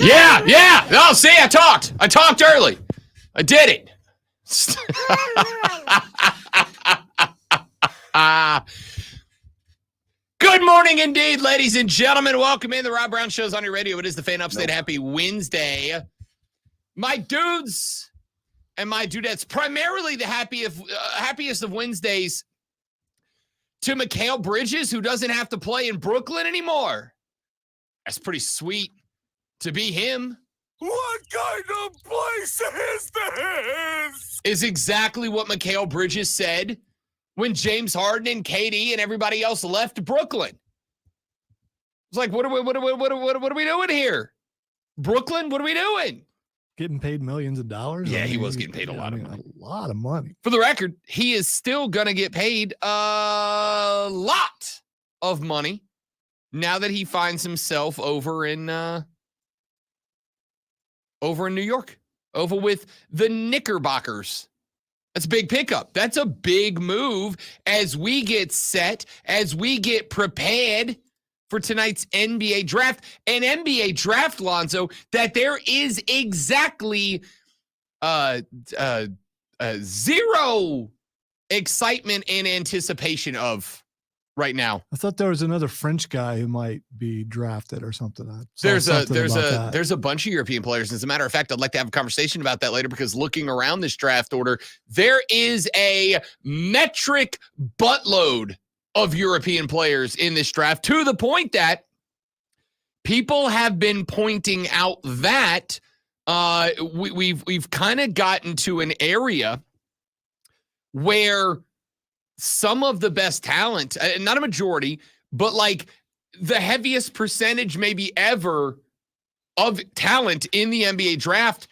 Yeah. No, see, I talked. I talked early. I did it. Good morning indeed, ladies and gentlemen. Welcome in. The Rob Brown Show's on your radio. It is the Fan Upstate. Happy Wednesday. My dudes and my dudettes, primarily the happiest of Wednesdays to Mikal Bridges, who doesn't have to play in Brooklyn anymore. That's pretty sweet to be him. What kind of place is this? Is exactly what Mikal Bridges said when James Harden and KD and everybody else left Brooklyn. It's like, what are we doing here? Brooklyn, what are we doing? Getting paid millions of dollars? Yeah, he was getting paid a lot of money. A lot of money. For the record, he is still going to get paid a lot of money now that he finds himself over in New York, over with the Knickerbockers. That's a big pickup. That's a big move as we get set, as we get prepared for tonight's NBA draft. An NBA draft, Lonzo, that there is exactly zero excitement and anticipation of right now. I thought there was another French guy who might be drafted or something. There's a bunch of European players. As a matter of fact, I'd like to have a conversation about that later because looking around this draft order, there is a metric buttload of European players in this draft, to the point that people have been pointing out that we've kind of gotten to an area where some of the best talent, not a majority, but like the heaviest percentage maybe ever of talent in the NBA draft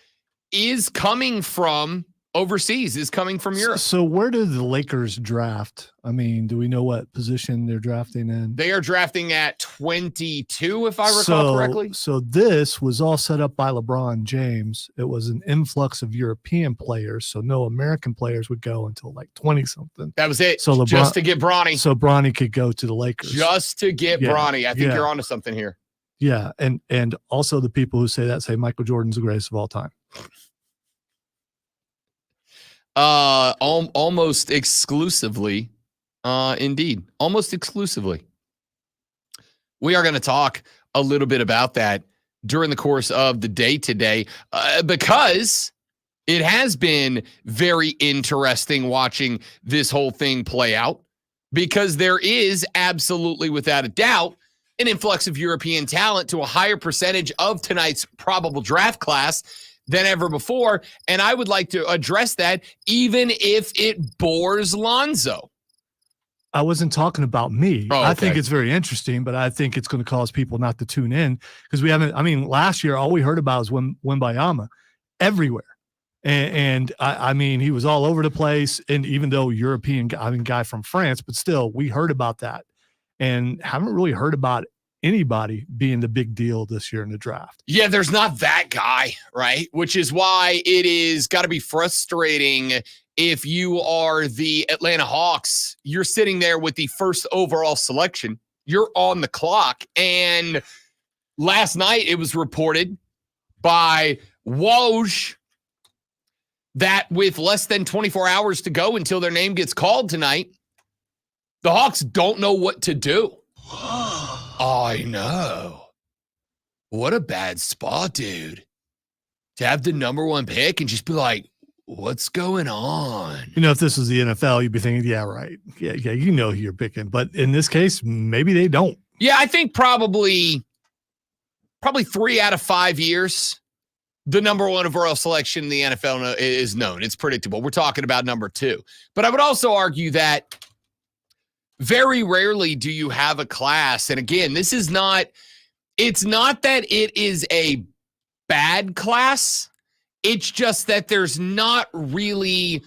is coming from overseas, is coming from Europe. So where do the Lakers draft? I mean, do we know what position they're drafting in? They are drafting at 22, if I recall correctly. So this was all set up by LeBron James. It was an influx of European players, so no American players would go until like 20-something. That was it. So LeBron, just to get Bronny. So Bronny could go to the Lakers. Just to get Bronny. I think you're onto something here. Yeah, and also the people who say that say Michael Jordan's the greatest of all time. Almost exclusively, indeed, almost exclusively. We are going to talk a little bit about that during the course of the day today, because it has been very interesting watching this whole thing play out, because there is absolutely, without a doubt, an influx of European talent to a higher percentage of tonight's probable draft class than ever before, and I would like to address that even if it bores Lonzo. I wasn't talking about me. Oh, okay. I think it's very interesting, but I think it's going to cause people not to tune in because we haven't. I mean, last year all we heard about was Wembanyama everywhere, and I mean he was all over the place. And even though guy from France, but still we heard about that, and haven't really heard about anybody being the big deal this year in the draft. Yeah, there's not that guy, right? Which is why it is got to be frustrating if you are the Atlanta Hawks. You're sitting there with the first overall selection. You're on the clock. And last night it was reported by Woj that with less than 24 hours to go until their name gets called tonight, the Hawks don't know what to do. I know. What a bad spot, dude. To have the number one pick and just be like, what's going on? You know, if this was the NFL, you'd be thinking, yeah, right. Yeah, you know who you're picking. But in this case, maybe they don't. Yeah, I think probably 3 out of 5 years, the number one overall selection in the NFL is known. It's predictable. We're talking about number 2. But I would also argue that very rarely do you have a class. And again, it's not that it is a bad class. It's just that there's not really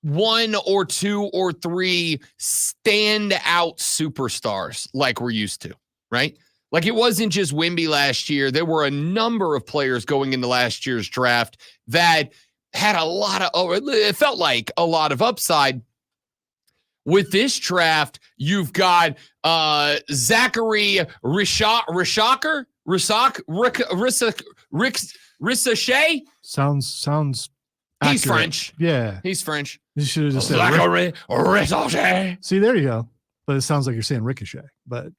1 or 2 or 3 standout superstars like we're used to, right? Like it wasn't just Wemby last year. There were a number of players going into last year's draft that had it felt like a lot of upside. With this draft, you've got Zachary Rishaker. Ricochet? Sounds He's accurate. French. Yeah. He's French. You should have just said Ricochet. See, there you go. But it sounds like you're saying ricochet. But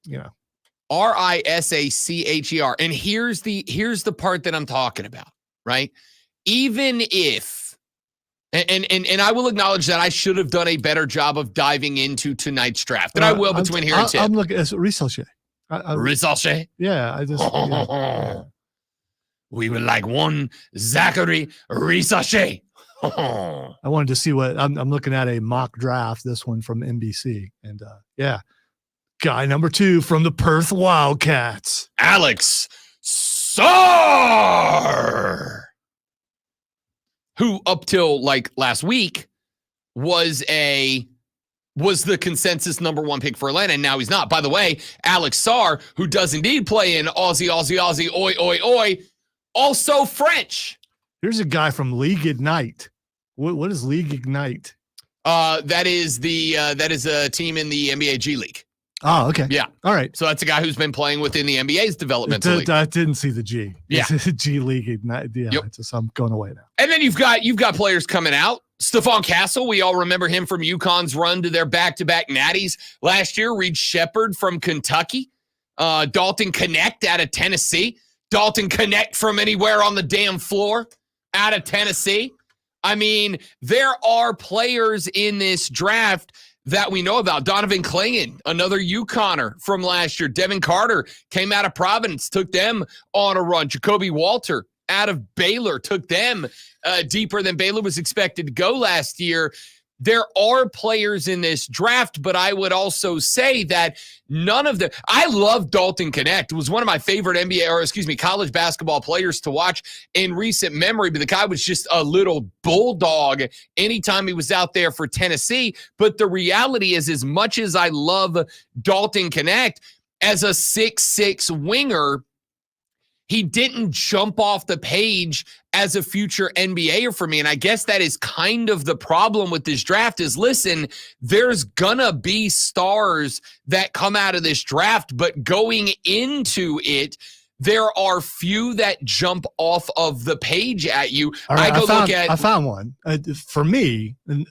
Risacher. And here's the part that I'm talking about, right? Even if, and I will acknowledge that I should have done a better job of diving into tonight's draft. And I will between here and Tip. I'm looking at Ricochet. Ricochet? Yeah, I just We would like one Zachary Ricochet. I wanted to see what I'm looking at a mock draft, this one from NBC. And guy number 2 from the Perth Wildcats. Alex Sarr, who up till like last week was the consensus number 1 pick for Atlanta, and now he's not. By the way, Alex Sarr, who does indeed play in Aussie, oi, oi, oi, also French. Here's a guy from League Ignite. What is League Ignite? That is a team in the NBA G League. Oh, okay. Yeah. All right. So that's a guy who's been playing within the NBA's developmental league. I didn't see the G. Yeah. It's G League Ignite. Yeah. Yep. I'm going away now. And then you've got players coming out. Stephon Castle, we all remember him from UConn's run to their back-to-back natties last year. Reed Shepherd from Kentucky. Dalton Connect out of Tennessee. Dalton Connect from anywhere on the damn floor out of Tennessee. I mean, there are players in this draft that we know about. Donovan Clingan, another UConner from last year. Devin Carter came out of Providence, took them on a run. Jacoby Walter out of Baylor took them deeper than Baylor was expected to go last year. There are players in this draft, but I would also say that none of them. I love Dalton Connect. It was one of my favorite college basketball players to watch in recent memory, but the guy was just a little bulldog anytime he was out there for Tennessee. But the reality is, as much as I love Dalton Connect as a 6'6" winger, he didn't jump off the page as a future NBAer for me. And I guess that is kind of the problem with this draft is, listen, there's gonna be stars that come out of this draft, but going into it, there are few that jump off of the page at you. All right, I found one. For me, in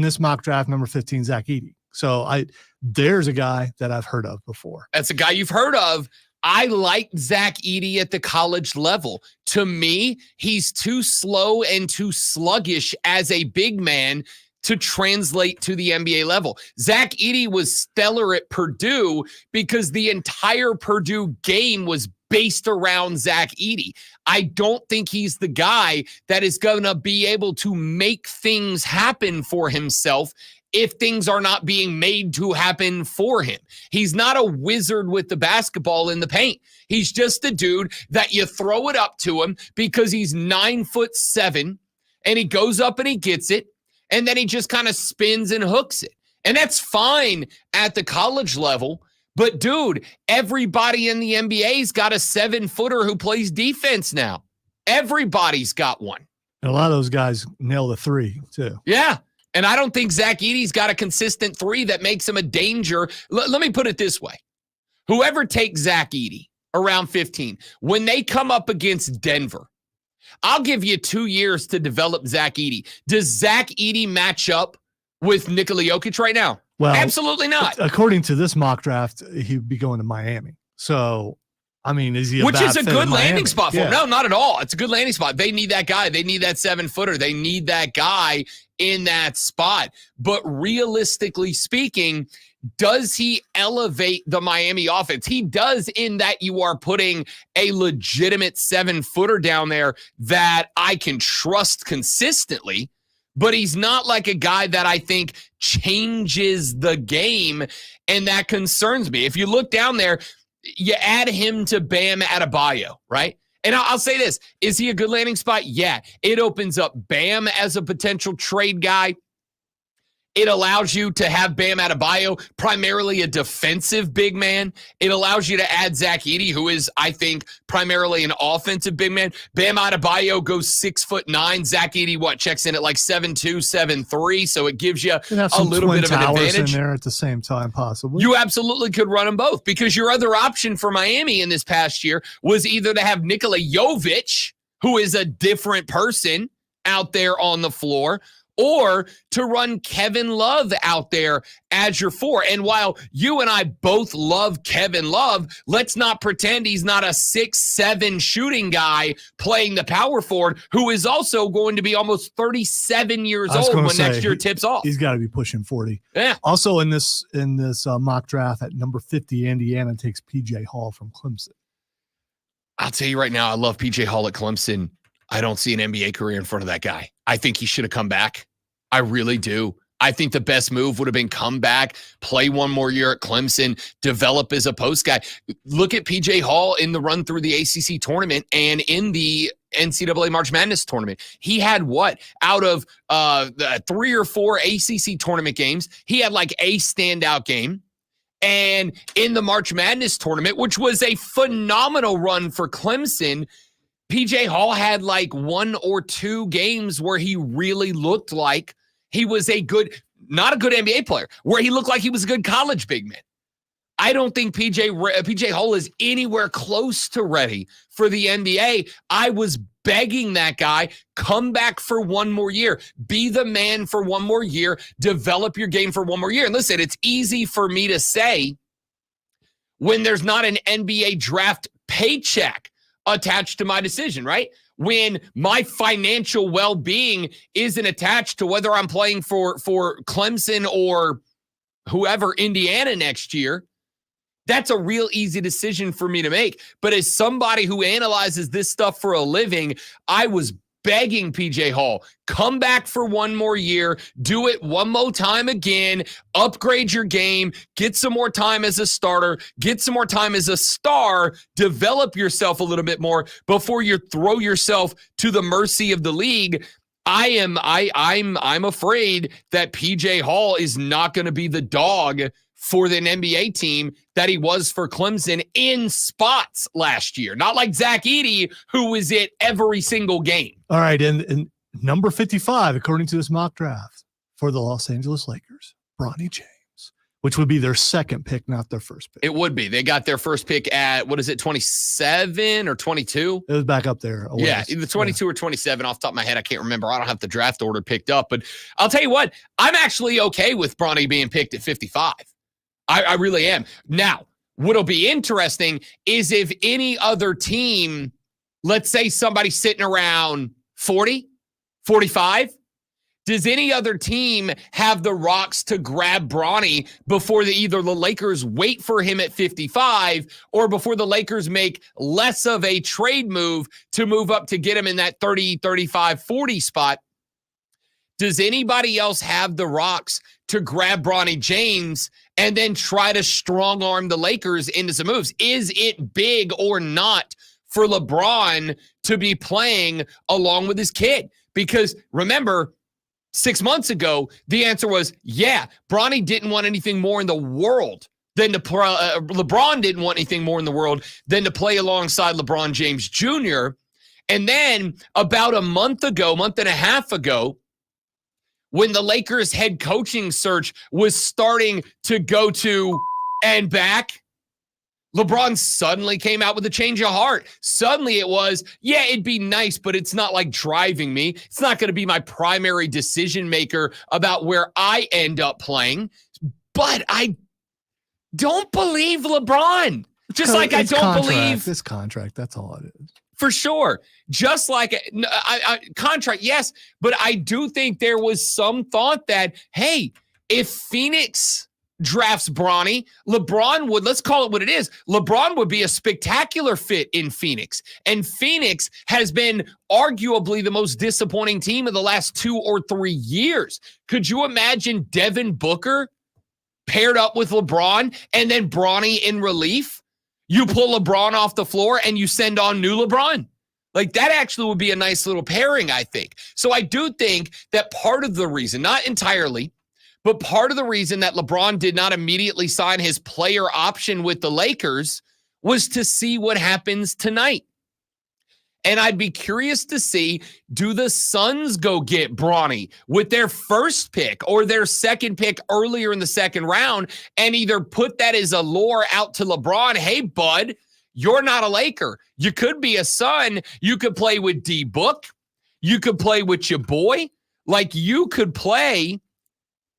this mock draft, number 15, Zach Edey. So there's a guy that I've heard of before. That's a guy you've heard of. I like Zach Edey at the college level. To me, he's too slow and too sluggish as a big man to translate to the NBA level. Zach Edey was stellar at Purdue because the entire Purdue game was based around Zach Edey. I don't think he's the guy that is going to be able to make things happen for himself if things are not being made to happen for him. He's not a wizard with the basketball in the paint. He's just a dude that you throw it up to him because he's 9'7", and he goes up and he gets it, and then he just kind of spins and hooks it. And that's fine at the college level. But dude, everybody in the NBA's got a 7-footer who plays defense now. Everybody's got one. And a lot of those guys nail the 3 too. Yeah. And I don't think Zach Edey's got a consistent 3 that makes him a danger. Let me put it this way. Whoever takes Zach Edey around 15, when they come up against Denver, I'll give you 2 years to develop Zach Edey. Does Zach Edey match up with Nikola Jokic right now? Well, absolutely not. According to this mock draft, he'd be going to Miami. So, I mean, is he which is a good landing spot for him? Yeah. No, not at all. It's a good landing spot. They need that guy. They need that 7-footer. They need that guy in that spot. But realistically speaking, does he elevate the Miami offense? He does, in that you are putting a legitimate 7-footer down there that I can trust consistently. But he's not like a guy that I think changes the game, and that concerns me. If you look down there, you add him to Bam Adebayo, right? And I'll say this. Is he a good landing spot? Yeah. It opens up Bam as a potential trade guy. It allows you to have Bam Adebayo, primarily a defensive big man. It allows you to add Zach Edey, who is, I think, primarily an offensive big man. Bam Adebayo goes 6'9". Zach Edey, checks in at like 7'2", 7'3", so it gives you a little bit of an advantage in there at the same time, possibly. You absolutely could run them both, because your other option for Miami in this past year was either to have Nikola Jovic, who is a different person out there on the floor, or to run Kevin Love out there as your 4. And while you and I both love Kevin Love, let's not pretend he's not a 6'7" shooting guy playing the power forward, who is also going to be almost 37 years old when next year tips off. He's got to be pushing 40. Yeah. Also in this mock draft at number 50, Indiana takes PJ Hall from Clemson. I'll tell you right now, I love PJ Hall at Clemson. I don't see an NBA career in front of that guy. I think he should have come back. I really do. I think the best move would have been come back, play one more year at Clemson, develop as a post guy. Look at PJ Hall in the run through the ACC tournament and in the NCAA March Madness tournament. He had out of the 3 or 4 ACC tournament games, he had like a standout game. And in the March Madness tournament, which was a phenomenal run for Clemson, PJ Hall had like 1 or 2 games where he really looked like he was not a good NBA player, where he looked like he was a good college big man. I don't think PJ Hall is anywhere close to ready for the NBA. I was begging that guy, come back for 1 more year, be the man for 1 more year, develop your game for 1 more year. And listen, it's easy for me to say when there's not an NBA draft paycheck attached to my decision, right? When my financial well-being isn't attached to whether I'm playing for Clemson or whoever, Indiana next year, that's a real easy decision for me to make. But as somebody who analyzes this stuff for a living, I was begging PJ Hall, come back for 1 more year, do it 1 more time again, upgrade your game, get some more time as a starter, get some more time as a star, develop yourself a little bit more before you throw yourself to the mercy of the league. I'm afraid that PJ Hall is not going to be the dog for the NBA team that he was for Clemson in spots last year. Not like Zach Edey, who was at every single game. All right, and number 55, according to this mock draft, for the Los Angeles Lakers, Bronny James, which would be their second pick, not their first pick. It would be. They got their first pick at, 27 or 22? It was back up there. Yeah, either 22 or 27 off the top of my head. I can't remember. I don't have the draft order picked up. But I'll tell you what, I'm actually okay with Bronny being picked at 55. I really am. Now, what'll be interesting is if any other team, let's say somebody's sitting around 40, 45, does any other team have the rocks to grab Bronny before either the Lakers wait for him at 55 or before the Lakers make less of a trade move to move up to get him in that 30, 35, 40 spot? Does anybody else have the rocks to grab Bronny James and then try to strong arm the Lakers into some moves? Is it big or not for LeBron to be playing along with his kid? Because remember, 6 months ago, the answer was, yeah, Bronny didn't want anything more in the world than to LeBron didn't want anything more in the world than to play alongside LeBron James Jr. And then about a month and a half ago, when the Lakers head coaching search was starting to go to and back, LeBron suddenly came out with a change of heart. Suddenly it was, yeah, it'd be nice, but it's not like driving me. It's not going to be my primary decision maker about where I end up playing. But I don't believe LeBron. Just like I don't believe this contract. That's all it is. For sure. Just like contract, yes. But I do think there was some thought that, hey, if Phoenix drafts Bronny, LeBron would, let's call it what it is, LeBron would be a spectacular fit in Phoenix. And Phoenix has been arguably the most disappointing team of the last 2 or 3 years. Could you imagine Devin Booker paired up with LeBron and then Bronny in relief? You pull LeBron off the floor and you send on new LeBron. Like, that actually would be a nice little pairing, I think. So I do think that part of the reason, not entirely, But part of the reason that LeBron did not immediately sign his player option with the Lakers was to see what happens tonight. And I'd be curious to see, do the Suns go get Bronny with their first pick or their second pick earlier in the second round and either put that as a lure out to LeBron, hey, bud, you're not a Laker. You could be a Sun. You could play with D-Book. You could play with your boy. Like, you could play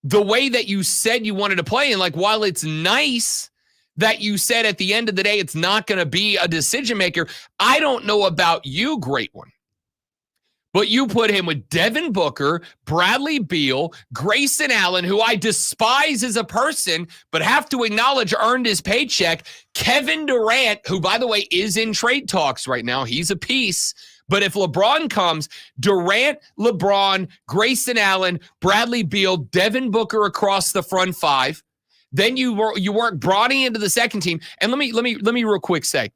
the way that you said you wanted to play. And, like, while it's nice that you said at the end of the day it's not going to be a decision maker, I don't know about you, great one. But you put him with Devin Booker, Bradley Beal, Grayson Allen, who I despise as a person, but have to acknowledge earned his paycheck, Kevin Durant, who, by the way, is in trade talks right now. He's a piece. But if LeBron comes, Durant, LeBron, Grayson Allen, Bradley Beal, Devin Booker across the front five. Then you work Bronny into the second team. And let me real quick say,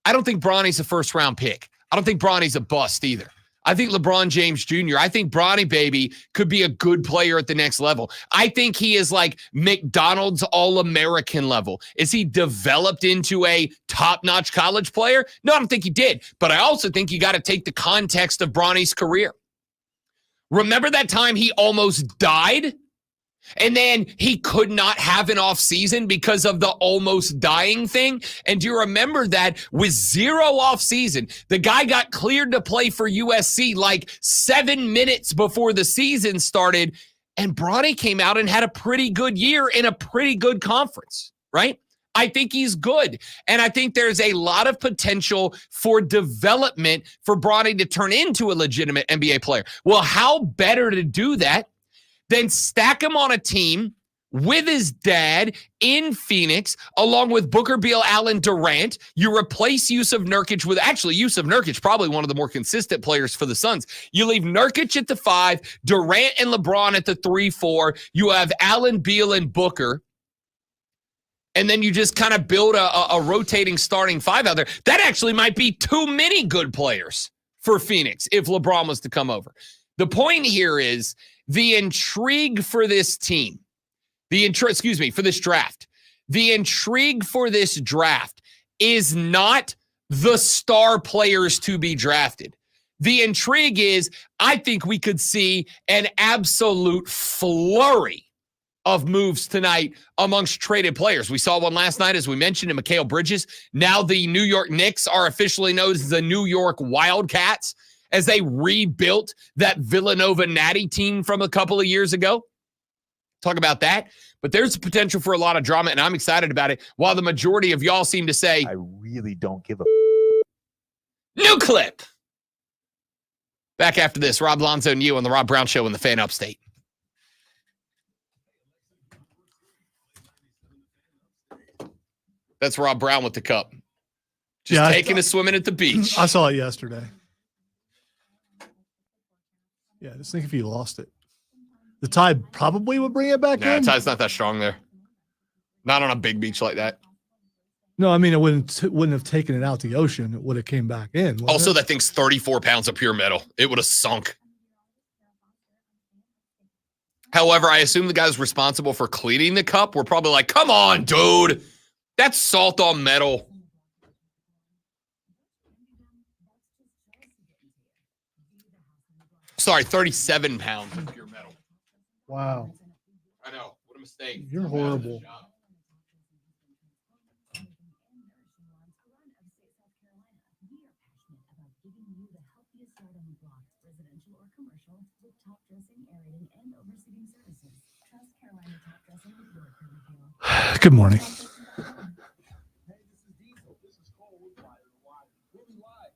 I don't think Bronny's a first round pick. I don't think Bronny's a bust either. I think LeBron James Jr., I think Bronny, baby, could be a good player at the next level. I think he is like McDonald's All-American level. Is he developed into a top-notch college player? No, I don't think he did. But I also think you got to take the context of Bronny's career. Remember that time he almost died? And then he could not have an off season because of the almost dying thing. And do you remember that with 0 off season, the guy got cleared to play for USC like 7 minutes before the season started. And Bronny came out and had a pretty good year in a pretty good conference, right? I think he's good. And I think there's a lot of potential for development for Bronny to turn into a legitimate NBA player. Well, how better to do that then stack him on a team with his dad in Phoenix, along with Booker, Beal, Allen, Durant. You replace Yusuf Nurkic with, actually, Yusuf Nurkic, probably one of the more consistent players for the Suns. You leave Nurkic at the 5, Durant and LeBron at the 3-4. You have Allen, Beal, and Booker. And then you just kind of build a rotating starting 5 out there. That actually might be too many good players for Phoenix if LeBron was to come over. The point here is, the intrigue for this team, for this draft, the intrigue for this draft is not the star players to be drafted. The intrigue is, I think we could see an absolute flurry of moves tonight amongst traded players. We saw one last night, as we mentioned, in Mikal Bridges. Now the New York Knicks are officially known as the New York Wildcats, as they rebuilt that Villanova Natty team from a couple of years ago. Talk about that. But there's potential for a lot of drama, and I'm excited about it, while the majority of y'all seem to say, I really don't give a new clip. Back after this, Rob Lonzo and you on the Rob Brown Show in the Fan Upstate. That's Rob Brown with the cup. Just taking a swimming at the beach. I saw it yesterday. Yeah, just think if he lost it. The Tide probably would bring it back in. Tide's not that strong there. Not on a big beach like that. No, I mean, it wouldn't have taken it out the ocean. It would have came back in. Also, that thing's 34 pounds of pure metal. It would have sunk. However, I assume the guys responsible for cleaning the cup were probably like, come on, dude. That's salt on metal. Sorry, 37 pounds of pure metal. Wow. I know. What a mistake. You're horrible. Good morning.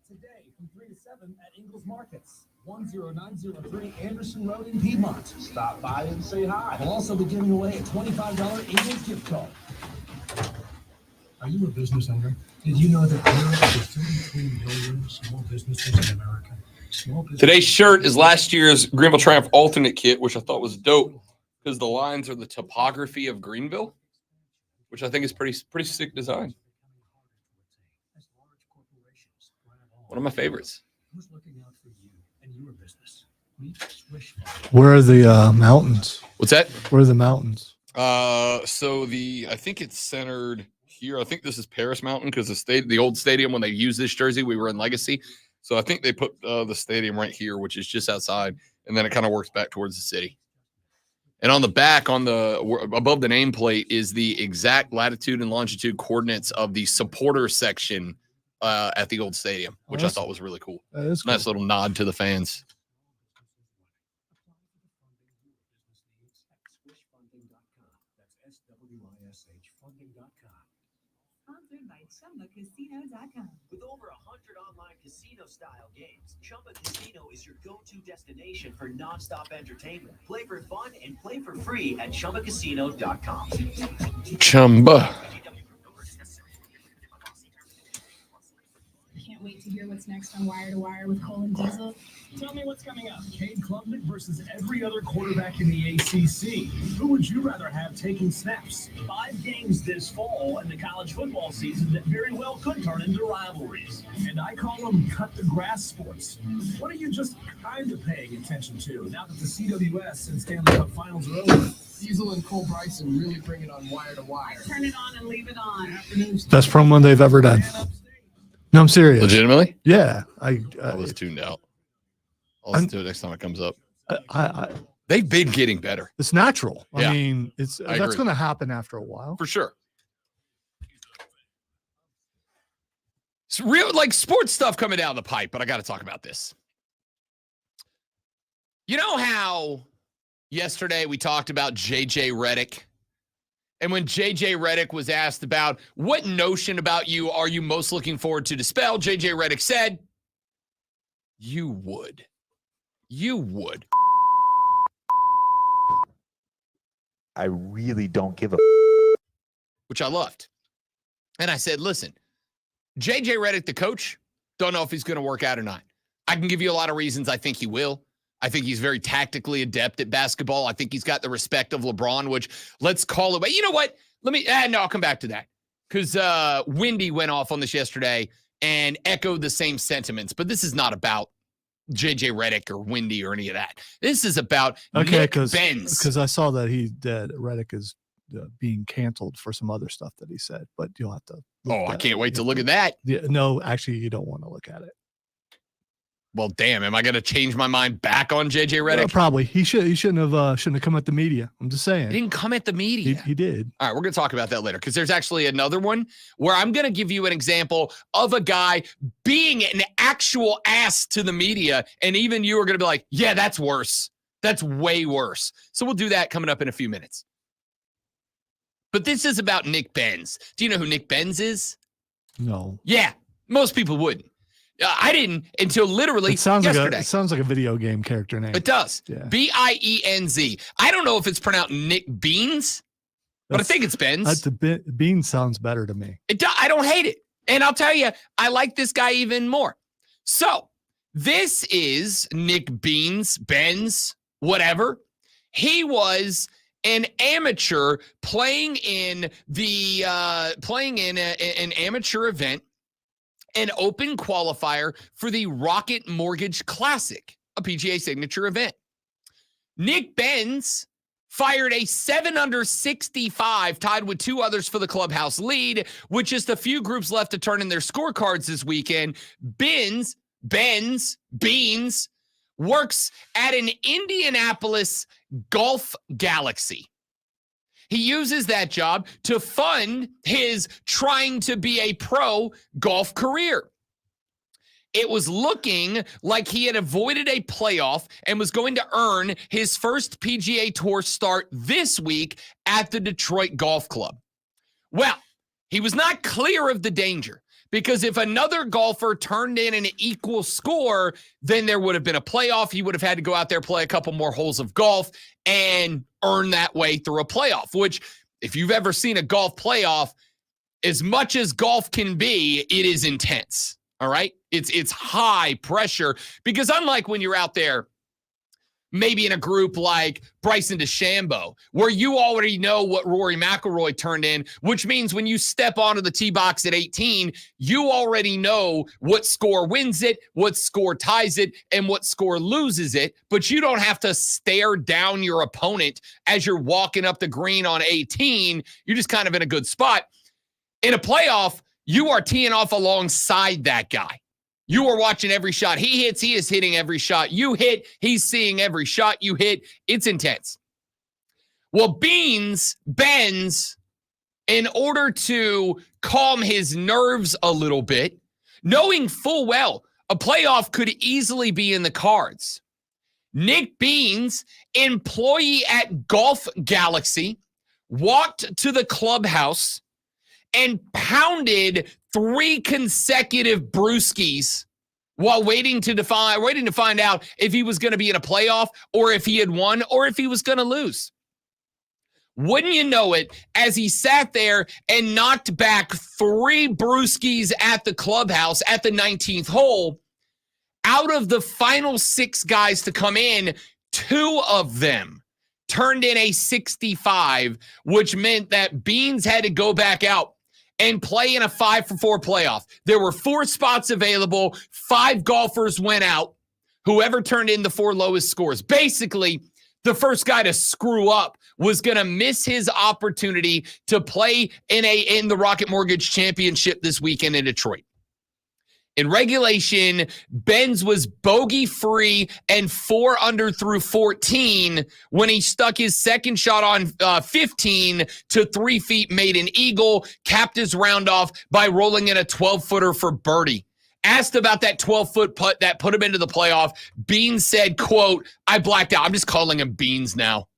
Today from 3 to 7 at Ingles Markets, 10903 Anderson Road in Piedmont. Stop by and say hi. We'll also be giving away a $25 Ingles gift card. Are you a business owner? Did you know that there are over 33 million small businesses in America? Today's shirt is last year's Greenville Triumph alternate kit, which I thought was dope because the lines are the topography of Greenville, which I think is pretty sick design. One of my favorites. Who's looking out for you and your business? Meet Swish. Where are the mountains? What's that? Where are the mountains? So I think it's centered here. I think this is Paris Mountain because the old stadium, when they used this jersey, we were in Legacy. So I think they put the stadium right here, which is just outside, and then it kind of works back towards the city. And on the back, above the nameplate, is the exact latitude and longitude coordinates of the supporter section at the old stadium, which I thought was really cool. That is cool. Nice little nod to the fans. Sponsored by ChumbaCasino.com. With over 100 online casino-style games, Chumba Casino is your go-to destination for nonstop entertainment. Play for fun and play for free at ChumbaCasino.com. Chumba. Can't wait to hear what's next on Wire to Wire with Cole and Diesel. Tell me what's coming up. Cade Klubnik versus every other quarterback in the ACC. Who would you rather have taking snaps? 5 games this fall in the college football season that very well could turn into rivalries. And I call them cut-the-grass sports. What are you just kind of paying attention to now that the CWS and Stanley Cup Finals are over? Diesel and Cole Bryson really bring it on Wire to Wire. Turn it on and leave it on. Best promo they've ever done. No, I'm serious. Legitimately? Yeah, I was tuned out. I'll listen to it next time it comes up. I They've been getting better. it's natural. Yeah. I mean, that's agree. going to happen after a while. For sure. It's real, like sports stuff coming down the pipe, but I got to talk about this. You know how yesterday we talked about JJ Redick? And when JJ Redick was asked about what notion about you are you most looking forward to dispel, JJ Redick said, you would. You would. I really don't give a Which I loved. And I said, listen, JJ Redick, the coach, don't know if he's going to work out or not. I can give you a lot of reasons I think he will. I think he's very tactically adept at basketball. I think he's got the respect of LeBron, which let's call it. But you know what? I'll come back to that. Because Wendy went off on this yesterday and echoed the same sentiments. But this is not about JJ Redick or Wendy or any of that. This is about Nick Benz. Because I saw that Redick is being canceled for some other stuff that he said, but you'll have to. I can't wait to look at that. Yeah, no, actually, you don't want to look at it. Well, damn, am I going to change my mind back on JJ Redick? Probably. He shouldn't have come at the media. I'm just saying. He didn't come at the media. He did. All right, we're going to talk about that later because there's actually another one where I'm going to give you an example of a guy being an actual ass to the media, and even you are going to be like, yeah, that's worse. That's way worse. So we'll do that coming up in a few minutes. But this is about Nick Benz. Do you know who Nick Benz is? No. Yeah, most people wouldn't. I didn't until literally yesterday. It sounds like a video game character name. It does. Yeah. Benz. I don't know if it's pronounced Nick Beans, but I think it's Benz. Beans sounds better to me. I don't hate it. And I'll tell you, I like this guy even more. So this is Nick Benz, whatever. He was an amateur playing in an amateur event, an open qualifier for the Rocket Mortgage Classic, a PGA signature event. Nick Benz fired a 7-under 65, tied with 2 others for the clubhouse lead, with just a few groups left to turn in their scorecards this weekend. Beans works at an Indianapolis Golf Galaxy. He uses that job to fund his trying to be a pro golf career. It was looking like he had avoided a playoff and was going to earn his first PGA Tour start this week at the Detroit Golf Club. Well, he was not clear of the danger because if another golfer turned in an equal score, then there would have been a playoff. He would have had to go out there, play a couple more holes of golf, and earn that way through a playoff, which if you've ever seen a golf playoff, as much as golf can be, it is intense. All right. It's high pressure because unlike when you're out there maybe in a group like Bryson DeChambeau, where you already know what Rory McIlroy turned in, which means when you step onto the tee box at 18, you already know what score wins it, what score ties it, and what score loses it, but you don't have to stare down your opponent as you're walking up the green on 18. You're just kind of in a good spot. In a playoff, you are teeing off alongside that guy. You are watching every shot he hits. He is hitting every shot you hit. He's seeing every shot you hit. It's intense. Well, Benz, in order to calm his nerves a little bit, knowing full well a playoff could easily be in the cards, Nick Beans, employee at Golf Galaxy, walked to the clubhouse and pounded 3 consecutive brewskis while waiting to find out if he was going to be in a playoff or if he had won or if he was going to lose. Wouldn't you know it, as he sat there and knocked back 3 brewskis at the clubhouse at the 19th hole, out of the final 6 guys to come in, 2 of them turned in a 65, which meant that Beans had to go back out and play in a 5-for-4 playoff. There were 4 spots available. 5 golfers went out. Whoever turned in the 4 lowest scores. Basically, the first guy to screw up was going to miss his opportunity to play in the Rocket Mortgage Championship this weekend in Detroit. In regulation, Benz was bogey-free and 4 under through 14 when he stuck his second shot on 15 to 3 feet, made an eagle, capped his round off by rolling in a 12-footer for birdie. Asked about that 12-foot putt that put him into the playoff, Beans said, quote, "I blacked out." I'm just calling him Beans now.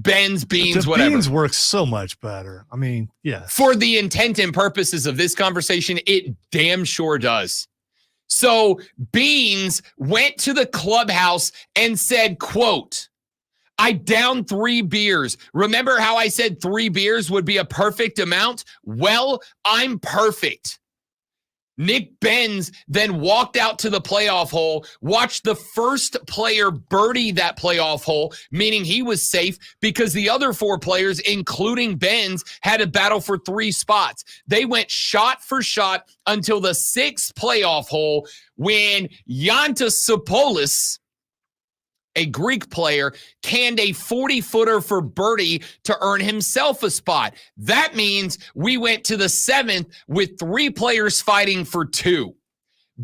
Beans, whatever. Beans works so much better. I mean, yeah. For the intent and purposes of this conversation, it damn sure does. So Beans went to the clubhouse and said, quote, "I downed 3 beers. Remember how I said 3 beers would be a perfect amount? Well, I'm perfect." Nick Benz then walked out to the playoff hole, watched the first player birdie that playoff hole, meaning he was safe because the other 4 players, including Benz, had to battle for 3 spots. They went shot for shot until the 6th playoff hole when Yantas Sopoulos, a Greek player, canned a 40-footer for birdie to earn himself a spot. That means we went to the 7th with 3 players fighting for 2.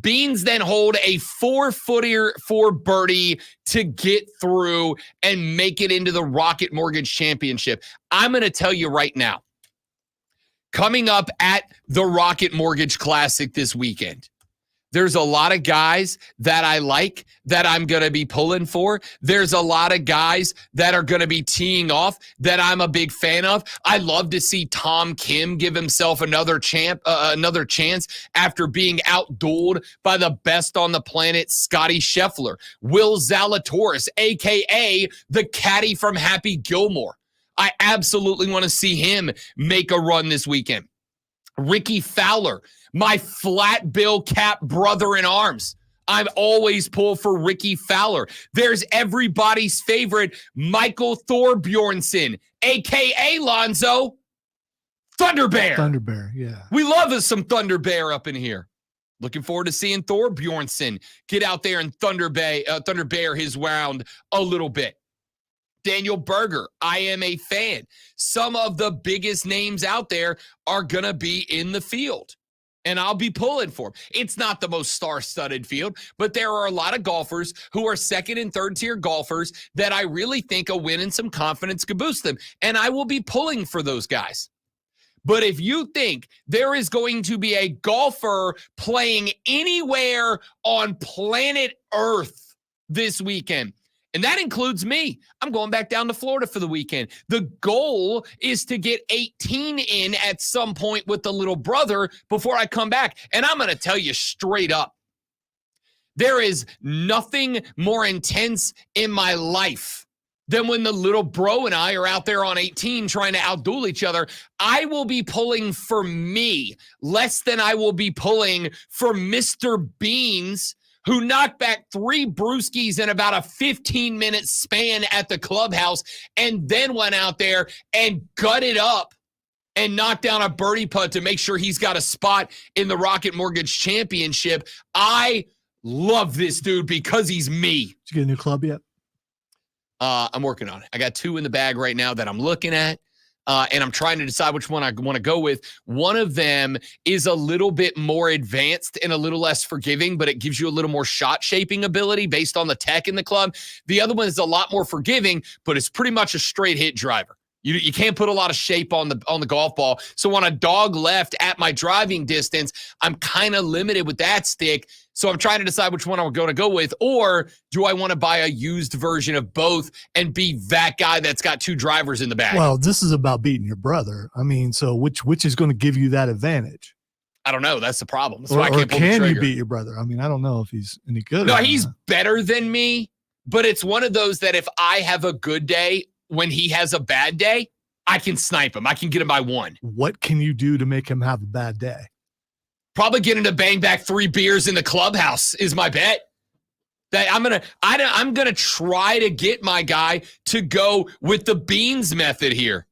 Beans then hold a 4-footer for birdie to get through and make it into the Rocket Mortgage Championship. I'm going to tell you right now, coming up at the Rocket Mortgage Classic this weekend, there's a lot of guys that I like that I'm going to be pulling for. There's a lot of guys that are going to be teeing off that I'm a big fan of. I love to see Tom Kim give himself another chance after being outdueled by the best on the planet, Scotty Scheffler. Will Zalatoris, a.k.a. the caddy from Happy Gilmore. I absolutely want to see him make a run this weekend. Ricky Fowler, my flat bill cap brother in arms. I've always pulled for Ricky Fowler. There's everybody's favorite Michael Thorbjornsen, a.k.a. Lonzo, Thunder Bear. Thunder Bear, yeah. We love us some Thunder Bear up in here. Looking forward to seeing Thorbjornsen get out there and Thunder Bear his round a little bit. Daniel Berger, I am a fan. Some of the biggest names out there are going to be in the field, and I'll be pulling for them. It's not the most star-studded field, but there are a lot of golfers who are 2nd and 3rd tier golfers that I really think a win and some confidence could boost them, and I will be pulling for those guys. But if you think there is going to be a golfer playing anywhere on planet Earth this weekend, and that includes me, I'm going back down to Florida for the weekend. The goal is to get 18 in at some point with the little brother before I come back. And I'm going to tell you straight up, there is nothing more intense in my life than when the little bro and I are out there on 18 trying to outduel each other. I will be pulling for me less than I will be pulling for Mr. Beans, who knocked back 3 brewskis in about a 15-minute span at the clubhouse and then went out there and gutted up and knocked down a birdie putt to make sure he's got a spot in the Rocket Mortgage Championship. I love this dude because he's me. Did you get a new club yet? I'm working on it. I got 2 in the bag right now that I'm looking at. And I'm trying to decide which one I want to go with. One of them is a little bit more advanced and a little less forgiving, but it gives you a little more shot shaping ability based on the tech in the club. The other one is a lot more forgiving, but it's pretty much a straight hit driver. You can't put a lot of shape on the golf ball. So on a dog left at my driving distance, I'm kind of limited with that stick. So I'm trying to decide which one I'm going to go with, or do I want to buy a used version of both and be that guy that's got 2 drivers in the bag? Well, this is about beating your brother. I mean, so which is going to give you that advantage? I don't know. That's the problem. That's Or, why I can't pull the can you trigger. beat your brother? I mean, I don't know if he's any good. No, or he's not. better than me, but it's one of those that if I have a good day when he has a bad day, I can snipe him. I can get him by 1. What can you do to make him have a bad day? Probably get him to bang back 3 beers in the clubhouse is my bet. That I'm gonna try to get my guy to go with the Beans method here.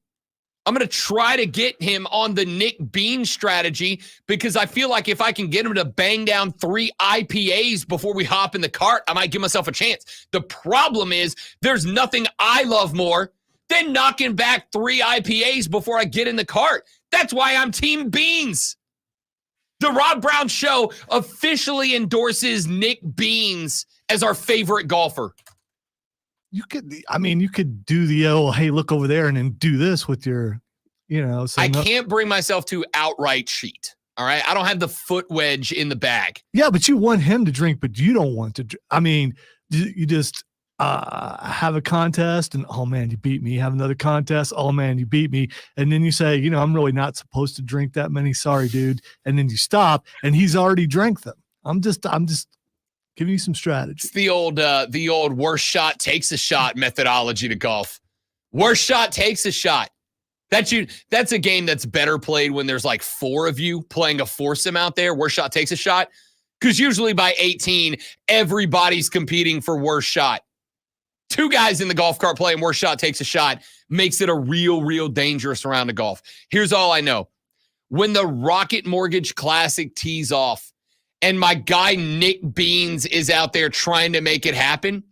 I'm gonna try to get him on the Nick Bean strategy because I feel like if I can get him to bang down 3 IPAs before we hop in the cart, I might give myself a chance. The problem is there's nothing I love more than knocking back 3 IPAs before I get in the cart. That's why I'm Team Beans. The Rob Brown Show officially endorses Nick Beans as our favorite golfer. You could do the hey, look over there and then do this with your, So I can't bring myself to outright cheat. All right. I don't have the foot wedge in the bag. Yeah, but you want him to drink, but you don't want to. I mean, you just have a contest and, oh man, you beat me. Have another contest. Oh man, you beat me. And then you say, I'm really not supposed to drink that many. Sorry, dude. And then you stop and he's already drank them. I'm just giving you some strategy. It's the old worst shot takes a shot methodology to golf. Worst shot takes a shot. That's a game that's better played when there's like 4 of you playing a foursome out there. Worst shot takes a shot. Because usually by 18, everybody's competing for worst shot. 2 guys in the golf cart playing worst shot takes a shot makes it a real dangerous round of golf. Here's all I know. When the Rocket Mortgage Classic tees off and my guy Nick Beans is out there trying to make it happen,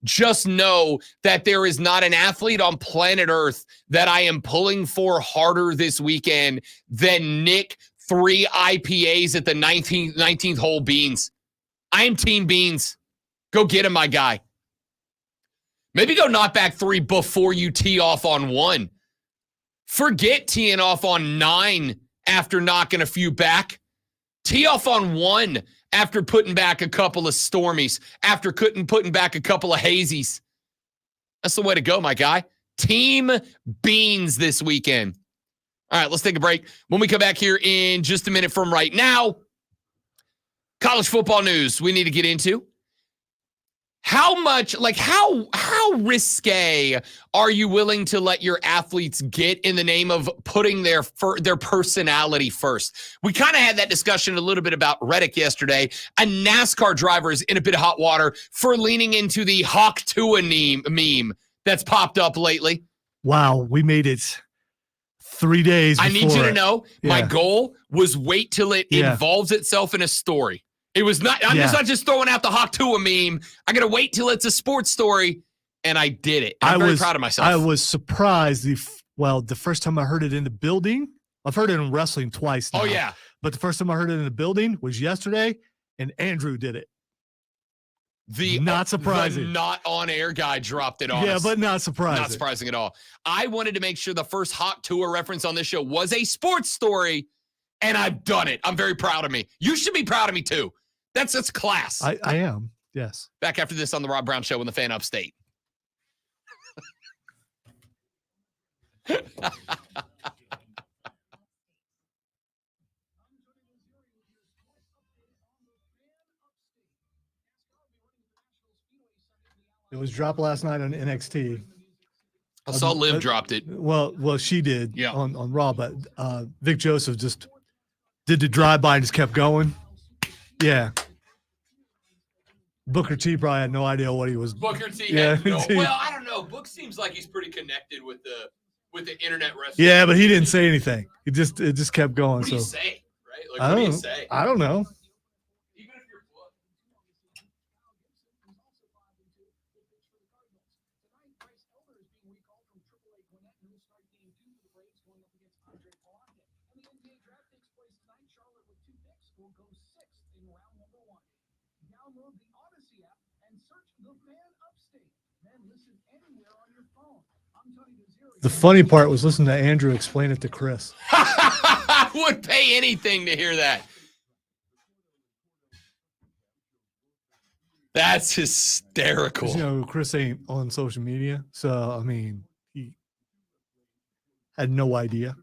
just know that there is not an athlete on planet Earth that I am pulling for harder this weekend than Nick 3 IPAs at the 19th hole Beans. I am Team Beans. Go get him, my guy. Maybe go knock back 3 before you tee off on 1. Forget teeing off on 9 after knocking a few back. Tee off on 1 after putting back a couple of stormies, after putting back a couple of hazies. That's the way to go, my guy. Team Beans this weekend. All right, let's take a break. When we come back here in just a minute from right now, college football news we need to get into. How much, how risque are you willing to let your athletes get in the name of putting their personality first? We kind of had that discussion a little bit about Reddick yesterday. A NASCAR driver is in a bit of hot water for leaning into the Hawk Tua meme that's popped up lately. Wow, we made it 3 days before. I need you to know my Yeah. goal was wait till it involves itself in a story. It was not, I'm just not just throwing out the Hawk Tua meme. I got to wait till it's a sports story. And I did it. I'm very proud of myself. I was surprised. The first time I heard it in the building, I've heard it in wrestling twice now. Oh, yeah. But the first time I heard it in the building was yesterday, and Andrew did it. Not surprising. The not on air guy dropped it on us. Yeah, but not surprising. Not surprising at all. I wanted to make sure the first Hawk Tua reference on this show was a sports story, and I've done it. I'm very proud of me. You should be proud of me, too. That's class. I am, yes. Back after this on the Rob Brown Show in the Fan Upstate. It was dropped last night on NXT. I saw Liv dropped it. Well, she did Yeah. on Raw, but Vic Joseph just did the drive-by and just kept going. Yeah. Booker T probably had no idea what he was. Booker T. Yeah, had no, T. well, I don't know. Book seems like he's pretty connected with the internet wrestling. Yeah, but he didn't say anything. It just kept going. What do you So say? Right? Like, I what do you don't. say? I don't know. Even if you're booked. Download the Odyssey app and search The Fan Upstate. Then listen anywhere on your phone. I'm Tony DeZero. The funny part was listening to Andrew explain it to Chris. I would pay anything to hear that. That's hysterical. 'Cause, you know, Chris ain't on social media, so I mean, he had no idea.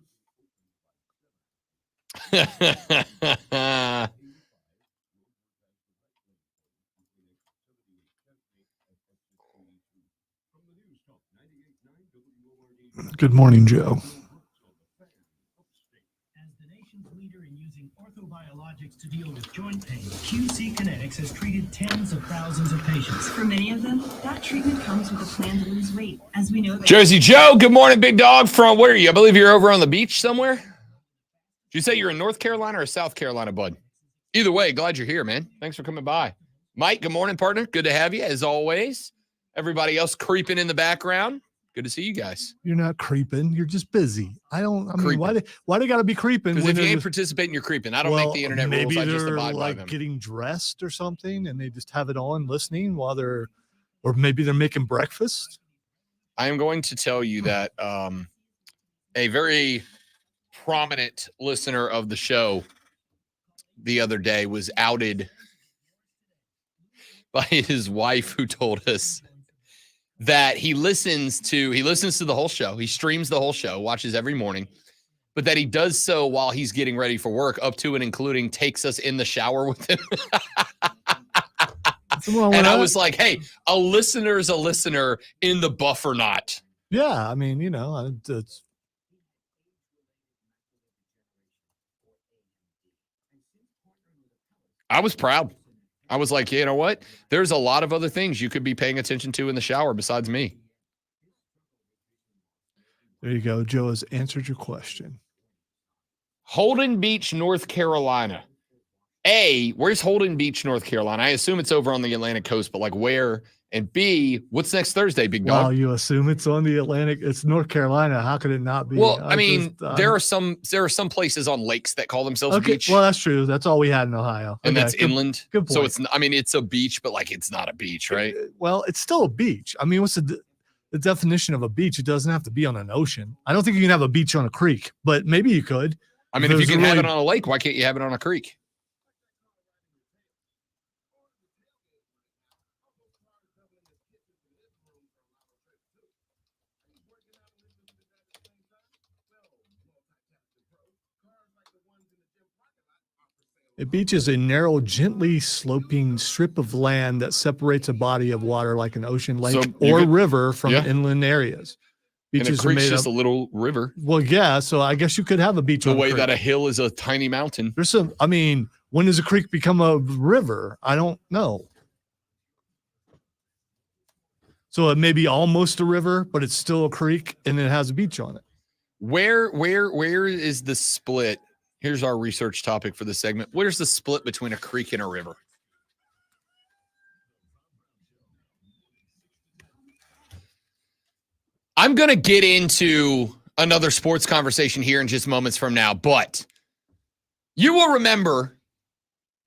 Good morning, Joe. As the nation's leader in using orthobiologics to deal with joint pain, QC Kinetics has treated tens of thousands of patients. For many of them, that treatment comes with a plan to lose weight. As we know that Jersey Joe, good morning, big dog. From where are you? I believe you're over on the beach somewhere. Did you say you're in North Carolina or South Carolina, bud? Either way, glad you're here, man. Thanks for coming by. Mike, good morning, partner. Good to have you, as always. Everybody else creeping in the background. Good to see you guys. You're not creeping. You're just busy. I mean, why they got to be creeping? Because when if you they're ain't just- participating, you're creeping. I don't well, make the internet maybe rules. I just they're abide by like them. getting dressed or something, and they just have it on listening while they're, or maybe they're making breakfast. I am going to tell you that a very prominent listener of the show the other day was outed by his wife, who told us that he listens to the whole show. He streams the whole show, watches every morning, but that he does so while he's getting ready for work, up to and including takes us in the shower with him. And I was like, hey, a listener is a listener in the buff or not. Yeah, I mean, you know, it's I was proud. I was like, you know what? There's a lot of other things you could be paying attention to in the shower besides me. there you go. Joe has answered your question. Holden Beach, North Carolina. Where's Holden Beach, North Carolina? I assume it's over on the Atlantic coast, but like where? And B, what's next Thursday, big dog? Wow, you assume it's on the Atlantic? It's North Carolina. How could it not be? Well, I mean, there are some places on lakes that call themselves okay. beach. Well, that's true. That's all we had in Ohio, and okay, that's inland. Good point. So it's, I mean, it's a beach, but like it's not a beach, right? Well, it's still a beach. I mean, what's the definition of a beach? It doesn't have to be on an ocean. I don't think you can have a beach on a creek, but maybe you could. I mean, if you There's can have really- it on a lake, why can't you have it on a creek? A beach is a narrow, gently sloping strip of land that separates a body of water like an ocean, lake, So you or could- river from yeah. inland areas. And a Beaches are creek's made just up. a little river. Well, yeah. So I guess you could have a beach The on a way creek. that a hill is a tiny mountain. There's some. I mean, when does a creek become a river? I don't know. So it may be almost a river, but it's still a creek, and it has a beach on it. Where is the split? Here's our research topic for this segment. Where's the split between a creek and a river? I'm going to get into another sports conversation here in just moments from now, but you will remember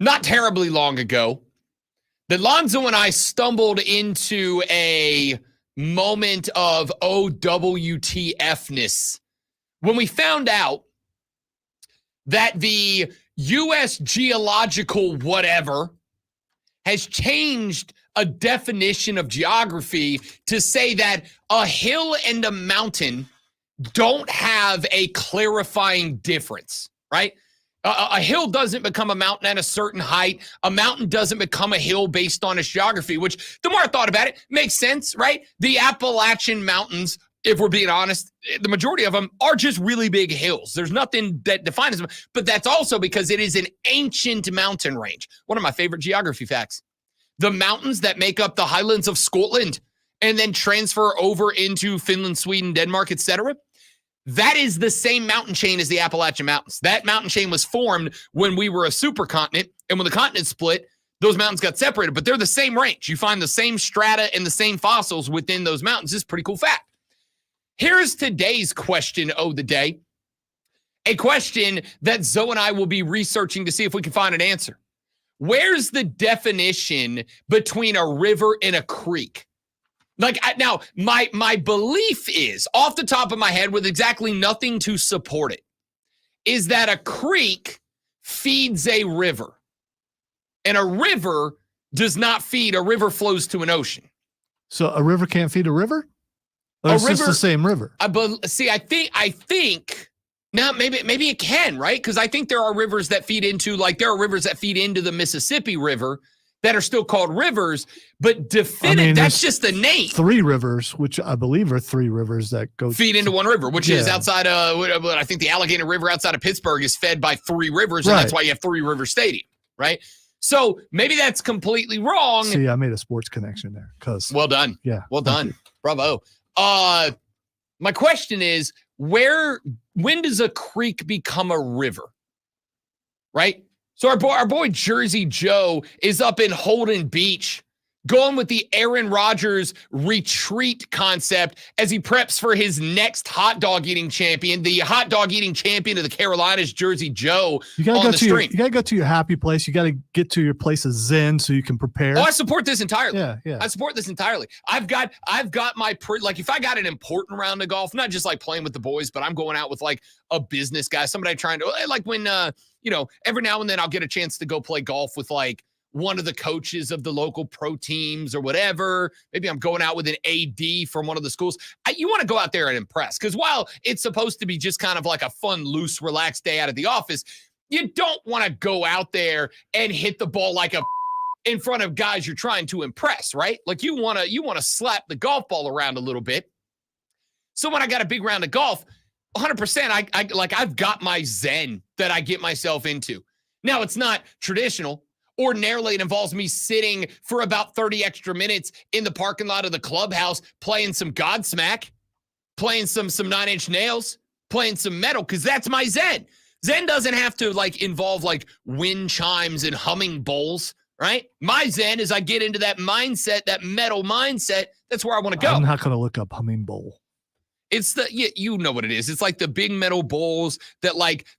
not terribly long ago that Lonzo and I stumbled into a moment of OWTF-ness when we found out that the U.S. geological whatever has changed a definition of geography to say that a hill and a mountain don't have a clarifying difference, right? A hill doesn't become a mountain at a certain height. A mountain doesn't become a hill based on its geography, which the more I thought about it, makes sense, right? The Appalachian Mountains, if we're being honest, the majority of them are just really big hills. There's nothing that defines them, but that's also because it is an ancient mountain range. One of my favorite geography facts. the mountains that make up the highlands of Scotland and then transfer over into Finland, Sweden, Denmark, etc. That is the same mountain chain as the Appalachian Mountains. That mountain chain was formed when we were a supercontinent, and when the continent split, those mountains got separated, but they're the same range. You find the same strata and the same fossils within those mountains. It's a pretty cool fact. Here's today's question of the day, a question that Zoe and I will be researching to see if we can find an answer. Where's the definition between a river and a creek? Now, my belief is, off the top of my head with exactly nothing to support it, is that a creek feeds a river. And a river does not feed. A river flows to an ocean. So a river can't feed a river? Or it's just the same river? I think now maybe it can, right? Because I think there are rivers that feed into, the Mississippi River that are still called rivers, but that's just the name. 3 rivers, which I believe are 3 rivers that feed into one river, which is outside of, I think the Allegheny River outside of Pittsburgh is fed by 3 rivers, and that's why you have 3 River Stadium, right? So maybe that's completely wrong. See, I made a sports connection there. Well done. Yeah. Well done. Bravo. My question is, when does a creek become a river? Right? So our boy Jersey Joe is up in Holden Beach, going with the Aaron Rodgers retreat concept as he preps for his next hot dog eating champion, the hot dog eating champion of the Carolinas, Jersey Joe. You gotta go to your happy place. You gotta get to your place of zen so you can prepare. Oh, I support this entirely. Yeah. I support this entirely. I've got my if I got an important round of golf, not just like playing with the boys, but I'm going out with like a business guy, somebody trying to like when every now and then I'll get a chance to go play golf with like one of the coaches of the local pro teams or whatever. Maybe I'm going out with an AD from one of the schools. You want to go out there and impress, because while it's supposed to be just kind of like a fun, loose, relaxed day out of the office, you don't want to go out there and hit the ball like in front of guys you're trying to impress, right? Like you want to slap the golf ball around a little bit. So when I got a big round of golf, 100%, I've got my zen that I get myself into. Now, it's not traditional. Ordinarily, it involves me sitting for about 30 extra minutes in the parking lot of the clubhouse, playing some Godsmack, playing some 9 Inch Nails, playing some metal, because that's my zen. Zen doesn't have to involve wind chimes and humming bowls, right? My zen is I get into that mindset, that metal mindset. That's where I want to go. I'm not going to look up humming bowl. It's you know what it is. It's like the big metal bowls that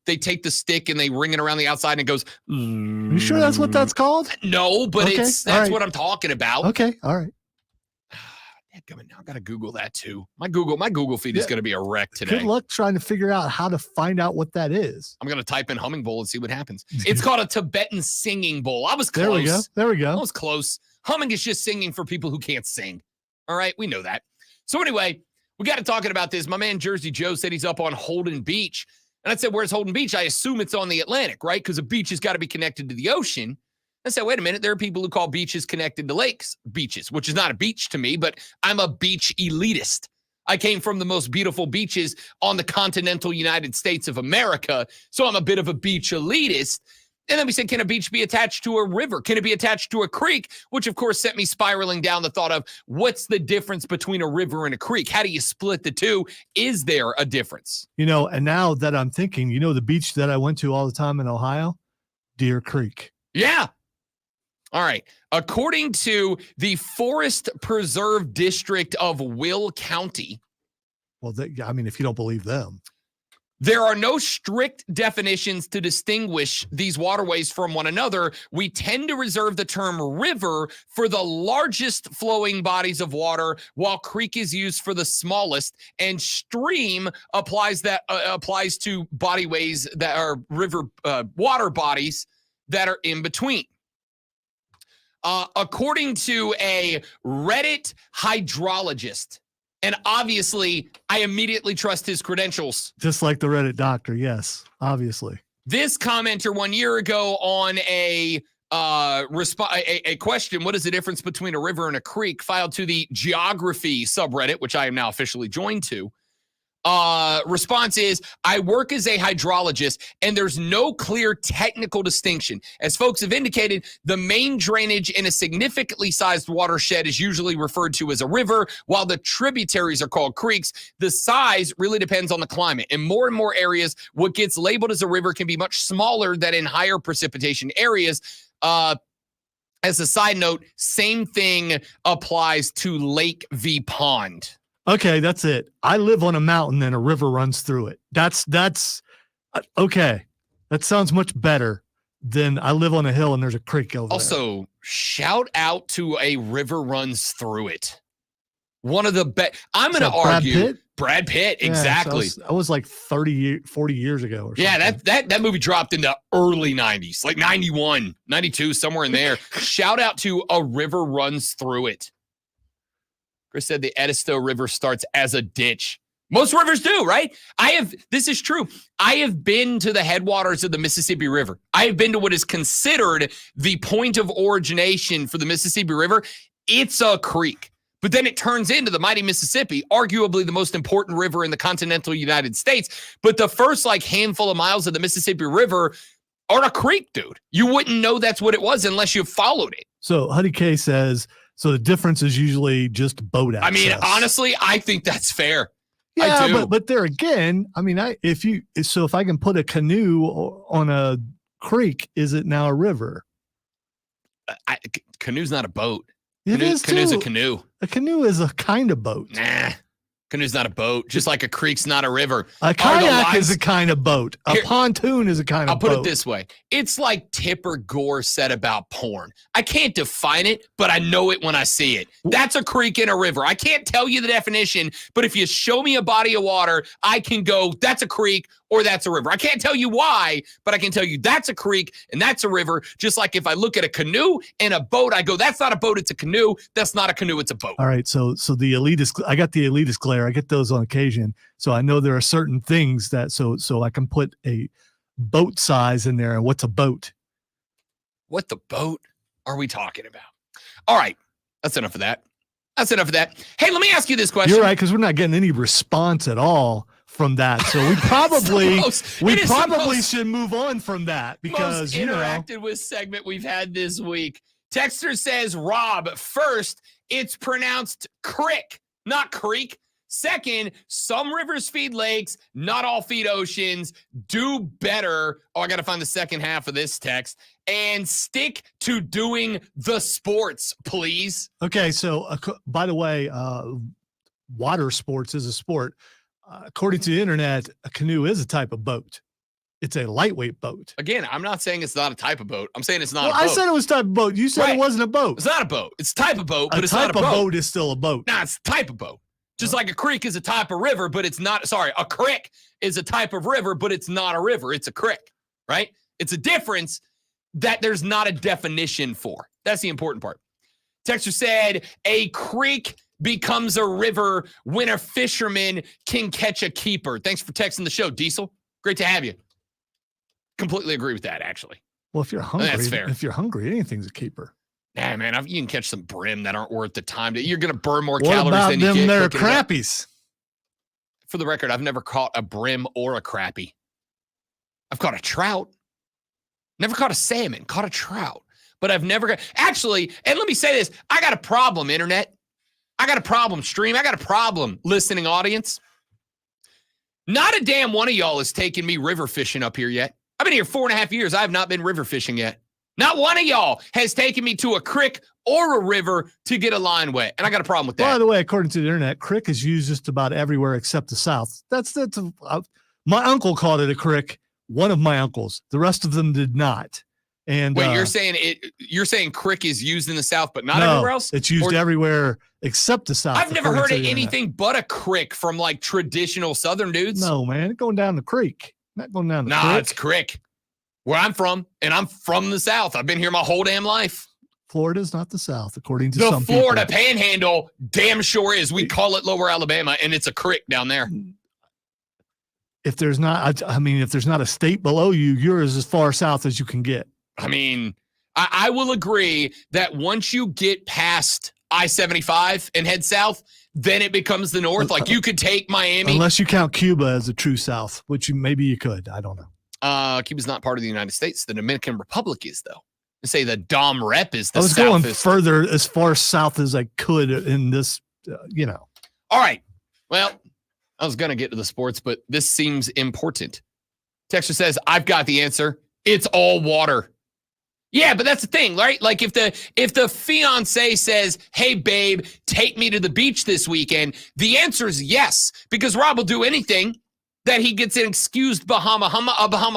they take the stick and they ring it around the outside and it goes. Are you sure that's what that's called? No, but okay, that's right. what I'm talking about. Okay, all right. Now I gotta Google that too. My Google feed is gonna be a wreck today. Good luck trying to figure out how to find out what that is. I'm gonna type in humming bowl and see what happens. It's called a Tibetan singing bowl. I was close. There we go. I was close. Humming is just singing for people who can't sing. All right, we know that. So anyway, we got to talking about this. My man Jersey Joe said he's up on Holden Beach. And I said, where's Holden Beach? I assume it's on the Atlantic, right? Because a beach has got to be connected to the ocean. I said, wait a minute. There are people who call beaches connected to lakes beaches, which is not a beach to me, but I'm a beach elitist. I came from the most beautiful beaches on the continental United States of America, so I'm a bit of a beach elitist. And then we said, can a beach be attached to a river? Can it be attached to a creek? Which, of course, sent me spiraling down the thought of what's the difference between a river and a creek? How do you split the two? Is there a difference? And now that I'm thinking, the beach that I went to all the time in Ohio, Deer Creek. Yeah. All right. According to the Forest Preserve District of Will County. Well, if you don't believe them. There are no strict definitions to distinguish these waterways from one another. We tend to reserve the term river for the largest flowing bodies of water, while creek is used for the smallest, and stream applies to bodyways that are river water bodies that are in between. According to a Reddit hydrologist, and obviously, I immediately trust his credentials. Just like the Reddit doctor, yes, obviously. This commenter 1 year ago on a question, what is the difference between a river and a creek, filed to the geography subreddit, which I am now officially joined to, Response is, I work as a hydrologist, and there's no clear technical distinction. As folks have indicated, the main drainage in a significantly sized watershed is usually referred to as a river, while the tributaries are called creeks. The size really depends on the climate. In more and more areas, what gets labeled as a river can be much smaller than in higher precipitation areas. As a side note, same thing applies to lake v. pond. Okay, that's it. I live on a mountain and a river runs through it. That's okay. That sounds much better than I live on a hill and there's a creek over there. Also, shout out to a river runs through it. One of the best. I'm going to argue. Brad Pitt, Yeah, exactly. So I was like 40 years ago or something. Yeah, that movie dropped in the early 90s, like 91, 92, somewhere in there. Shout out to A River Runs Through It. Chris said the Edisto River starts as a ditch. Most rivers do, right? This is true. I have been to the headwaters of the Mississippi River. I have been to what is considered the point of origination for the Mississippi River. It's a creek. But then it turns into the mighty Mississippi, arguably the most important river in the continental United States. But the first handful of miles of the Mississippi River are a creek, dude. You wouldn't know that's what it was unless you followed it. So Huddy K says, so the difference is usually just boat access. I mean, honestly, I think that's fair. yeah, I do. but there again, I mean, if I can put a canoe on a creek, is it now a river? Canoe's not a boat. It is Canoe's too. a canoe. A canoe is a kind of boat. Nah. Canoe's not a boat, just like a creek's not a river. A kayak is a kind of boat. A Here- pontoon is a kind I'll of put boat. it this way. It's like Tipper Gore said about porn. I can't define it, but I know it when I see it. That's a creek and a river. I can't tell you the definition, but if you show me a body of water, I can go, that's a creek or that's a river. I can't tell you why, but I can tell you that's a creek and that's a river. Just like if I look at a canoe and a boat, I go, that's not a boat, it's a canoe. That's not a canoe, it's a boat. All right, so the elitist, I got the elitist glare. I get those on occasion. So I know there are certain things that so I can put a boat size in there. And what's a boat? What the boat are we talking about? All right, that's enough of that. Hey, let me ask you this question. You're right, because we're not getting any response at all from that. So we probably should move on from that because most interacted with segment we've had this week. Texter says, Rob, first, it's pronounced crick, not creek. Second, some rivers feed lakes, not all feed oceans. Do better. Oh, I got to find the second half of this text. And stick to doing the sports, please. Okay, so by the way, water sports is a sport. According to the internet, a canoe is a type of boat. It's a lightweight boat. Again, I'm not saying it's not a type of boat. I'm saying it's not Well, a boat. I said it was type of boat. You said Right. it wasn't a boat. It's not a boat. It's a type of boat, but A it's not type a of boat. boat is still a boat. Nah, it's a type of boat. Just like a creek is a type of river, but it's not, a creek is a type of river, but it's not a river. It's a creek, right? It's a difference that there's not a definition for. That's the important part. Texter said, a creek becomes a river when a fisherman can catch a keeper. Thanks for texting the show, Diesel. Great to have you. Completely agree with that, actually. Well, if you're hungry, That's fair. anything's a keeper. Nah, man, you can catch some brim that aren't worth the time. You're going to burn more What calories about than you them get. there cooking it up. crappies? For the record, I've never caught a brim or a crappie. I've caught a trout. Never caught a salmon, caught a trout. But I've never got, actually, and let me say this, I got a problem, internet. I got a problem, stream. I got a problem, listening audience. Not a damn one of y'all has taken me river fishing up here yet. I've been here 4.5 years. I have not been river fishing yet. Not one of y'all has taken me to a creek or a river to get a line wet. And I got a problem with that. By the way, according to the internet, crick is used just about everywhere except the South. My uncle called it a crick. One of my uncles. The rest of them did not. And Wait, you're saying crick is used in the South, but not no, everywhere else? It's used Or- everywhere except the South. I've never according heard to of the internet. anything but a crick from like traditional Southern dudes. No, man, it's going down the creek. Not going down the Nah, creek. it's crick. Where I'm from, and I'm from the South. I've been here my whole damn life. Florida's not the South, according to The some Florida people. Panhandle damn sure is. We call it Lower Alabama, and it's a crick down there. If there's not, if there's not a state below you, you're as far south as you can get. I mean, I will agree that once you get past I-75 and head south, then it becomes the north. Like you could take Miami. Unless you count Cuba as a true south, which maybe you could. I don't know. Cuba's not part of the United States. The Dominican Republic is, though. They say the Dom Rep is the I was going southest. further as far south as I could in this, All right. Well, I was going to get to the sports, but this seems important. Texture says, I've got the answer. It's all water. Yeah, but that's the thing, right? Like if the fiance says, hey, babe, take me to the beach this weekend, the answer is yes, because Rob will do anything that he gets an excused Bahama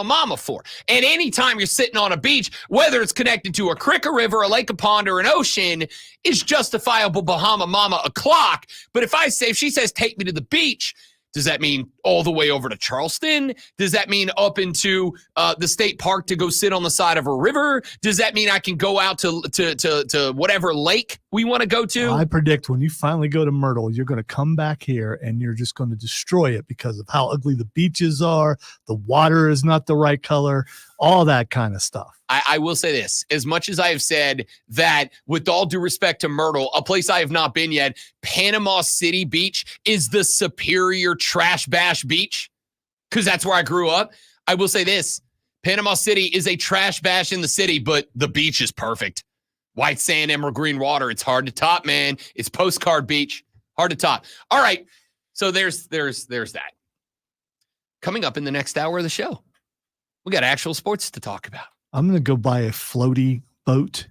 mama for. And anytime you're sitting on a beach, whether it's connected to a creek, a river, a lake, a pond, or an ocean, is justifiable Bahama mama o'clock. But if she says, take me to the beach, does that mean all the way over to Charleston? Does that mean up into the state park to go sit on the side of a river? Does that mean I can go out to whatever lake we want to go to? I predict when you finally go to Myrtle, you're going to come back here and you're just going to destroy it because of how ugly the beaches are. The water is not the right color, all that kind of stuff. I will say this, as much as I have said that with all due respect to Myrtle, a place I have not been yet, Panama City Beach is the superior trash bash beach because that's where I grew up. I will say this, Panama City is a trash bash in the city, but the beach is perfect. White sand, emerald green water. It's hard to top, man. It's postcard beach. Hard to top. All right. So there's that. Coming up in the next hour of the show, we got actual sports to talk about. I'm going to go buy a floaty boat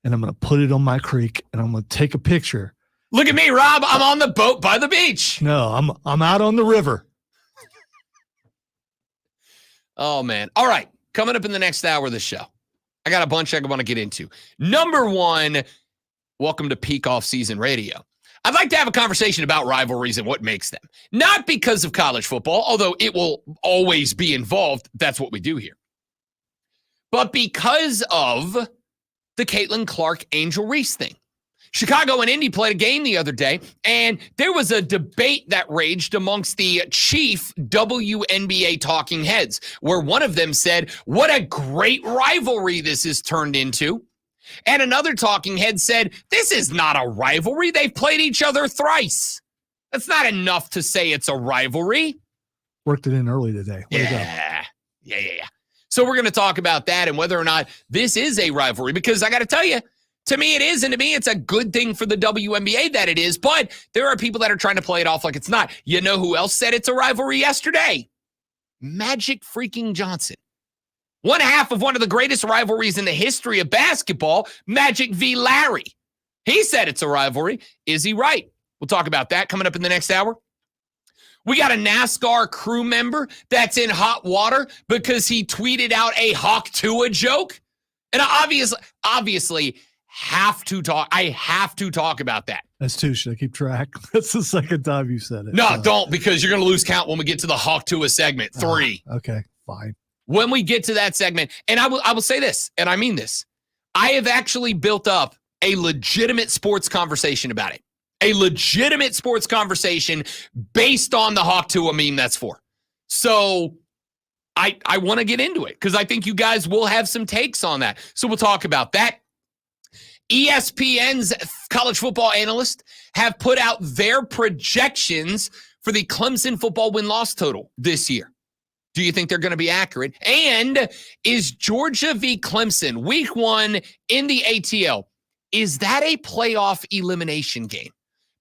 and I'm going to put it on my creek and I'm going to take a picture. Look at me, Rob. I'm on the boat by the beach. No, I'm out on the river. Oh, man. All right. Coming up in the next hour of the show, I got a bunch I want to get into. Number one, welcome to peak off-season radio. I'd like to have a conversation about rivalries and what makes them. Not because of college football, although it will always be involved. That's what we do here. But because of the Caitlin Clark Angel Reese thing. Chicago and Indy played a game the other day, and there was a debate that raged amongst the chief WNBA talking heads, where one of them said, what a great rivalry this has turned into. And another talking head said, this is not a rivalry. They've played each other thrice. That's not enough to say it's a rivalry. Worked it in early today. Way to go. Yeah. So we're going to talk about that and whether or not this is a rivalry, because I got to tell you, to me it is, and to me it's a good thing for the WNBA that it is, but there are people that are trying to play it off like it's not. You know who else said it's a rivalry yesterday? Magic freaking Johnson. One half of one of the greatest rivalries in the history of basketball, Magic v. Larry. He said it's a rivalry. Is he right? We'll talk about that coming up in the next hour. We got a NASCAR crew member that's in hot water because he tweeted out a Hawk Tua joke. And I obviously have to talk. I have to talk about that. That's two. Should I keep track? That's the second time you said it. No, don't, because you're going to lose count when we get to the Hawk Tua segment. 3. Okay, fine. When we get to that segment, and I will say this, and I mean this, I have actually built up a legitimate sports conversation about it. A legitimate sports conversation based on the Hawk Tua meme that's for. So I want to get into it because I think you guys will have some takes on that. So we'll talk about that. ESPN's college football analysts have put out their projections for the Clemson football win-loss total this year. Do you think they're going to be accurate? And is Georgia v. Clemson, week 1 in the ATL, is that a playoff elimination game?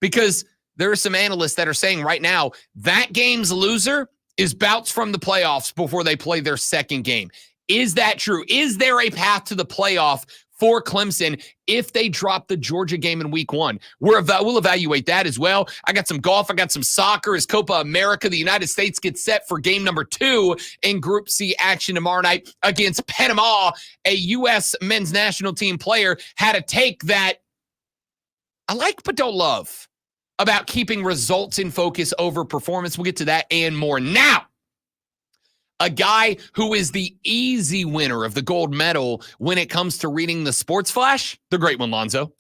Because there are some analysts that are saying right now that game's loser is bounced from the playoffs before they play their second game. Is that true? Is there a path to the playoff for Clemson if they drop the Georgia game in week 1? We'll evaluate that as well. I got some golf. I got some soccer as Copa America. The United States gets set for game number 2 in Group C action tomorrow night against Panama. A U.S. men's national team player had a take that I like but don't love about keeping results in focus over performance. We'll get to that and more. Now, a guy who is the easy winner of the gold medal when it comes to reading the sports flash, the great one, Lonzo.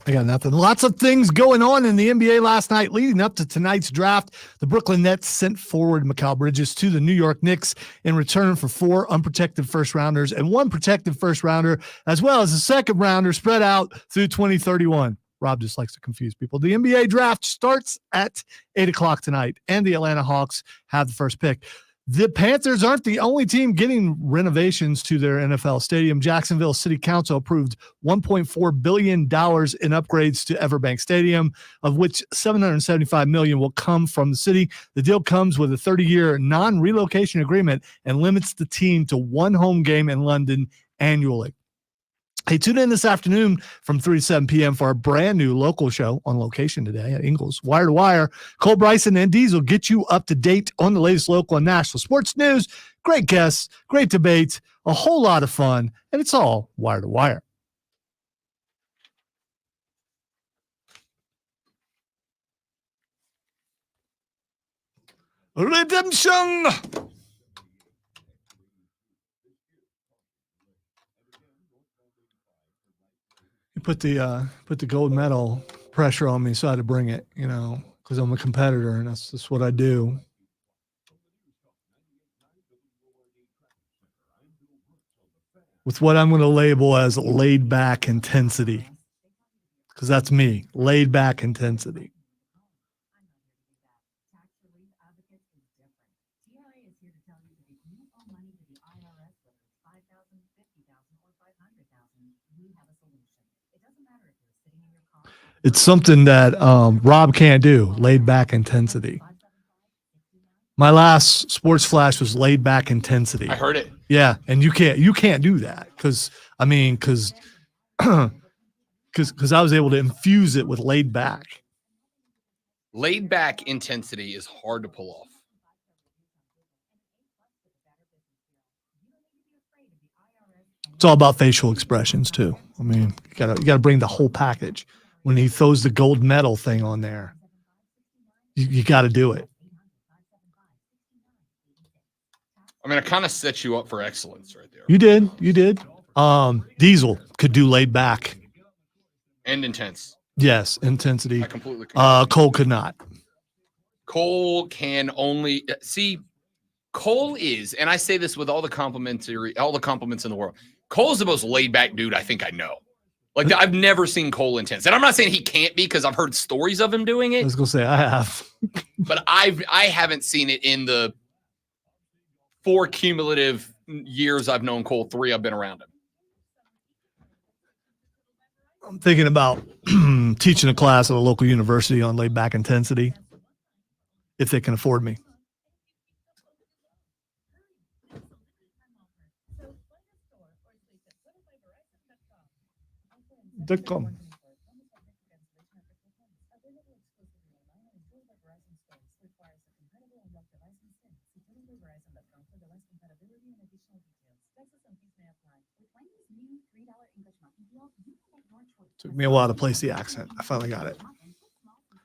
I got nothing. Lots of things going on in the NBA last night leading up to tonight's draft. The Brooklyn Nets sent forward Mikal Bridges to the New York Knicks in return for 4 unprotected first rounders and 1 protected first rounder, as well as a second rounder spread out through 2031. Rob just likes to confuse people. The NBA draft starts at 8 o'clock tonight, and the Atlanta Hawks have the first pick. The Panthers aren't the only team getting renovations to their NFL stadium. Jacksonville City Council approved $1.4 billion in upgrades to Everbank Stadium, of which $775 million will come from the city. The deal comes with a 30-year non-relocation agreement and limits the team to 1 home game in London annually. Hey, tune in this afternoon from 3 to 7 p.m. for our brand new local show on location today at Ingles. Wire to Wire. Cole Bryson and Diesel get you up to date on the latest local and national sports news. Great guests, great debates, a whole lot of fun, and it's all Wire to Wire. Redemption! Put the gold medal pressure on me, so I had to bring it, because I'm a competitor and that's just what I do. With what I'm going to label as laid back intensity, because that's me, laid back intensity. It's something that Rob can't do, laid back intensity. My last sports flash was laid back intensity. I heard it. Yeah, and you can't do that because I was able to infuse it with laid back. Laid back intensity is hard to pull off. It's all about facial expressions too. I mean, you gotta bring the whole package. When he throws the gold medal thing on there, you got to do it. I mean, I kind of set you up for excellence right there. You did. Diesel could do laid back And intense. Yes, intensity. I completely agree. Cole could not. Cole can only see. Cole is, and I say this with all the compliments in the world. Cole's the most laid back dude I think I know. Like, I've never seen Cole intense. And I'm not saying he can't be because I've heard stories of him doing it. I was going to say, I have. But I haven't seen it in the 4 cumulative years I've known Cole, 3 I've been around him. I'm thinking about teaching a class at a local university on laid back intensity, if they can afford me. .com. Took me a while to place the accent. I finally got it.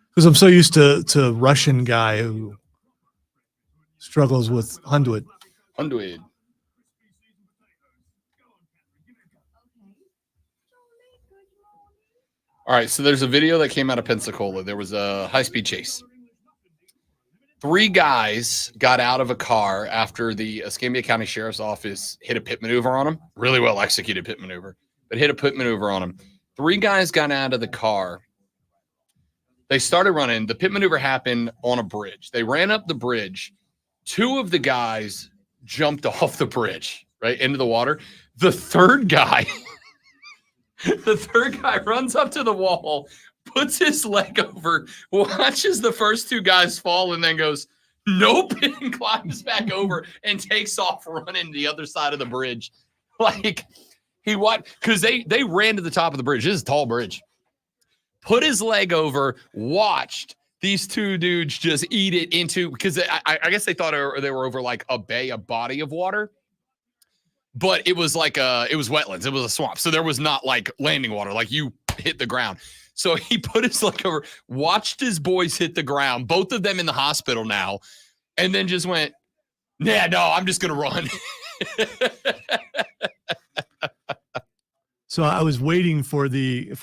Because I'm so used to Russian guy who struggles with Hundwed. Hundwed. All right, so there's a video that came out of Pensacola. There was a high-speed chase. 3 guys got out of a car after the Escambia County Sheriff's Office hit a pit maneuver on them. Really well executed pit maneuver, but hit a pit maneuver on them. 3 guys got out of the car. They started running. The pit maneuver happened on a bridge. They ran up the bridge. 2 of the guys jumped off the bridge, right, into the water. The third guy runs up to the wall, puts his leg over, watches the first 2 guys fall, and then goes, nope, and climbs back over and takes off running the other side of the bridge. Like, he watched, because they ran to the top of the bridge. This is a tall bridge. Put his leg over, watched these 2 dudes just eat it into, because I guess they thought they were over like a body of water. But it was like it was wetlands. It was a swamp. So there was not like landing water, like you hit the ground. So he put his leg over, watched his boys hit the ground, both of them in the hospital now, and then just went, nah, no, I'm just going to run. So I was waiting for the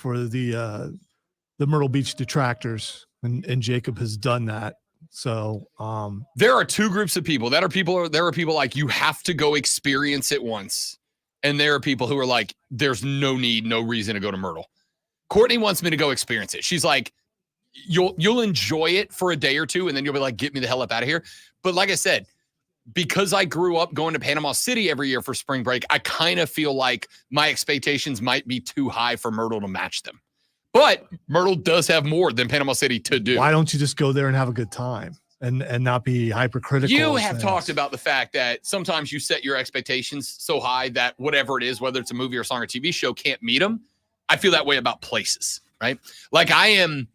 Myrtle Beach detractors, and Jacob has done that. So there are two groups of people. There are people like, you have to go experience it once. And there are people who are like, there's no need, no reason to go to Myrtle. Courtney wants me to go experience it. She's like, you'll enjoy it for a day or two, and then you'll be like, get me the hell up out of here. But like I said, because I grew up going to Panama City every year for spring break, I kind of feel like my expectations might be too high for Myrtle to match them. But Myrtle does have more than Panama City to do. Why don't you just go there and have a good time and not be hypercritical? You have talked about the fact that sometimes you set your expectations so high that whatever it is, whether it's a movie or song or TV show, can't meet them. I feel that way about places, right? Like I am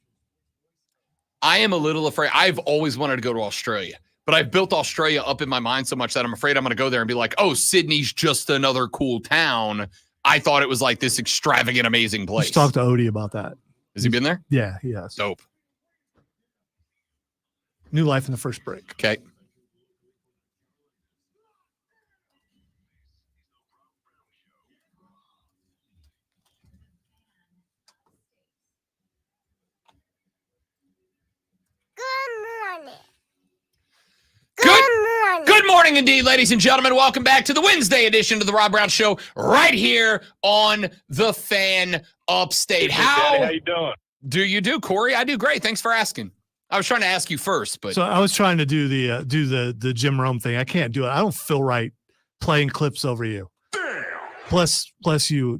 a little afraid. I've always wanted to go to Australia, but I've built Australia up in my mind so much that I'm afraid I'm going to go there and be like, oh, Sydney's just another cool town. I thought it was like this extravagant, amazing place. Just talk to Odie about that. Has he been there? Yeah, he has. Dope. New life in the first break. Okay. Good morning indeed, ladies and gentlemen. Welcome back to the Wednesday edition of the Rob Brown Show right here on the Fan Upstate. How you doing? Do you do, Corey? I do great. Thanks for asking. I was trying to ask you first, but so I was trying to do the Jim Rome thing. I can't do it. I don't feel right playing clips over you. Plus you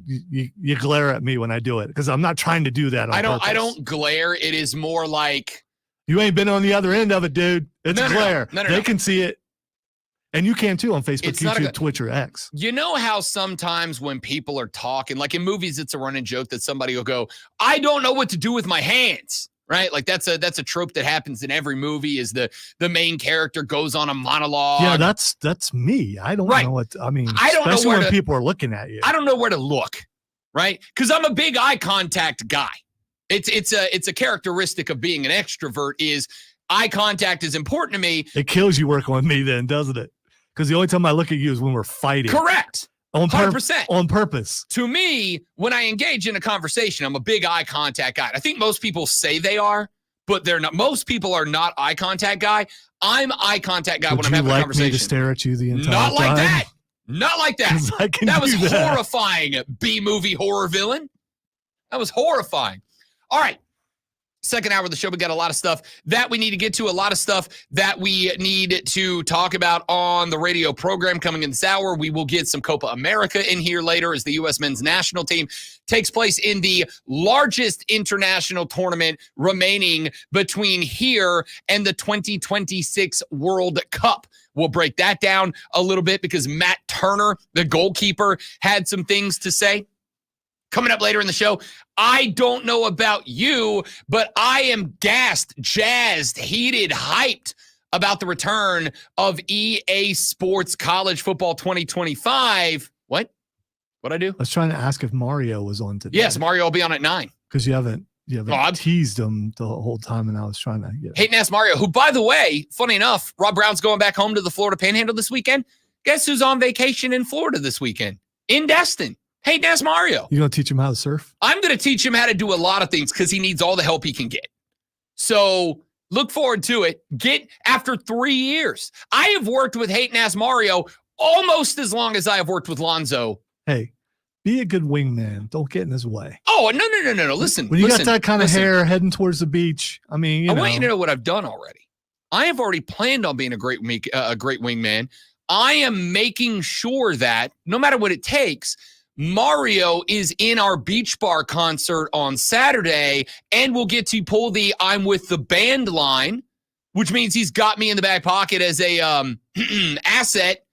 glare at me when I do it because I'm not trying to do that. I don't glare. It is more like you ain't been on the other end of it, dude. It's glare. No. They can see it. And you can too on Facebook, YouTube, Twitch, or X. You know how sometimes when people are talking, like in movies, it's a running joke that somebody will go, I don't know what to do with my hands, right? Like that's a trope that happens in every movie is the main character goes on a monologue. Yeah, that's me. I don't know what, I mean, I don't know especially where when people are looking at you. I don't know where to look, right? Because I'm a big eye contact guy. It's a characteristic of being an extrovert is eye contact is important to me. It kills you working with me then, doesn't it? Because the only time I look at you is when we're fighting. Correct. 100%. On purpose. To me, when I engage in a conversation, I'm a big eye contact guy. I think most people say they are, but they're not. Most people are not eye contact guy. I'm eye contact guy when I'm having a conversation. Me to stare at you the entire Not like time? that. Not like that. That was horrifying. B-movie horror villain. That was horrifying. All right. Second hour of the show, we got a lot of stuff that we need to get to, a lot of stuff that we need to talk about on the radio program coming in this hour. We will get some Copa America in here later as the U.S. men's national team takes place in the largest international tournament remaining between here and the 2026 World Cup. We'll break that down a little bit because Matt Turner, the goalkeeper, had some things to say. Coming up later in the show, I don't know about you, but I am gassed, jazzed, heated, hyped about the return of EA Sports College Football 2025. What? What'd I do? I was trying to ask if Mario was on today. Yes, Mario will be on at 9. Because you haven't teased him the whole time, and I was trying to get Hayden asked Mario, who, by the way, funny enough, Rob Brown's going back home to the Florida Panhandle this weekend. Guess who's on vacation in Florida this weekend? In Destin. Hey, that's Mario. You going to teach him how to surf? I'm going to teach him how to do a lot of things because he needs all the help he can get. So look forward to it. After 3 years. I have worked with Hayden Ass Mario almost as long as I have worked with Lonzo. Hey, be a good wingman. Don't get in his way. Oh, no. Listen. When you got that kind of hair heading towards the beach, I mean, I want you to know what I've done already. I have already planned on being a great wingman. I am making sure that no matter what it takes, Mario is in our Beach Bar concert on Saturday, and we'll get to pull the I'm with the band line, which means he's got me in the back pocket as a asset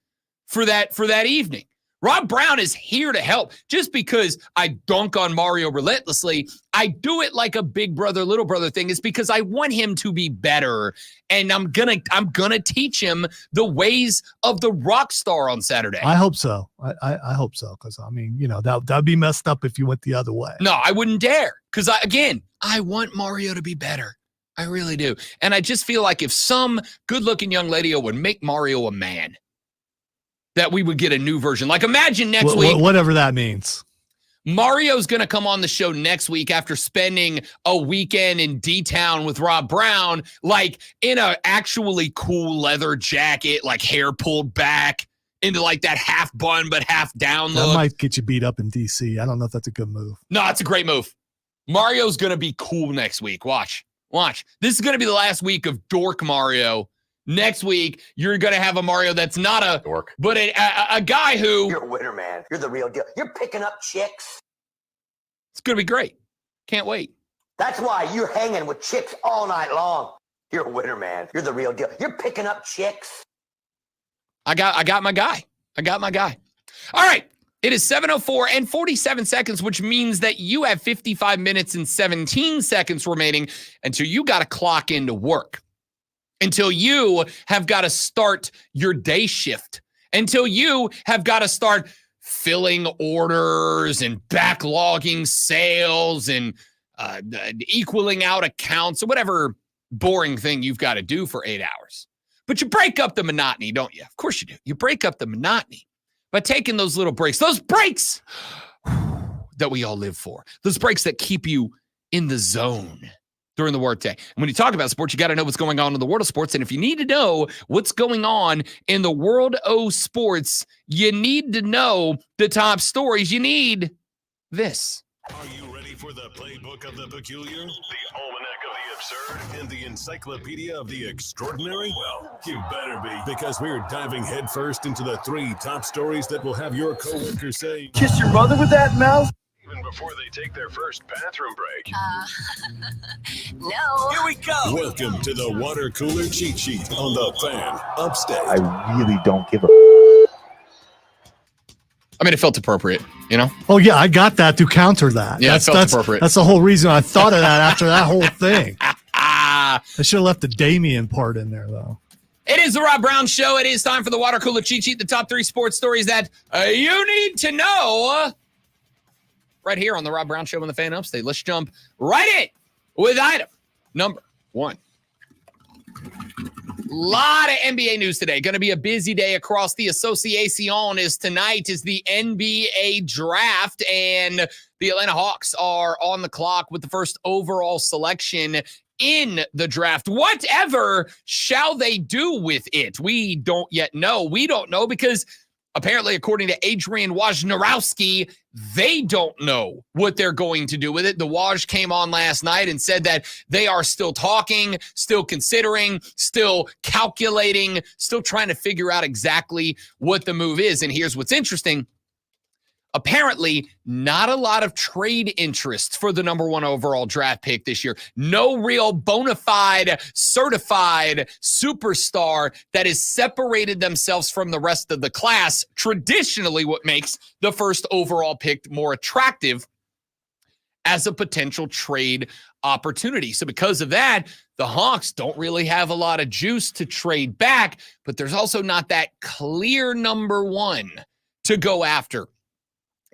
for that evening. Rob Brown is here to help. Just because I dunk on Mario relentlessly, I do it like a big brother, little brother thing. Is because I want him to be better, and I'm gonna teach him the ways of the rock star on Saturday. I hope so. I hope so, because I mean, that'd be messed up if you went the other way. No, I wouldn't dare, because I want Mario to be better. I really do, and I just feel like if some good-looking young lady would make Mario a man, that we would get a new version. Like imagine next week. Whatever that means. Mario's going to come on the show next week after spending a weekend in D-Town with Rob Brown, like in a actually cool leather jacket, like hair pulled back into like that half bun but half down look. That might get you beat up in DC. I don't know if that's a good move. No, it's a great move. Mario's going to be cool next week. Watch. This is going to be the last week of Dork Mario. Next week, you're going to have a Mario that's not a Dork, but a guy who... You're a winner, man. You're the real deal. You're picking up chicks. It's going to be great. Can't wait. That's why you're hanging with chicks all night long. You're a winner, man. You're the real deal. You're picking up chicks. I got my guy. All right. It is 7:04 and 47 seconds, which means that you have 55 minutes and 17 seconds remaining until you got to clock into work, until you have got to start your day shift, until you have got to start filling orders and backlogging sales and equaling out accounts or whatever boring thing you've got to do for 8 hours. But you break up the monotony, don't you? Of course you do. You break up the monotony by taking those little breaks, those breaks that we all live for, those breaks that keep you in the zone during the workday. And when you talk about sports, you got to know what's going on in the world of sports. And if you need to know what's going on in the world of sports, you need to know the top stories. You need this. Are you ready for the playbook of the peculiar, the almanac of the absurd, and the encyclopedia of the extraordinary? Well, you better be, because we're diving headfirst into the 3 top stories that will have your coworkers saying, Kiss your mother with that mouth? even before they take their first bathroom break. No. Here we go. Welcome to the water cooler cheat sheet on the Fan Upstate. I really don't give a. I mean, it felt appropriate, you know? Oh yeah, I got that to counter that. Yeah, that's it felt appropriate. That's the whole reason I thought of that after that whole thing. Ah, I should have left the Damien part in there though. it is the Rob Brown Show. It is time for the water cooler cheat sheet, the top 3 sports stories that you need to know. Right here on the Rob Brown Show on the Fan Upstate. Let's jump right in with item number 1. Lot of NBA news today. Going to be a busy day across the association. As tonight is the NBA draft, and the Atlanta Hawks are on the clock with the first overall selection in the draft. Whatever shall they do with it? We don't yet know. We don't know because apparently, according to Adrian Wojnarowski, they don't know what they're going to do with it. The Woj came on last night and said that they are still talking, still considering, still calculating, still trying to figure out exactly what the move is. And here's what's interesting. Apparently, not a lot of trade interest for the number 1 overall draft pick this year. No real bona fide, certified superstar that has separated themselves from the rest of the class. Traditionally, what makes the first overall pick more attractive as a potential trade opportunity. So because of that, the Hawks don't really have a lot of juice to trade back, but there's also not that clear number 1 to go after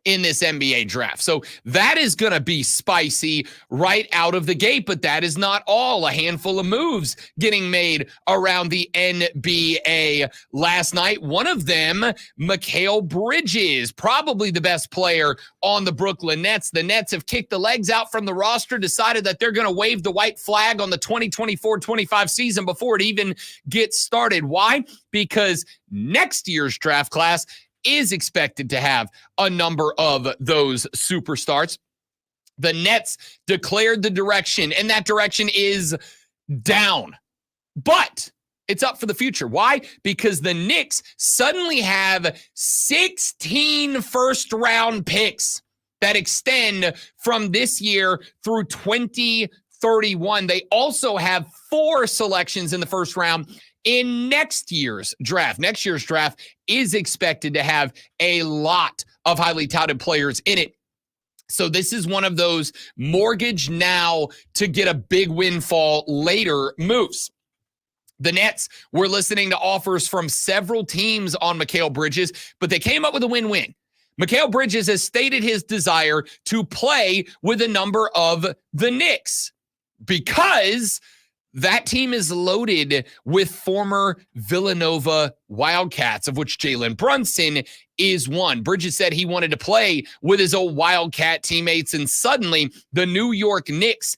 in this NBA draft. So that is going to be spicy right out of the gate, but that is not all. A handful of moves getting made around the NBA last night. One of them, Mikal Bridges, probably the best player on the Brooklyn Nets. The Nets have kicked the legs out from the roster, decided that they're going to wave the white flag on the 2024-25 season before it even gets started. Why? Because next year's draft class is expected to have a number of those superstars. The Nets declared the direction, and that direction is down. But it's up for the future. Why? Because the Knicks suddenly have 16 first-round picks that extend from this year through 2031. They also have 4 selections in the first round in next year's draft. Next year's draft is expected to have a lot of highly touted players in it. So this is one of those mortgage now to get a big windfall later moves. The Nets were listening to offers from several teams on Mikal Bridges, but they came up with a win-win. Mikal Bridges has stated his desire to play with a number of the Knicks because that team is loaded with former Villanova Wildcats, of which Jalen Brunson is one. Bridges said he wanted to play with his old Wildcat teammates, and suddenly the New York Knicks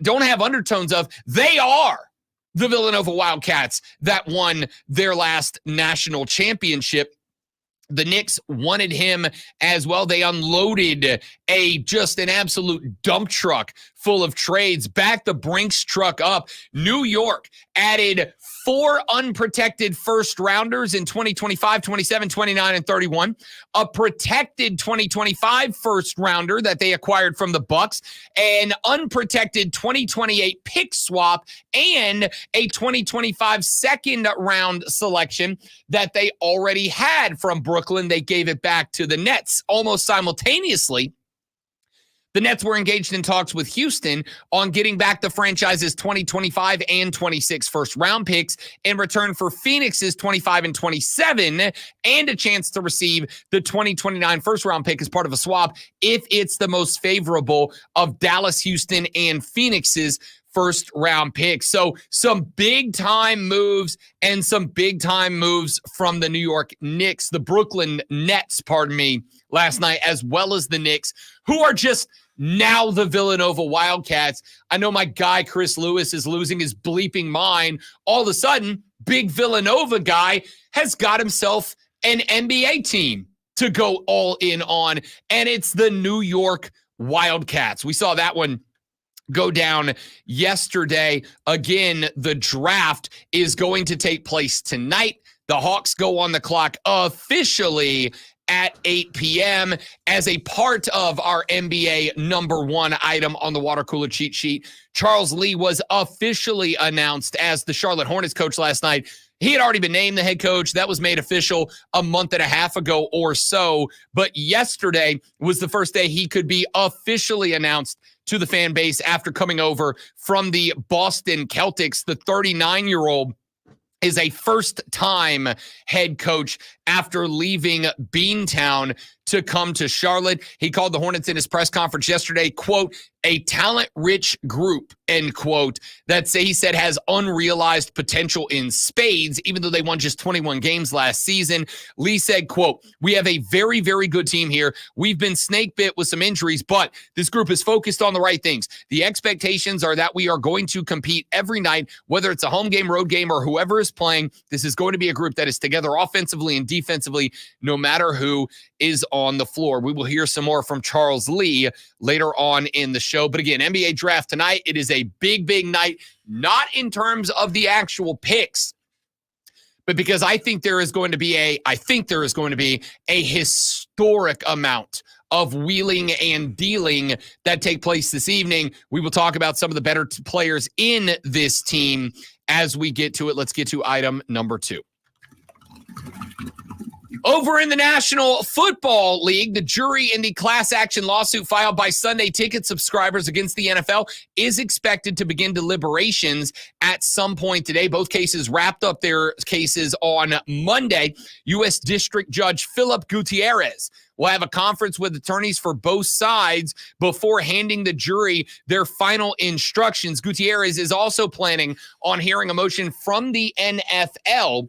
don't have undertones of, they are the Villanova Wildcats that won their last national championship. The Knicks wanted him as well. They unloaded just an absolute dump truck full of trades, backed the Brinks truck up. New York added 4 unprotected first rounders in 2025, 27, 29, and 31. A protected 2025 first rounder that they acquired from the Bucks, an unprotected 2028 pick swap, and a 2025 second round selection that they already had from Brooklyn. They gave it back to the Nets almost simultaneously. The Nets were engaged in talks with Houston on getting back the franchise's 2025 and 26 first-round picks in return for Phoenix's 25 and 27 and a chance to receive the 2029 first-round pick as part of a swap if it's the most favorable of Dallas, Houston, and Phoenix's first-round picks. So some big-time moves and some big-time moves from the New York Knicks, the Brooklyn Nets, last night, as well as the Knicks, who are just now the Villanova Wildcats. I know my guy Chris Lewis is losing his bleeping mind. All of a sudden, big Villanova guy has got himself an NBA team to go all in on, and it's the New York Wildcats. We saw that one go down yesterday. Again, the draft is going to take place tonight. The Hawks go on the clock officially at 8 p.m. as a part of our NBA number 1 item on the water cooler cheat sheet. Charles Lee was officially announced as the Charlotte Hornets coach last night. He had already been named the head coach. That was made official a month and a half ago or so. But yesterday was the first day he could be officially announced to the fan base after coming over from the Boston Celtics. The 39-year-old is a first-time head coach after leaving Beantown to come to Charlotte. He called the Hornets in his press conference yesterday, quote, a talent-rich group, end quote, that he said has unrealized potential in spades, even though they won just 21 games last season. Lee said, quote, we have a very, very good team here. We've been snake bit with some injuries, but this group is focused on the right things. The expectations are that we are going to compete every night, whether it's a home game, road game, or whoever is playing. This is going to be a group that is together offensively and defensively, no matter who is on the floor. We will hear some more from Charles Lee later on in the show. But again, NBA draft tonight. It is a big, big night, not in terms of the actual picks, but because I think there is going to be a historic amount of wheeling and dealing that take place this evening. We will talk about some of the better players in this team as we get to it. Let's get to item number 2. Over in the National Football League, the jury in the class action lawsuit filed by Sunday Ticket subscribers against the NFL is expected to begin deliberations at some point today. Both cases wrapped up their cases on Monday. U.S. District Judge Philip Gutierrez will have a conference with attorneys for both sides before handing the jury their final instructions. Gutierrez is also planning on hearing a motion from the NFL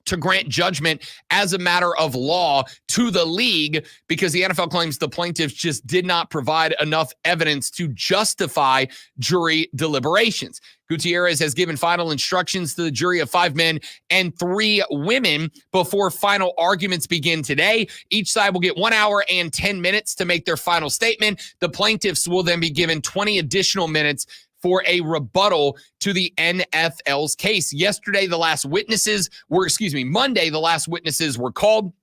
to grant judgment as a matter of law to the league because the NFL claims the plaintiffs just did not provide enough evidence to justify jury deliberations. Gutierrez has given final instructions to the jury of 5 men and 3 women before final arguments begin today. Each side will get 1 hour and 10 minutes to make their final statement. The plaintiffs will then be given 20 additional minutes for a rebuttal to the NFL's case. Monday, the last witnesses were called.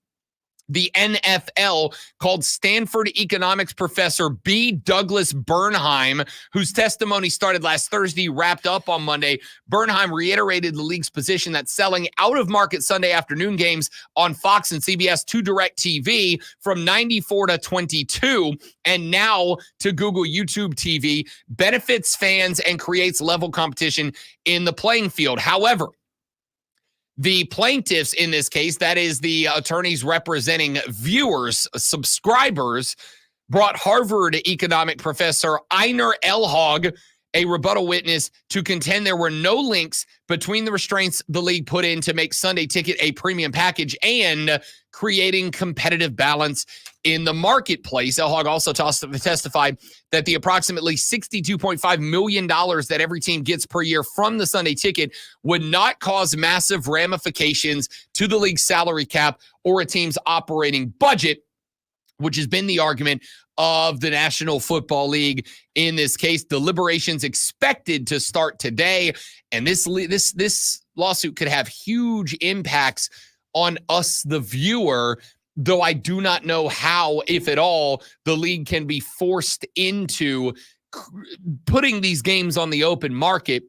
The NFL called Stanford economics professor B. Douglas Bernheim, whose testimony started last Thursday, wrapped up on Monday. Bernheim reiterated the league's position that selling out-of-market Sunday afternoon games on Fox and CBS to DirecTV from 94 to 22 and now to Google YouTube TV benefits fans and creates level competition in the playing field. However, the plaintiffs in this case, that is the attorneys representing viewers, subscribers, brought Harvard economic professor Einar Elhag a rebuttal witness to contend there were no links between the restraints the league put in to make Sunday Ticket a premium package and creating competitive balance in the marketplace. El Hog also testified that the approximately $62.5 million that every team gets per year from the Sunday Ticket would not cause massive ramifications to the league's salary cap or a team's operating budget, which has been the argument of the National Football League in this case. Deliberations expected to start today, and this lawsuit could have huge impacts on us, the viewer, though I do not know how, if at all, the league can be forced into putting these games on the open market,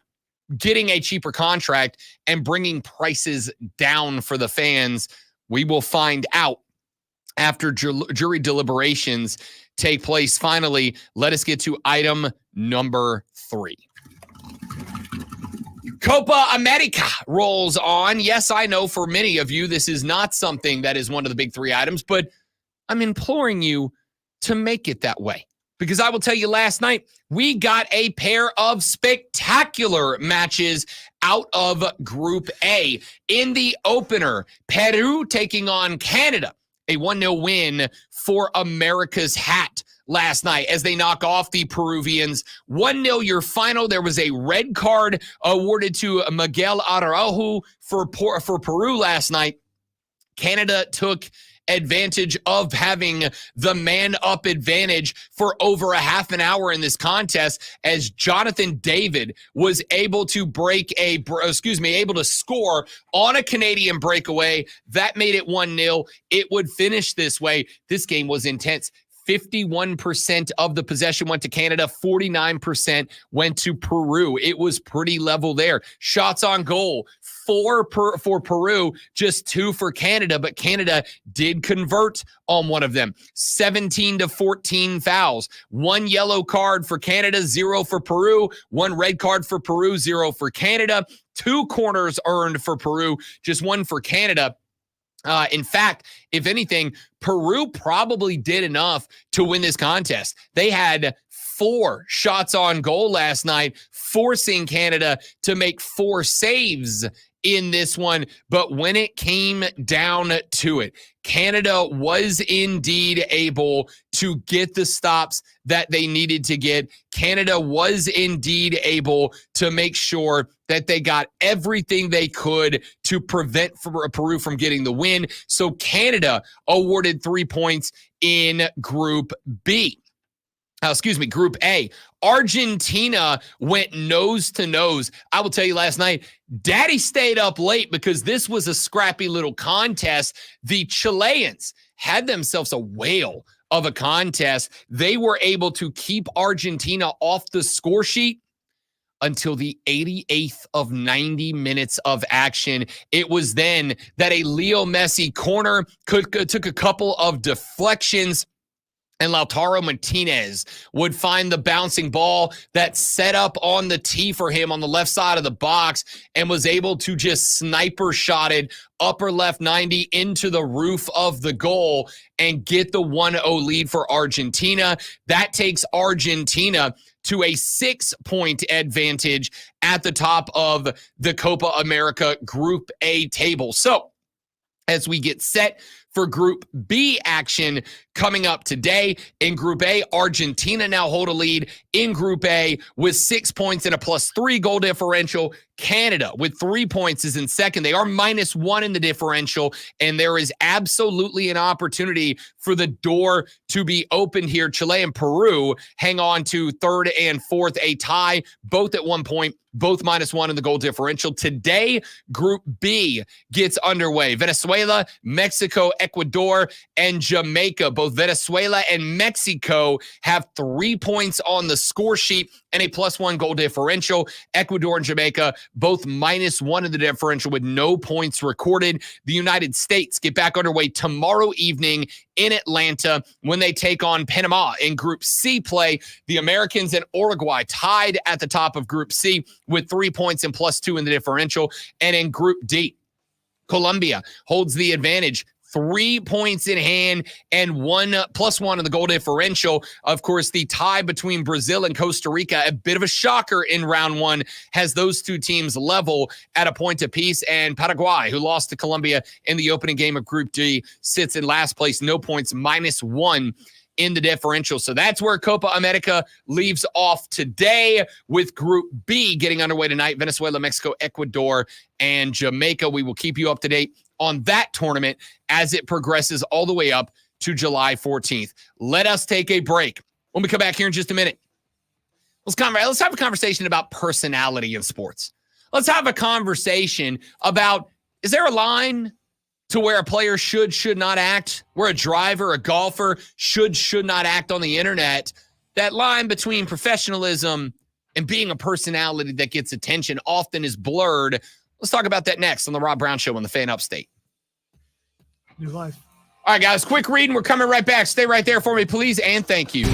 getting a cheaper contract, and bringing prices down for the fans. We will find out after jury deliberations take place. Finally, let us get to item number 3. Copa America rolls on. Yes, I know for many of you, this is not something that is one of the big 3 items, but I'm imploring you to make it that way. Because I will tell you, last night, we got a pair of spectacular matches out of Group A. In the opener, Peru taking on Canada. A 1-0 win for America's hat last night as they knock off the Peruvians. 1-0 your final. There was a red card awarded to Miguel Araujo for Peru last night. Canada took advantage of having the man-up advantage for over a half an hour in this contest as Jonathan David was able to able to score on a Canadian breakaway. That made it 1-0. It would finish this way. This game was intense. 51% of the possession went to Canada, 49% went to Peru. It was pretty level there. Shots on goal, 4 for Peru, just 2 for Canada, but Canada did convert on one of them. 17-14 fouls, 1 yellow card for Canada, 0 for Peru, 1 red card for Peru, 0 for Canada, 2 corners earned for Peru, just 1 for Canada. In fact, if anything, Peru probably did enough to win this contest. They had 4 shots on goal last night, forcing Canada to make 4 saves in this one. But when it came down to it, Canada was indeed able to get the stops that they needed to get. Canada was indeed able to make sure that they got everything they could to prevent Peru from getting the win. So Canada awarded 3 points in Group B. Group A. Argentina went nose to nose. I will tell you, last night, Daddy stayed up late because this was a scrappy little contest. The Chileans had themselves a whale of a contest. They were able to keep Argentina off the score sheet until the 88th of 90 minutes of action. It was then that a Leo Messi corner took a couple of deflections, and Lautaro Martinez would find the bouncing ball that set up on the tee for him on the left side of the box and was able to just sniper shot it upper left 90 into the roof of the goal and get the 1-0 lead for Argentina. That takes Argentina to a 6-point advantage at the top of the Copa America Group A table. So as we get set for Group B action coming up today. In Group A, Argentina now hold a lead in Group A with 6 points and a +3 goal differential. Canada with 3 points is in second. They are -1 in the differential, and there is absolutely an opportunity for the door to be opened here. Chile and Peru hang on to third and fourth, a tie, both at 1 point, both -1 in the goal differential. Today, Group B gets underway. Venezuela, Mexico, Ecuador, and Jamaica. Both Venezuela and Mexico have 3 points on the score sheet and a +1 goal differential. Ecuador and Jamaica, both -1 in the differential with no points recorded. The United States get back underway tomorrow evening in Atlanta when they take on Panama in Group C play. The Americans and Uruguay tied at the top of Group C with 3 points and +2 in the differential. And in Group D, Colombia holds the advantage, 3 points in hand and +1 on the goal differential. Of course, the tie between Brazil and Costa Rica, a bit of a shocker in round one, has those two teams level at a point apiece. And Paraguay, who lost to Colombia in the opening game of Group D, sits in last place, no points, -1 in the differential. So that's where Copa America leaves off today, with Group B getting underway tonight. Venezuela, Mexico, Ecuador, and Jamaica. We will keep you up to date on that tournament as it progresses all the way up to July 14th. Let us take a break. When we come back here in just a minute, let's have a conversation about personality in sports. Let's have a conversation about, is there a line to where a player should not act, where a driver, a golfer should not act on the internet? That line between professionalism and being a personality that gets attention often is blurred. Let's talk about that next on the Rob Brown Show on the Fan Upstate. New life. All right, guys, quick read, and we're coming right back. Stay right there for me, please, and thank you.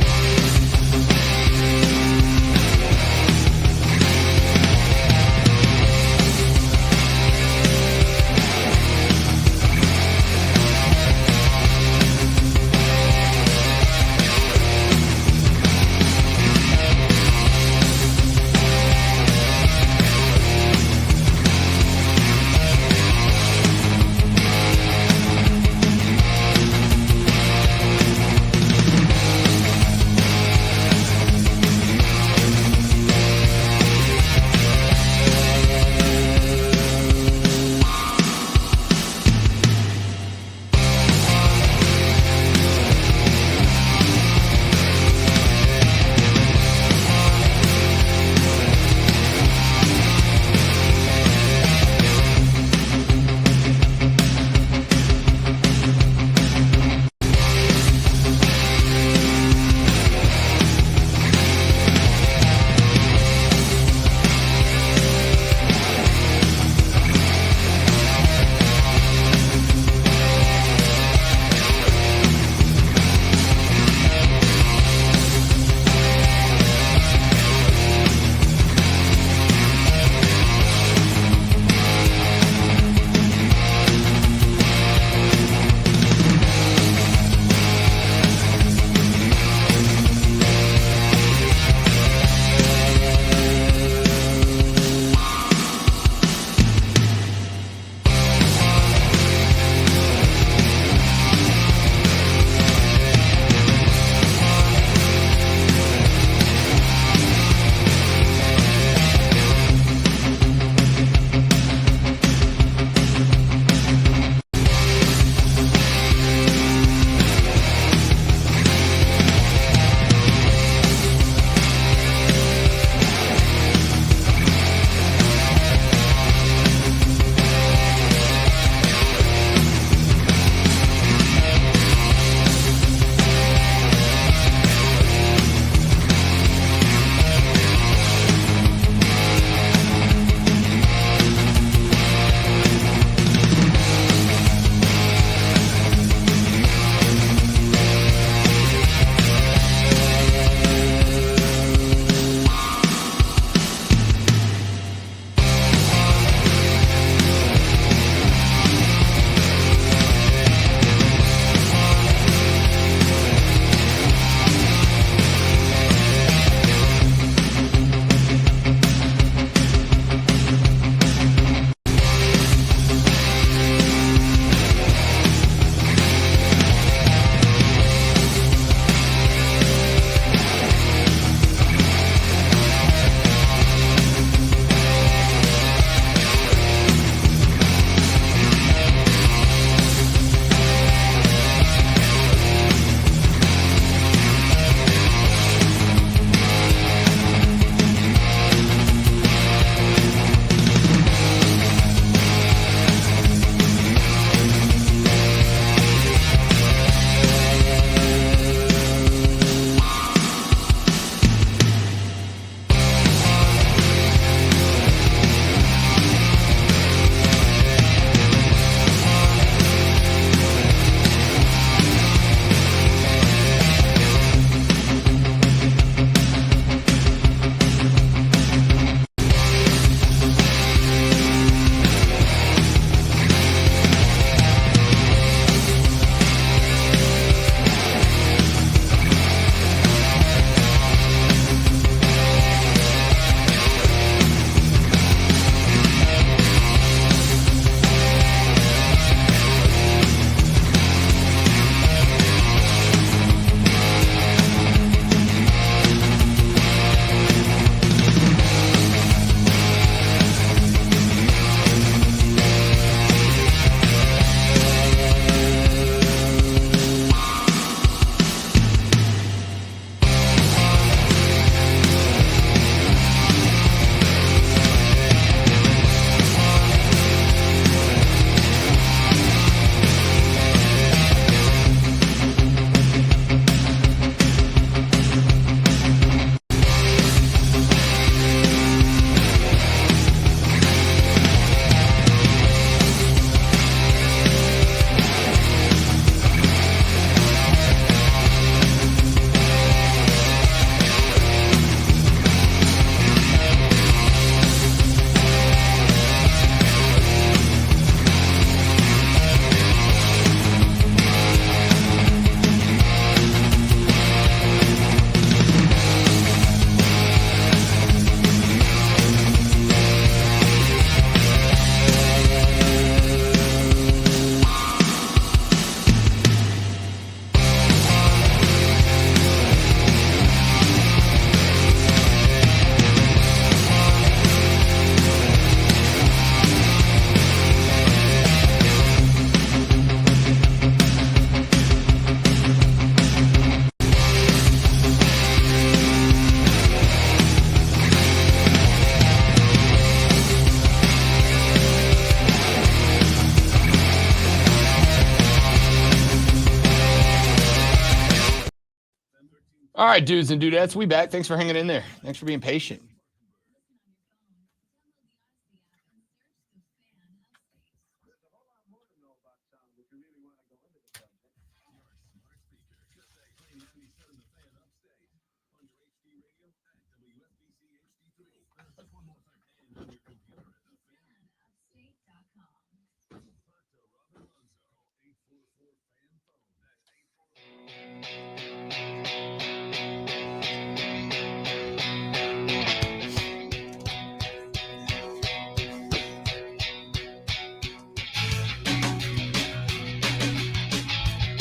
All right, dudes and dudettes, we back. Thanks for hanging in there. Thanks for being patient.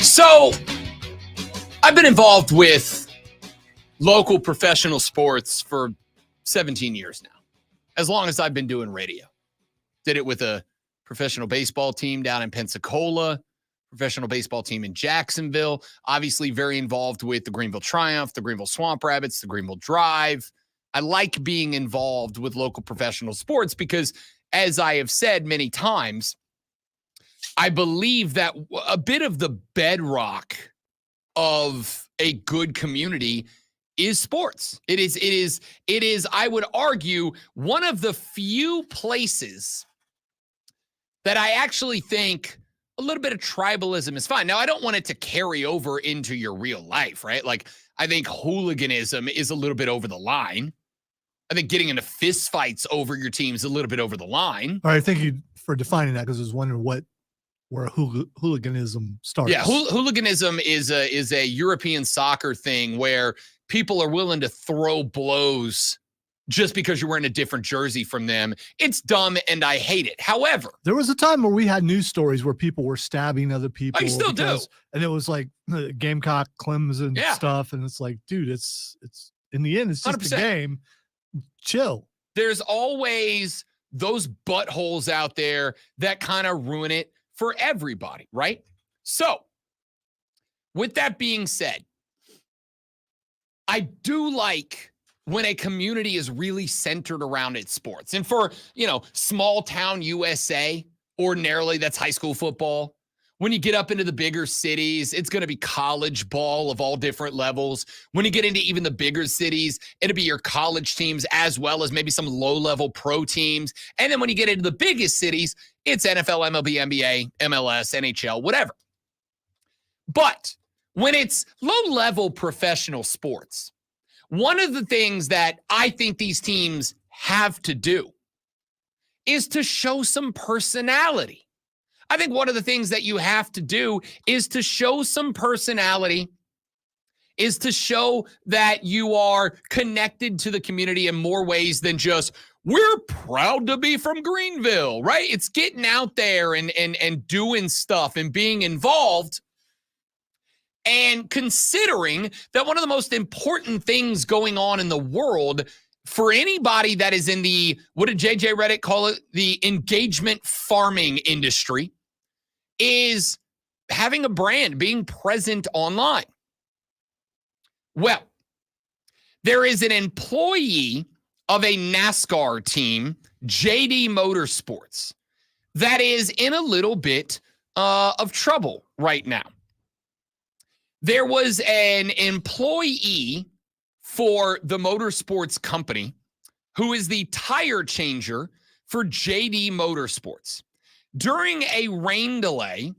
So, I've been involved with local professional sports for 17 years now, as long as I've been doing radio. Did it with a professional baseball team down in Pensacola, professional baseball team in Jacksonville, obviously very involved with the Greenville Triumph, the Greenville Swamp Rabbits, the Greenville Drive. I like being involved with local professional sports because, as I have said many times, I believe that a bit of the bedrock of a good community is sports. It is, I would argue, one of the few places that I actually think a little bit of tribalism is fine. Now, I don't want it to carry over into your real life, right? Like, I think hooliganism is a little bit over the line. I think getting into fist fights over your team is a little bit over the line. All right, thank you for defining that, because I was wondering where hooliganism starts. Yeah, hooliganism is a European soccer thing where people are willing to throw blows just because you're wearing a different jersey from them. It's dumb, and I hate it. However, there was a time where we had news stories where people were stabbing other people. I still do. And it was like Gamecock, Clemson stuff. And it's like, dude, it's in the end, it's just 100%. a game. Chill. There's always those buttholes out there that kind of ruin it for everybody, right? So, with that being said, I do like when a community is really centered around its sports. And for, small town USA, ordinarily that's high school football. When you get up into the bigger cities, it's going to be college ball of all different levels. When you get into even the bigger cities, it'll be your college teams as well as maybe some low-level pro teams. And then when you get into the biggest cities, it's NFL, MLB, NBA, MLS, NHL, whatever. But when it's low-level professional sports, one of the things that I think these teams have to do is to show some personality. I think one of the things that you have to do is to show some personality, is to show that you are connected to the community in more ways than just, we're proud to be from Greenville, right? It's getting out there and doing stuff and being involved. And considering that one of the most important things going on in the world for anybody that is in the, what did JJ Redick call it? The engagement farming industry, is having a brand, being present online. Well, there is an employee of a NASCAR team, JD Motorsports, that is in a little bit of trouble right now. There was an employee for the motorsports company who is the tire changer for JD Motorsports. During a rain delay,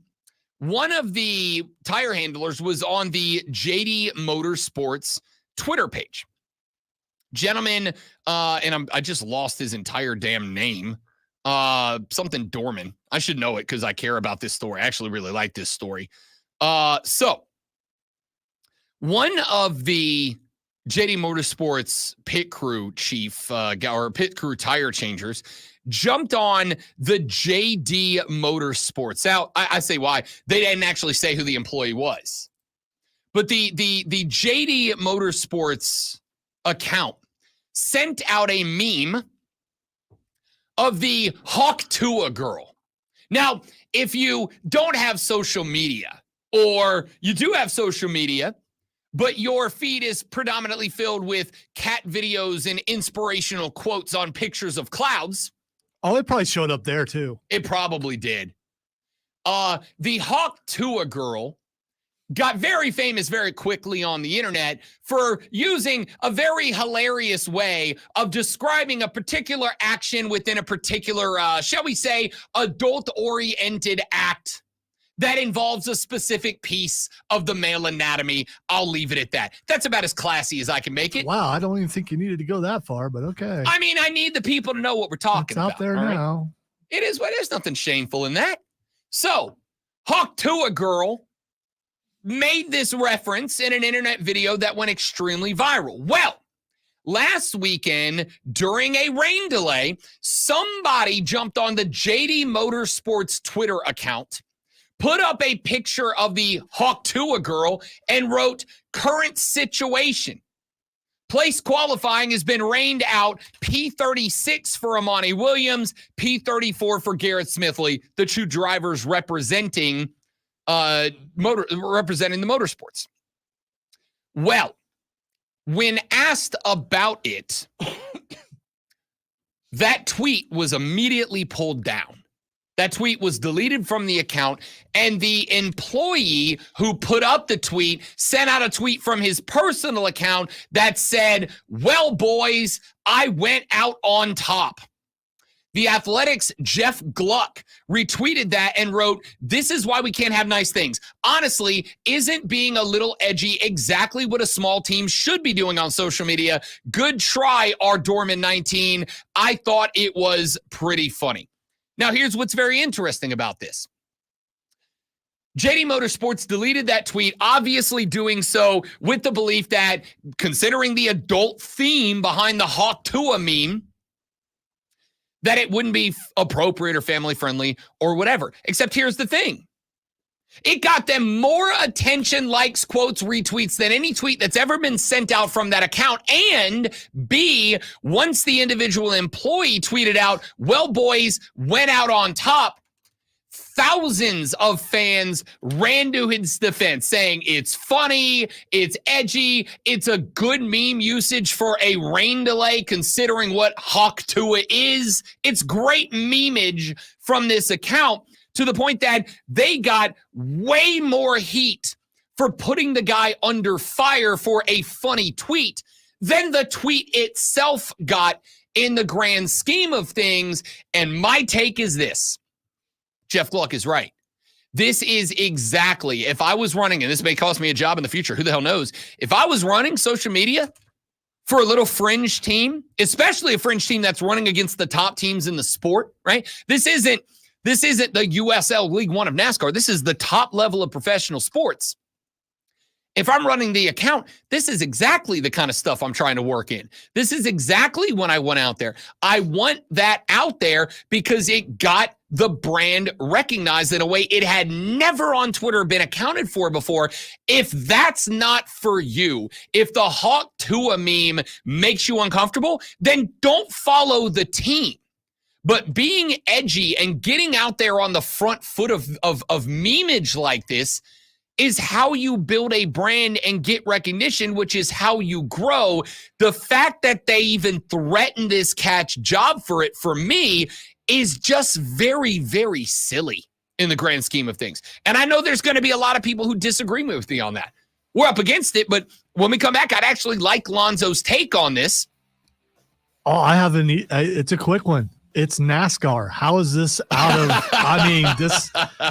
one of the tire handlers was on the JD Motorsports Twitter page. Gentleman, and I just lost his entire damn name. Something Dorman. I should know it because I care about this story. I actually really like this story. So one of the JD Motorsports pit crew chief or pit crew tire changers jumped on the JD Motorsports. Now, I say why. They didn't actually say who the employee was. But the JD Motorsports account sent out a meme of the Hawk Tuah girl. Now, if you don't have social media, or you do have social media, but your feed is predominantly filled with cat videos and inspirational quotes on pictures of clouds. Oh, it probably showed up there too. It probably did. The Hawk Tuah girl got very famous very quickly on the internet for using a very hilarious way of describing a particular action within a particular, shall we say, adult-oriented act that involves a specific piece of the male anatomy. I'll leave it at that. That's about as classy as I can make it. Wow, I don't even think you needed to go that far, but okay. I mean, I need the people to know what we're talking It's out about. there all right? now. It is what there's nothing shameful in that. So, Hawk Tua girl made this reference in an internet video that went extremely viral. Well, last weekend, during a rain delay, somebody jumped on the JD Motorsports Twitter account, put up a picture of the Hawk Tua girl, and wrote, "Current situation. Place qualifying has been rained out. P36 for Amani Williams, P34 for Garrett Smithley, the two drivers representing the motorsports." Well, when asked about it, that tweet was immediately pulled down. That tweet was deleted from the account, and the employee who put up the tweet sent out a tweet from his personal account that said, "Well, boys, I went out on top." The Athletic's Jeff Gluck retweeted that and wrote, "This is why we can't have nice things. Honestly, isn't being a little edgy exactly what a small team should be doing on social media? Good try, R. Dorman 19. I thought it was pretty funny." Now, here's what's very interesting about this. JD Motorsports deleted that tweet, obviously doing so with the belief that, considering the adult theme behind the Hawk Tua meme, that it wouldn't be appropriate or family friendly or whatever. Except here's the thing. It got them more attention, likes, quotes, retweets than any tweet that's ever been sent out from that account. And B, once the individual employee tweeted out, "Well, boys, went out on top," thousands of fans ran to his defense, saying it's funny, it's edgy, it's a good meme usage for a rain delay, considering what Hawk Tua is. It's great memeage from this account, to the point that they got way more heat for putting the guy under fire for a funny tweet than the tweet itself got in the grand scheme of things. And my take is this. Jeff Gluck is right. This is exactly, if I was running, and this may cost me a job in the future, who the hell knows? If I was running social media for a little fringe team, especially a fringe team that's running against the top teams in the sport, right? This isn't the USL League One of NASCAR. This is the top level of professional sports. If I'm running the account, this is exactly the kind of stuff I'm trying to work in. This is exactly when I went out there. I want that out there because it got the brand recognized in a way it had never on Twitter been accounted for before. If that's not for you, if the Hawk Tua meme makes you uncomfortable, then don't follow the team. But being edgy and getting out there on the front foot of memeage like this is how you build a brand and get recognition, which is how you grow. The fact that they even threatened this catch job for it, for me, is just very, very silly in the grand scheme of things. And I know there's going to be a lot of people who disagree with me on that. We're up against it, but when we come back, I'd actually like Lonzo's take on this. Oh, I have it's a quick one. It's NASCAR. How is this out of, I mean,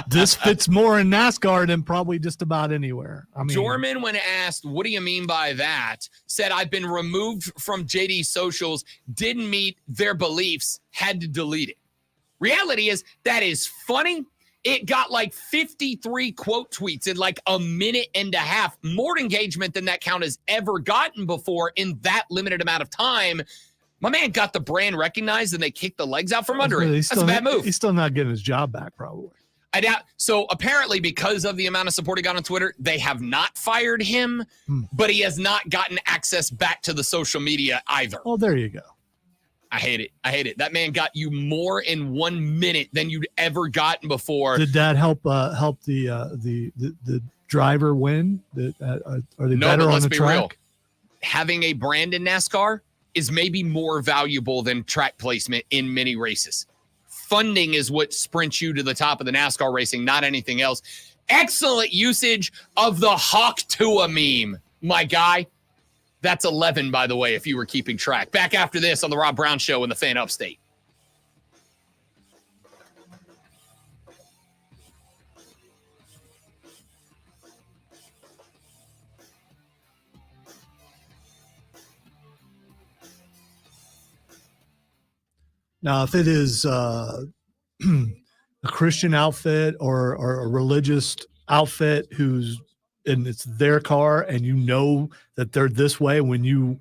this fits more in NASCAR than probably just about anywhere. I mean, Dorman, when asked, what do you mean by that, said, I've been removed from JD socials, didn't meet their beliefs, had to delete it. Reality is that is funny. It got like 53 quote tweets in like a minute and a half, more engagement than that count has ever gotten before in that limited amount of time. My man got the brand recognized and they kicked the legs out from under it. That's a bad move. He's still not getting his job back, probably. I doubt. So apparently, because of the amount of support he got on Twitter, they have not fired him, but he has not gotten access back to the social media either. Oh, there you go. I hate it. I hate it. That man got you more in 1 minute than you'd ever gotten before. Did that help the driver win? Are they better on the track? Real. Having a brand in NASCAR is maybe more valuable than track placement in many races. Funding is what sprints you to the top of the NASCAR racing, not anything else. Excellent usage of the Hawk Tua meme, my guy. That's 11, by the way, if you were keeping track. Back after this on the Rob Brown Show in the Fan Upstate. Now, if it is a Christian outfit or a religious outfit and it's their car and you know that they're this way when you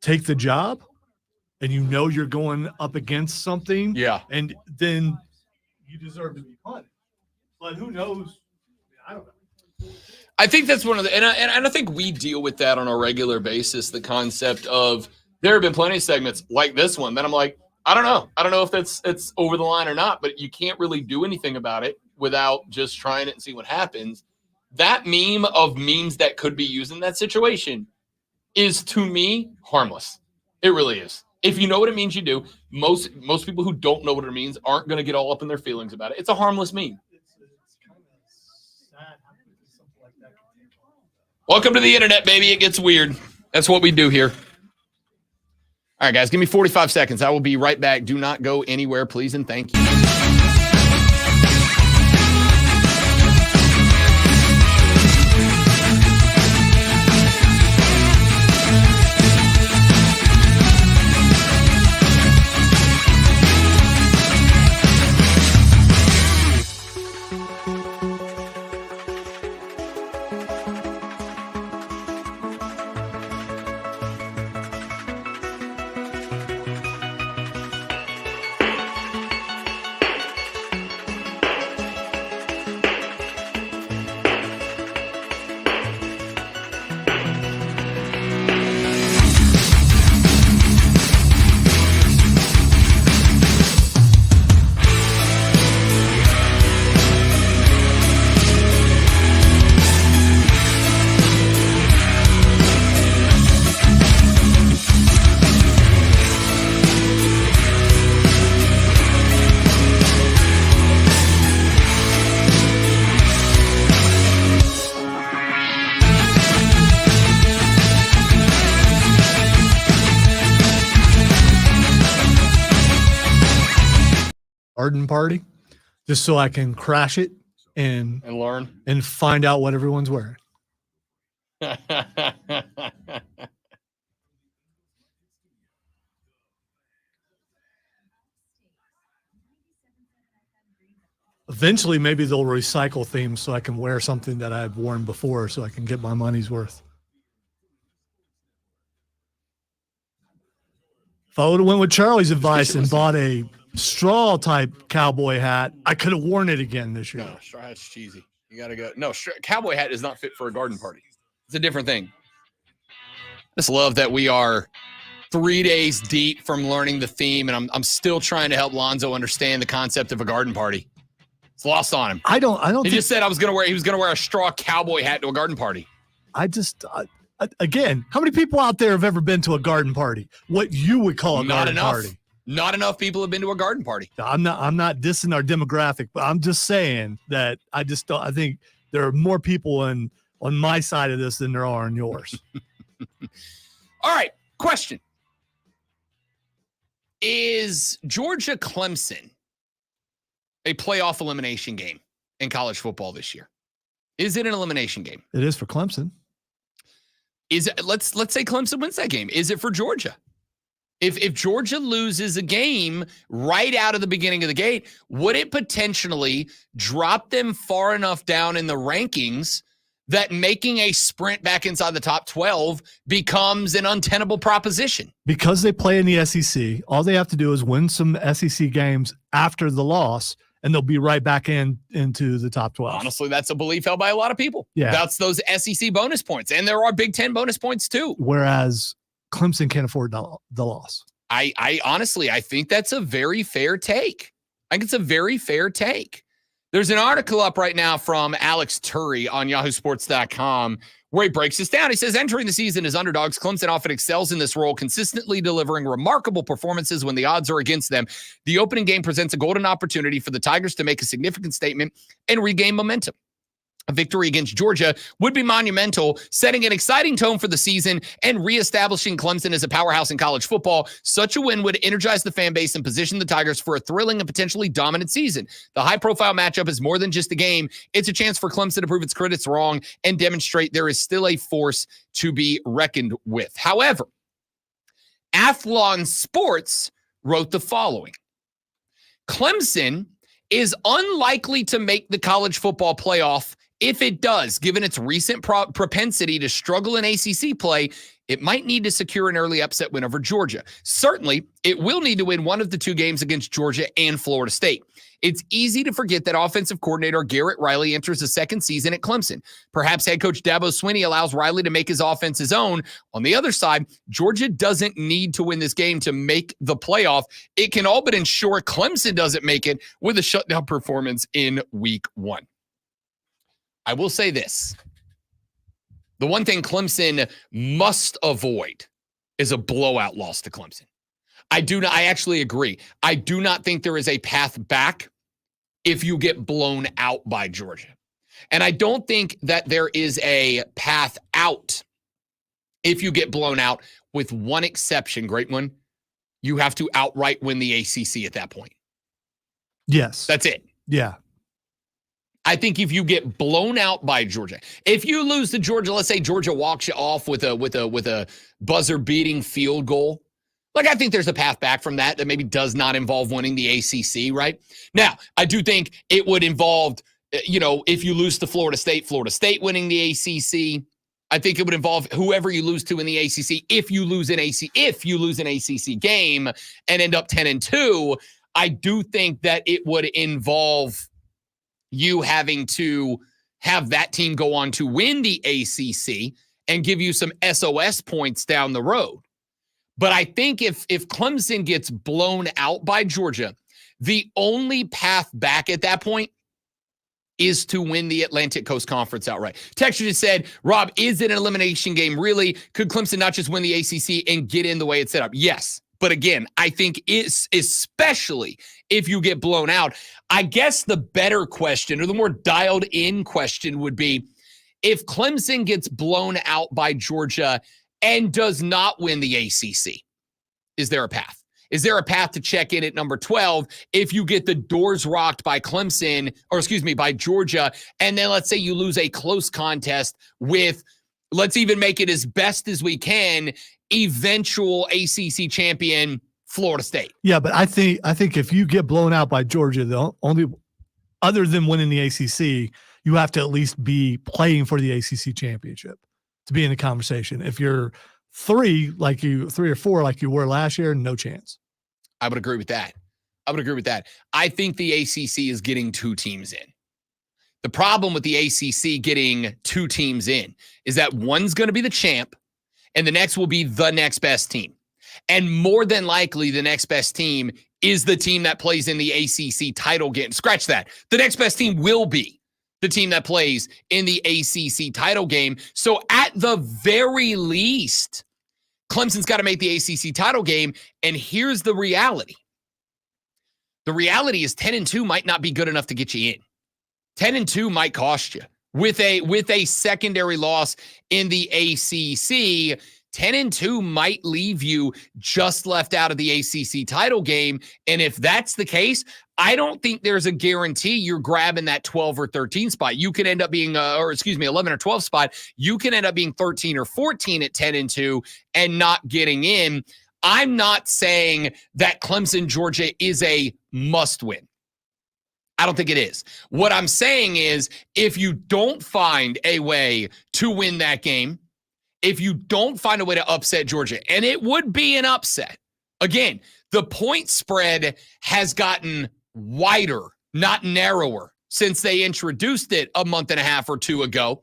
take the job and you know you're going up against something, and then you deserve to be punished. But who knows? I don't know. I think that's one of the, and I think we deal with that on a regular basis, the concept of, there have been plenty of segments like this one that I'm like, I don't know. I don't know if it's over the line or not, but you can't really do anything about it without just trying it and see what happens. That meme of memes that could be used in that situation is, to me, harmless. It really is. If you know what it means, you do. Most people who don't know what it means aren't going to get all up in their feelings about it. It's a harmless meme. It's kind of sad how something like that can take off. Welcome to the internet, baby. It gets weird. That's what we do here. All right, guys, give me 45 seconds. I will be right back. Do not go anywhere, please, and thank you. Garden party, just so I can crash it and learn and find out what everyone's wearing. Eventually, maybe they'll recycle themes so I can wear something that I've worn before so I can get my money's worth. If I would have went with Charlie's advice and bought a straw type cowboy hat, I could have worn it again this year. No, straw hat's cheesy. You got to go. No, cowboy hat is not fit for a garden party. It's a different thing. I just love that we are 3 days deep from learning the theme, and I'm still trying to help Lonzo understand the concept of a garden party. It's lost on him. I don't. He just said he was going to wear a straw cowboy hat to a garden party. Again, how many people out there have ever been to a garden party? What you would call a garden party? Not enough people have been to a garden party. I'm not dissing our demographic, but I'm just saying that I think there are more people on my side of this than there are on yours. All right, question. Is Georgia Clemson a playoff elimination game in college football this year? Is it an elimination game? It is for Clemson. Is it, let's say Clemson wins that game. Is it for Georgia? If Georgia loses a game right out of the beginning of the gate, would it potentially drop them far enough down in the rankings that making a sprint back inside the top 12 becomes an untenable proposition? Because they play in the SEC, all they have to do is win some SEC games after the loss, and they'll be right back into the top 12. Honestly, that's a belief held by a lot of people. Yeah. That's those SEC bonus points. And there are Big Ten bonus points too. Whereas Clemson can't afford the loss. I honestly, I think that's a very fair take. I think it's a very fair take. There's an article up right now from Alex Turry on yahoosports.com where he breaks this down. He says, entering the season as underdogs, Clemson often excels in this role, consistently delivering remarkable performances when the odds are against them. The opening game presents a golden opportunity for the Tigers to make a significant statement and regain momentum. A victory against Georgia would be monumental, setting an exciting tone for the season and reestablishing Clemson as a powerhouse in college football. Such a win would energize the fan base and position the Tigers for a thrilling and potentially dominant season. The high-profile matchup is more than just a game. It's a chance for Clemson to prove its critics wrong and demonstrate there is still a force to be reckoned with. However, Athlon Sports wrote the following. Clemson is unlikely to make the college football playoff. If it does, given its recent propensity to struggle in ACC play, it might need to secure an early upset win over Georgia. Certainly, it will need to win one of the two games against Georgia and Florida State. It's easy to forget that offensive coordinator Garrett Riley enters the second season at Clemson. Perhaps head coach Dabo Swinney allows Riley to make his offense his own. On the other side, Georgia doesn't need to win this game to make the playoff. It can all but ensure Clemson doesn't make it with a shutdown performance in week 1. I will say this. The one thing Clemson must avoid is a blowout loss to Clemson. I actually agree. I do not think there is a path back if you get blown out by Georgia. And I don't think that there is a path out if you get blown out, with one exception, great one. You have to outright win the ACC at that point. Yes. That's it. Yeah. I think if you get blown out by Georgia, if you lose to Georgia, let's say Georgia walks you off with a buzzer-beating field goal, like I think there's a path back from that maybe does not involve winning the ACC, right? Now, I do think it would involve, if you lose to Florida State winning the ACC. I think it would involve whoever you lose to in the ACC. If you lose an ACC game and end up 10-2, I do think that it would involve you having to have that team go on to win the ACC and give you some SOS points down the road. But I think if Clemson gets blown out by Georgia, the only path back at that point is to win the Atlantic Coast Conference outright. Texture just said, Rob, is it an elimination game really? Could Clemson not just win the ACC and get in the way it's set up? Yes. But again, I think it's especially if you get blown out. I guess the better question, or the more dialed in question, would be if Clemson gets blown out by Georgia and does not win the ACC, is there a path? Is there a path to check in at number 12 if you get the doors rocked by by Georgia, and then let's say you lose a close contest with, let's even make it as best as we can, eventual ACC champion Florida State? Yeah, but I think if you get blown out by Georgia, the only other than winning the ACC, you have to at least be playing for the ACC championship to be in the conversation. If you're 3 or 4 like you were last year, no chance. I would agree with that. I think the ACC is getting 2 teams in. The problem with the ACC getting 2 teams in is that one's going to be the champ and the next will be the next best team. And more than likely, the next best team is the team that plays in the ACC title game. Scratch that. The next best team will be the team that plays in the ACC title game. So at the very least, Clemson's got to make the ACC title game. And here's the reality. The reality is 10-2 might not be good enough to get you in. 10-2 might cost you. With a secondary loss in the ACC, 10-2 might leave you just left out of the ACC title game. And if that's the case, I don't think there's a guarantee you're grabbing that 12 or 13 spot. You could end up being, 11 or 12 spot. You can end up being 13 or 14 at 10-2 and not getting in. I'm not saying that Clemson, Georgia is a must win. I don't think it is. What I'm saying is if you don't find a way to win that game, if you don't find a way to upset Georgia, and it would be an upset. Again, the point spread has gotten wider, not narrower, since they introduced it a month and a half or 2 ago.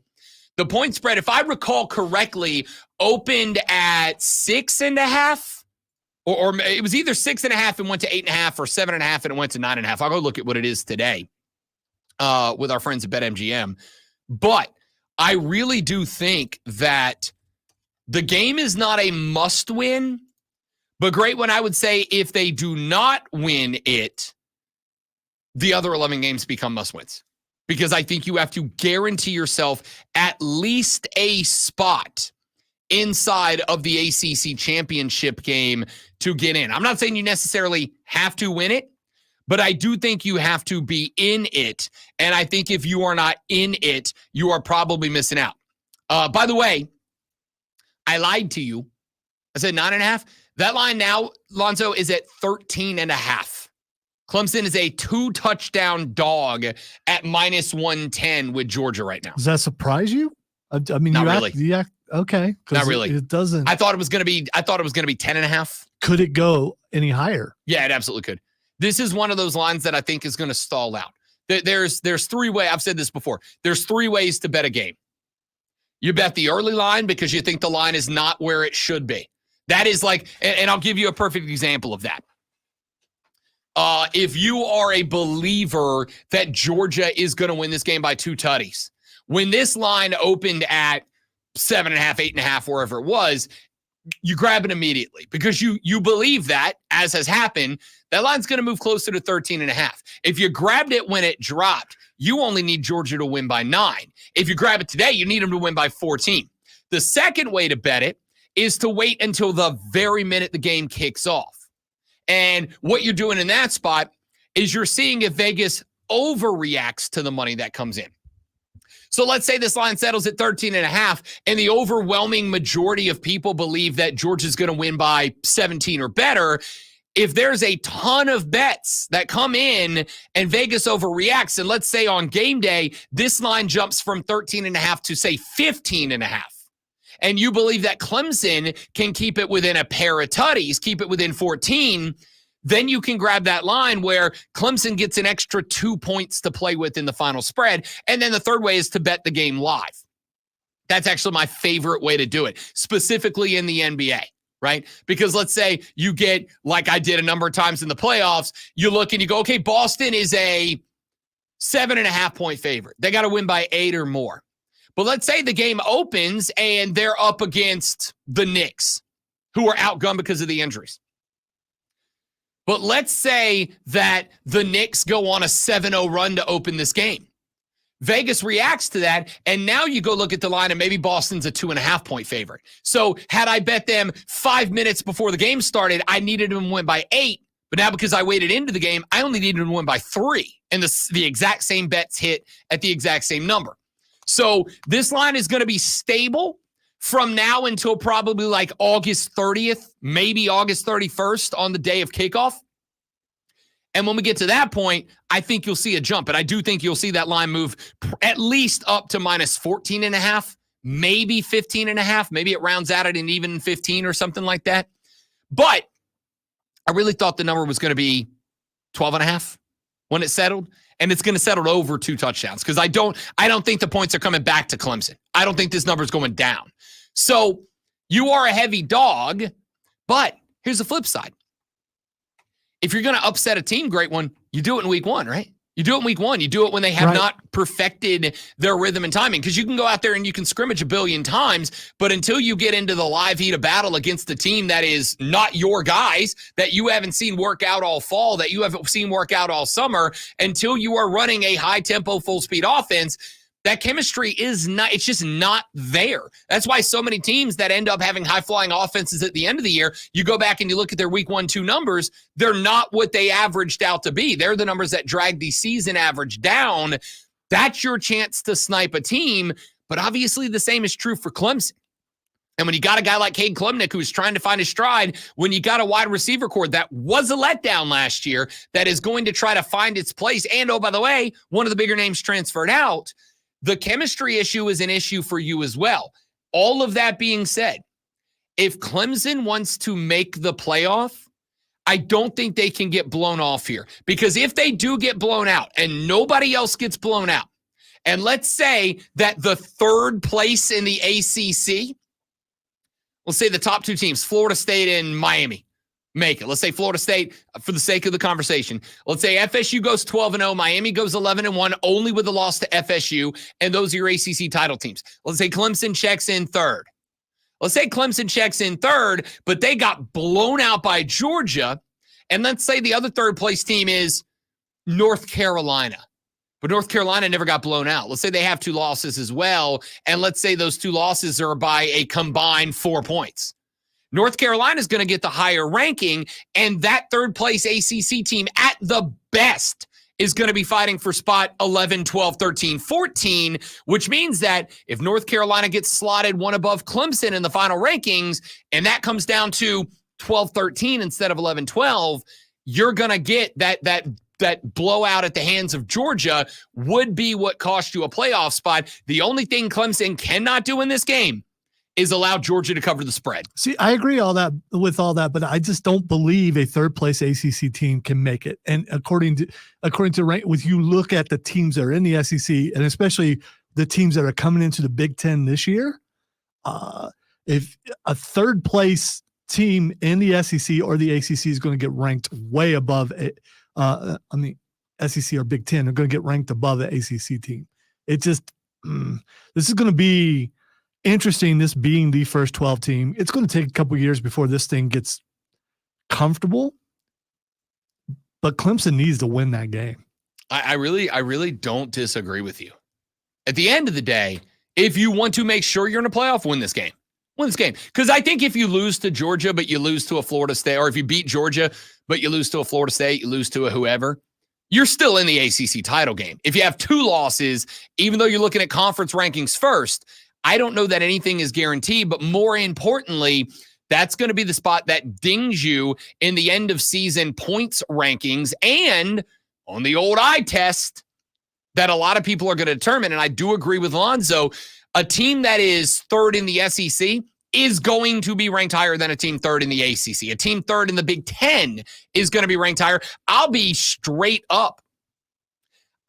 The point spread, if I recall correctly, opened at 6.5, or it was either 6.5 and went to 8.5, or 7.5 and it went to 9.5. I'll go look at what it is today with our friends at BetMGM. But I really do think that the game is not a must win, but great when I would say if they do not win it, the other 11 games become must wins. Because I think you have to guarantee yourself at least a spot inside of the ACC championship game to get in. I'm not saying you necessarily have to win it, but I do think you have to be in it. And I think if you are not in it, you are probably missing out. By the way, I lied to you. I said 9.5. That line now, Lonzo, is at 13.5. Clemson is a 2-touchdown dog at -110 with Georgia right now. Does that surprise you? I mean, Not really. Okay. Not really. It doesn't. I thought it was going to be 10.5. Could it go any higher? Yeah, it absolutely could. This is one of those lines that I think is going to stall out. There's 3 ways. I've said this before. There's 3 ways to bet a game. You bet the early line because you think the line is not where it should be. That is like, and I'll give you a perfect example of that. If you are a believer that Georgia is going to win this game by 2 tutties, when this line opened at 7.5, 8.5, wherever it was, you grab it immediately because you believe that, as has happened, that line's going to move closer to 13.5. If you grabbed it when it dropped, you only need Georgia to win by 9. If you grab it today, you need them to win by 14. The second way to bet it is to wait until the very minute the game kicks off. And what you're doing in that spot is you're seeing if Vegas overreacts to the money that comes in. So let's say this line settles at 13.5, and the overwhelming majority of people believe that Georgia's going to win by 17 or better. If there's a ton of bets that come in and Vegas overreacts, and let's say on game day, this line jumps from 13.5 to say 15.5. And you believe that Clemson can keep it within a pair of tutties, keep it within 14, then you can grab that line where Clemson gets an extra 2 points to play with in the final spread. And then the third way is to bet the game live. That's actually my favorite way to do it, specifically in the NBA, right? Because let's say you get, like I did a number of times in the playoffs, you look and you go, okay, Boston is a 7.5 point favorite. They got to win by 8 or more. But let's say the game opens and they're up against the Knicks, who are outgunned because of the injuries. But let's say that the Knicks go on a 7-0 run to open this game. Vegas reacts to that, and now you go look at the line, and maybe Boston's a 2.5 point favorite. So had I bet them 5 minutes before the game started, I needed them to win by 8. But now because I waited into the game, I only needed them to win by 3. And the exact same bets hit at the exact same number. So this line is going to be stable from now until probably like August 30th, maybe August 31st on the day of kickoff. And when we get to that point, I think you'll see a jump. And I do think you'll see that line move at least up to -14.5, maybe 15.5. Maybe it rounds out at an even 15 or something like that. But I really thought the number was going to be 12.5 when it settled. And it's going to settle over 2 touchdowns because I don't think the points are coming back to Clemson. I don't think this number is going down. So you are a heavy dog, but here's the flip side. If you're going to upset a team, great one, you do it in week 1, right? You do it in week 1. You do it when they have not perfected their rhythm and timing because you can go out there and you can scrimmage a billion times, but until you get into the live heat of battle against the team that is not your guys, that you haven't seen work out all fall, that you haven't seen work out all summer, until you are running a high-tempo, full-speed offense, that chemistry is not, it's just not there. That's why so many teams that end up having high-flying offenses at the end of the year, you go back and you look at their week 1-2 numbers, they're not what they averaged out to be. They're the numbers that drag the season average down. That's your chance to snipe a team, but obviously the same is true for Clemson. And when you got a guy like Cade Klubnik who's trying to find his stride, when you got a wide receiver core that was a letdown last year that is going to try to find its place, and oh, by the way, one of the bigger names transferred out, the chemistry issue is an issue for you as well. All of that being said, if Clemson wants to make the playoff, I don't think they can get blown off here. Because if they do get blown out and nobody else gets blown out, and let's say that the third place in the ACC, we'll say the top 2 teams, Florida State and Miami, make it. Let's say Florida State, for the sake of the conversation, let's say FSU goes 12-0, Miami goes 11-1, only with a loss to FSU, and those are your ACC title teams. Let's say Clemson checks in third. Let's say Clemson checks in third, but they got blown out by Georgia, and let's say the other third place team is North Carolina. But North Carolina never got blown out. Let's say they have 2 losses as well, and let's say those 2 losses are by a combined 4 points. North Carolina is going to get the higher ranking, and that third place ACC team at the best is going to be fighting for spot 11, 12, 13, 14, which means that if North Carolina gets slotted one above Clemson in the final rankings, and that comes down to 12, 13 instead of 11, 12, you're going to get that blowout at the hands of Georgia would be what cost you a playoff spot. The only thing Clemson cannot do in this game is allow Georgia to cover the spread. See, I agree with all that, but I just don't believe a third place ACC team can make it. And according to rank, with you look at the teams that are in the SEC, and especially the teams that are coming into the Big Ten this year, if a third place team in the SEC or the ACC is going to get ranked way above it, SEC or Big Ten are going to get ranked above the ACC team. It just this is going to be interesting, this being the first 12 team. It's going to take a couple of years before this thing gets comfortable, but Clemson needs to win that game. I really don't disagree with you. At the end of the day, if you want to make sure you're in a playoff, win this game. Win this game. Because I think if you lose to Georgia, but you lose to a Florida State, or if you beat Georgia, but you lose to a Florida State, you lose to a whoever, you're still in the ACC title game. If you have 2 losses, even though you're looking at conference rankings first, I don't know that anything is guaranteed, but more importantly, that's going to be the spot that dings you in the end of season points rankings and on the old eye test that a lot of people are going to determine. And I do agree with Lonzo. A team that is third in the SEC is going to be ranked higher than a team third in the ACC. A team third in the Big Ten is going to be ranked higher. I'll be straight up.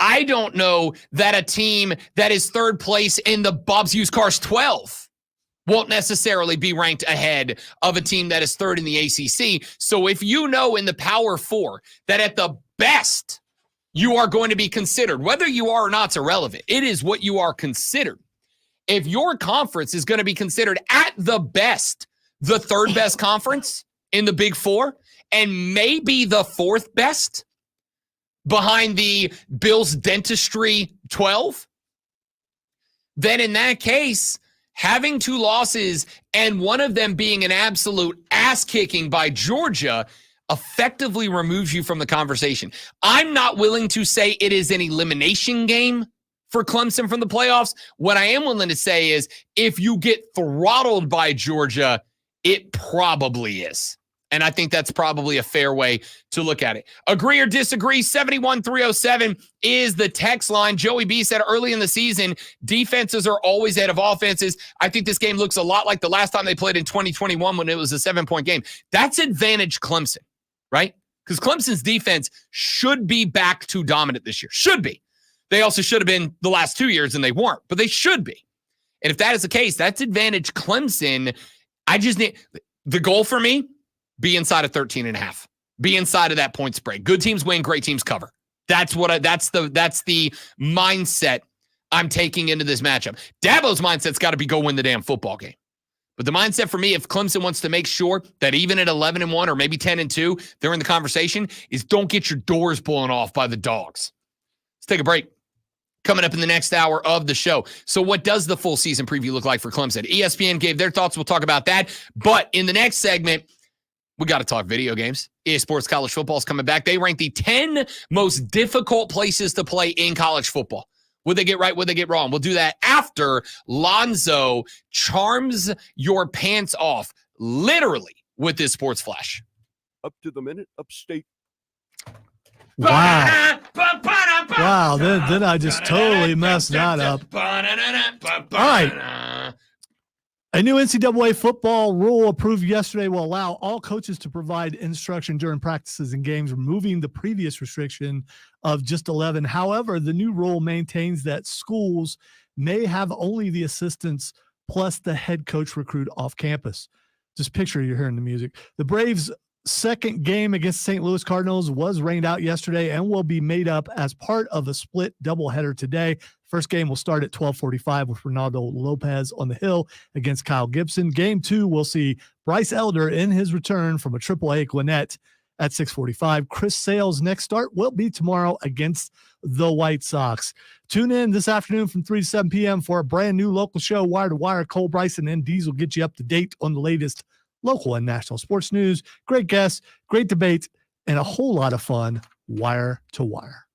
I don't know that a team that is third place in the Bob's Used Cars 12 won't necessarily be ranked ahead of a team that is third in the ACC. So if you know in the Power 4 that at the best you are going to be considered, whether you are or not is irrelevant. It is what you are considered. If your conference is going to be considered at the best, the third best conference in the Big 4, and maybe the 4th best behind the Bills Dentistry 12, then in that case, having 2 losses and one of them being an absolute ass-kicking by Georgia effectively removes you from the conversation. I'm not willing to say it is an elimination game for Clemson from the playoffs. What I am willing to say is if you get throttled by Georgia, it probably is. And I think that's probably a fair way to look at it. Agree or disagree? 71307 is the text line. Joey B said early in the season, defenses are always ahead of offenses. I think this game looks a lot like the last time they played in 2021 when it was a 7-point game. That's advantage Clemson, right? Because Clemson's defense should be back to dominant this year. Should be. They also should have been the last 2 years, and they weren't, but they should be. And if that is the case, that's advantage Clemson. I just need the goal for me, be inside of 13.5. Be inside of that point spread. Good teams win, great teams cover. That's the mindset I'm taking into this matchup. Dabo's mindset's got to be go win the damn football game. But the mindset for me, if Clemson wants to make sure that even at 11-1 or maybe 10-2, they're in the conversation, is don't get your doors blown off by the dogs. Let's take a break. Coming up in the next hour of the show. So what does the full season preview look like for Clemson? ESPN gave their thoughts. We'll talk about that. But in the next segment, we got to talk video games. EA Sports College Football is coming back. They rank the 10 most difficult places to play in college football. Would they get right? Would they get wrong? We'll do that after Lonzo charms your pants off, literally, with this sports flash. Up to the minute, upstate. Wow. Wow, then I just totally messed that up. All right. A new NCAA football rule approved yesterday will allow all coaches to provide instruction during practices and games, removing the previous restriction of just 11. However, the new rule maintains that schools may have only the assistants plus the head coach recruit off campus. Just picture you're hearing the music. The Braves second game against St. Louis Cardinals was rained out yesterday and will be made up as part of a split doubleheader today. First game will start at 12:45 with Ronaldo Lopez on the hill against Kyle Gibson. Game 2 will see Bryce Elder in his return from a AAA Gwinnett at 6:45. Chris Sale's next start will be tomorrow against the White Sox. Tune in this afternoon from 3 to 7 p.m. for a brand new local show, Wire to Wire. Cole Bryson and Dees will get you up to date on the latest local and national sports news. Great guests, great debate, and a whole lot of fun. Wire to Wire.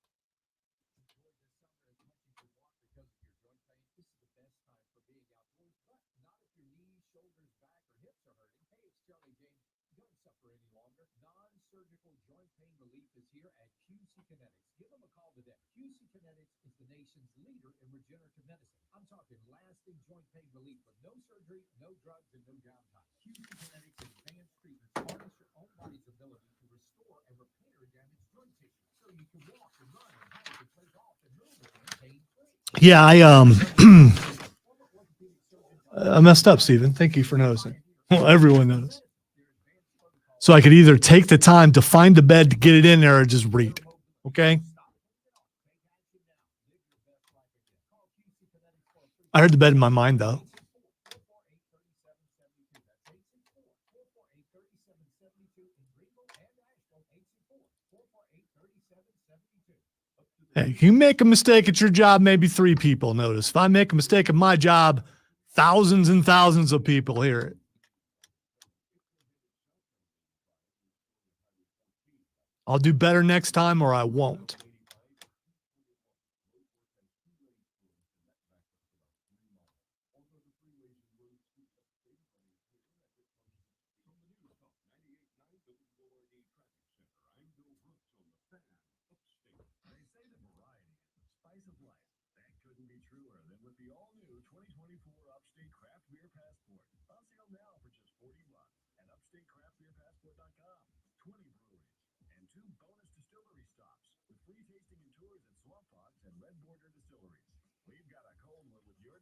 Non-surgical joint pain relief is here at QC Kinetics. Give them a call today. QC Kinetics is the nation's leader in regenerative medicine. I'm talking lasting joint pain relief with no surgery, no drugs, and no downtime. QC Kinetics advanced treatments harness your own body's ability to restore and repair damaged joint tissue, so you can walk and run and hike and play golf and move again pain-free. Yeah, I messed up, Stephen. Thank you for noticing. Well, everyone noticed. So I could either take the time to find the bed to get it in there or just read. Okay. I heard the bed in my mind, though. Hey, you make a mistake at your job, maybe 3 people notice. If I make a mistake at my job, thousands and thousands of people hear it. I'll do better next time or I won't.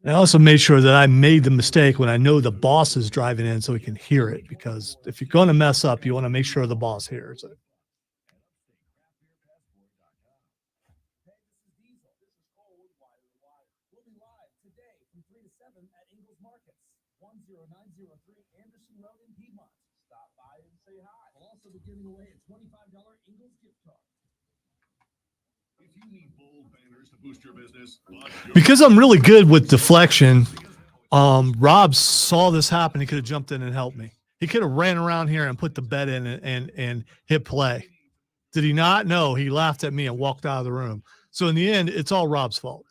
I also made sure that I made the mistake when I know the boss is driving in so he can hear it, because if you're going to mess up, you want to make sure the boss hears it. We'll be live today from 3 to 7 at Ingles Markets, 10903 Anderson Road in Piedmont. Stop by and say hi. We'll also be giving away a $25 Ingles gift card. If you need bold banners to boost your business, Because I'm really good with deflection, Rob saw this happen. He could have jumped in and helped me. He could have ran around here and put the bet in and hit play. Did he not? No, he laughed at me and walked out of the room. So in the end, it's all Rob's fault.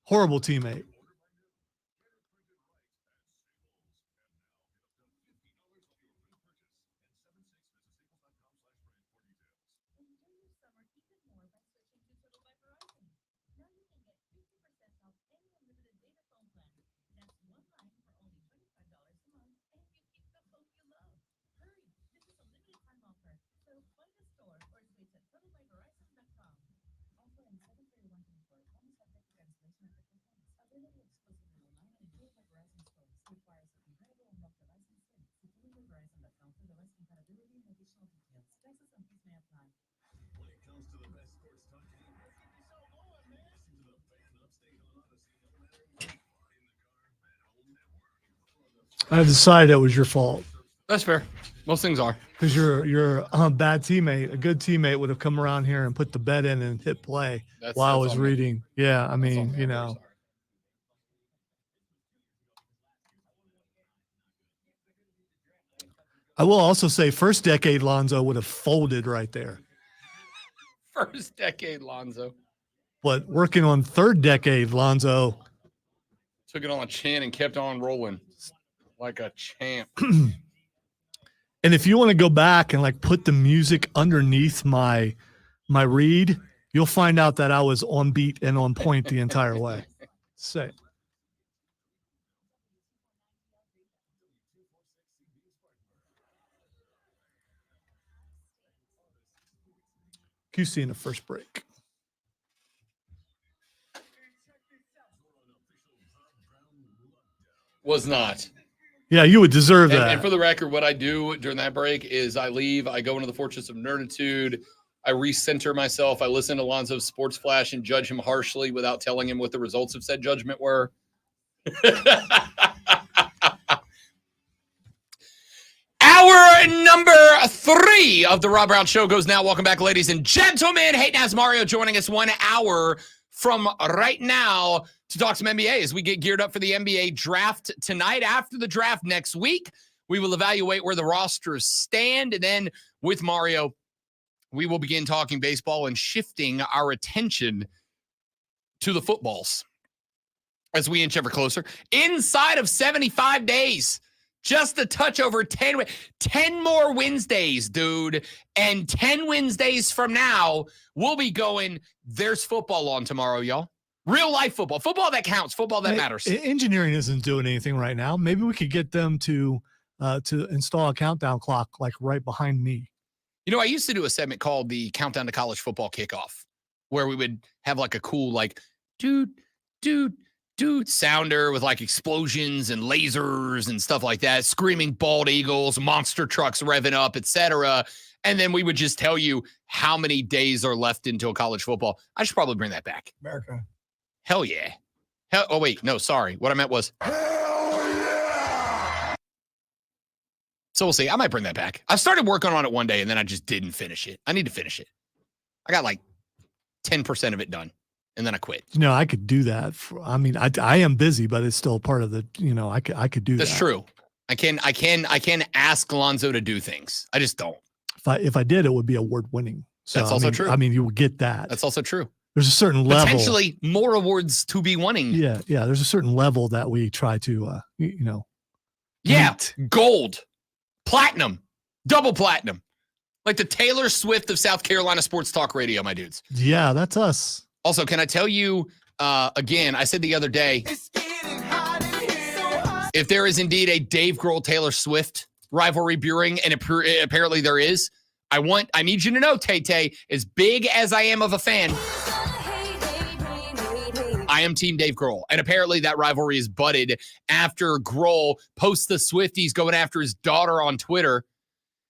Horrible teammate. I decided it was your fault. That's fair. Most things are. Because you're a bad teammate. A good teammate would have come around here and put the bet in and hit play while I was on me. reading. Yeah, I mean, on me. you I'm very know. sorry. I will also say first decade Lonzo would have folded right there. First decade Lonzo But working on third decade Lonzo, took it on the chin and kept on rolling like a champ. and if you want to go back and like put the music underneath my read, you'll find out that I was on beat and on point the entire way. Say. QC in the first break. Was not. Yeah, you would deserve And, that. and for the record, what I do during that break is I leave, I go into the Fortress of Nerditude, I recenter myself, I listen to Lonzo's Sports Flash and judge him harshly without telling him what the results of said judgment were. Hour number 3 of the Rob Brown Show goes now. Welcome back, ladies and gentlemen. Hayden has Mario joining us 1 hour from right now to talk some NBA as we get geared up for the NBA draft tonight. After the draft next week, we will evaluate where the rosters stand. And then with Mario, we will begin talking baseball and shifting our attention to the footballs as we inch ever closer. Inside of 75 days, just a touch over 10 more Wednesdays, dude. And 10 Wednesdays from now, we'll be going, there's football on tomorrow, y'all. Real life football. Football that counts. Football that matters. Engineering isn't doing anything right now. Maybe we could get them to install a countdown clock like right behind me. You know, I used to do a segment called the Countdown to College Football Kickoff, where we would have like a cool, like, dude sounder with like explosions and lasers and stuff like that, screaming bald eagles, monster trucks revving up, etc. And then we would just tell you how many days are left until college football. I should probably bring that back. America. Hell yeah. Oh, wait. No, sorry. What I meant was. So we'll see. I might bring that back. I started working on it one day and then I just didn't finish it. I need to finish it. I got like 10% of it done and then I quit. You know, I could do that. I am busy, but it's still part of the, I could do that. That's true. I can ask Lonzo to do things. I just don't. If I did, it would be award winning. So, That's also true. I mean, you would get that. That's also true. There's a certain level. Potentially more awards to be winning. Yeah. There's a certain level that we try to, Yeah. meet. Gold, platinum, double platinum. Like the Taylor Swift of South Carolina sports talk radio, my dudes. Yeah, that's us. Also, can I tell you, again, I said the other day, if there is indeed a Dave Grohl Taylor Swift rivalry brewing, and apparently there is, I need you to know, Tay-Tay, as big as I am of a fan, I am Team Dave Grohl. And apparently that rivalry is budded after Grohl posts the Swifties going after his daughter on Twitter.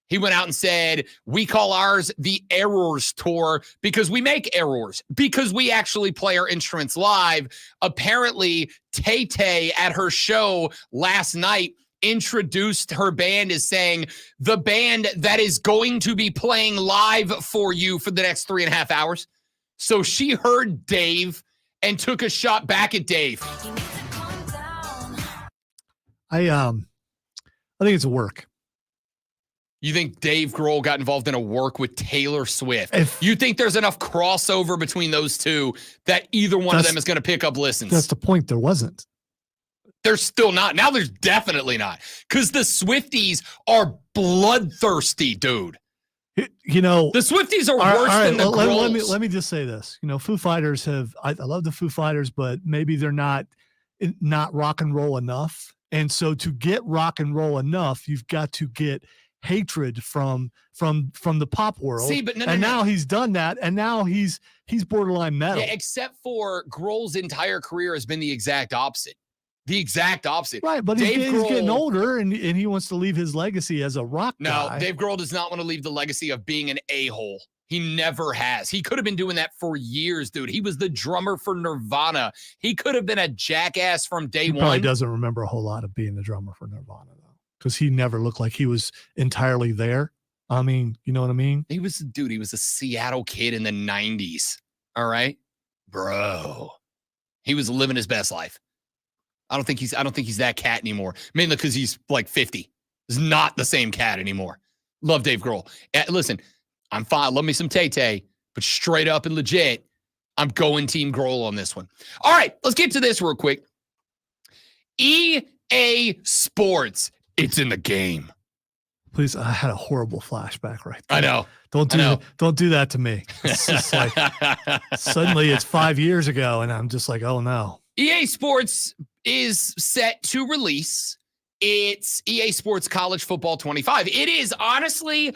He went out and said, we call ours the Errors Tour because we make errors, because we actually play our instruments live. Apparently, Tay-Tay at her show last night introduced her band as saying, the band that is going to be playing live for you for the next 3.5 hours. So she heard Dave and took a shot back at Dave. I think it's a work. You think Dave Grohl got involved in a work with Taylor Swift? You think there's enough crossover between those two that either one of them is going to pick up listens? That's the point. There wasn't. There's still not. Now there's definitely not. Because the Swifties are bloodthirsty, dude. You know, the Swifties are worse than the Grohls. Let me just say this. You know, Foo Fighters I love the Foo Fighters, but maybe they're not rock and roll enough. And so to get rock and roll enough, you've got to get hatred from the pop world. See, but now he's done that, and now he's borderline metal. Yeah, except for Grohl's entire career has been the exact opposite. The exact opposite. Right, but he's getting older, and he wants to leave his legacy as a rock guy. No, Dave Grohl does not want to leave the legacy of being an a-hole. He never has. He could have been doing that for years, dude. He was the drummer for Nirvana. He could have been a jackass from day one. He probably doesn't remember a whole lot of being the drummer for Nirvana, though, because he never looked like he was entirely there. I mean, you know what I mean? He was a Seattle kid in the 90s. All right? Bro. He was living his best life. I don't think he's that cat anymore. Mainly because he's like 50. He's not the same cat anymore. Love Dave Grohl. Listen, I'm fine. Love me some Tay-Tay, but straight up and legit, I'm going Team Grohl on this one. All right, let's get to this real quick. EA Sports, it's in the game. Please, I had a horrible flashback right there. I know. Don't do that to me. It's just like suddenly it's 5 years ago, and I'm just like, oh no. EA Sports is set to release its EA Sports College Football 25. It is honestly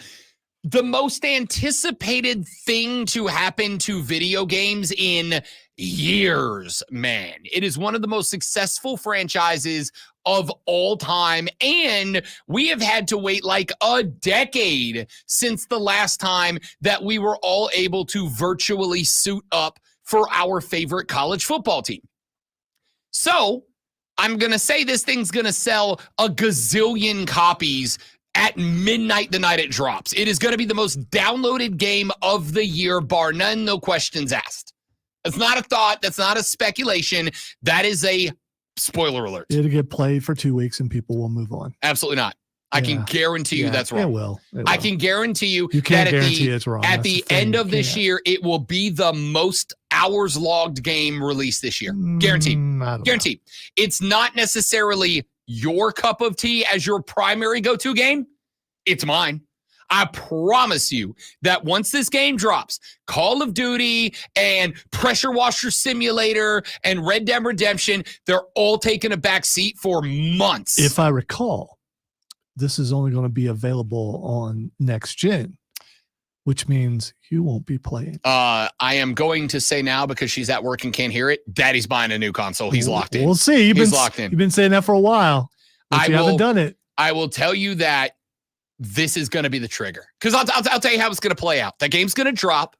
the most anticipated thing to happen to video games in years, man. It is one of the most successful franchises of all time, and we have had to wait like a decade since the last time that we were all able to virtually suit up for our favorite college football team. So I'm going to say this thing's going to sell a gazillion copies at midnight the night it drops. It is going to be the most downloaded game of the year, bar none, no questions asked. That's not a thought. That's not a speculation. That is a spoiler alert. It'll get played for 2 weeks and people will move on. Absolutely not. I can guarantee you that's wrong. It will. I can guarantee you can't that guarantee it's wrong. at That's the thing. end of You this can't. year, it will be the most hours logged game released this year. Guaranteed. I don't know. Guaranteed. It's not necessarily your cup of tea as your primary go-to game. It's mine. I promise you that once this game drops, Call of Duty and Pressure Washer Simulator and Red Dead Redemption, they're all taking a back seat for months. If I recall, this is only going to be available on next gen, which means you won't be playing. I am going to say now, because she's at work and can't hear it, Daddy's buying a new console. He's locked in. We'll see. He's locked in. You've been saying that for a while, but you haven't done it. I will tell you that this is going to be the trigger, because I'll tell you how it's going to play out. That game's going to drop.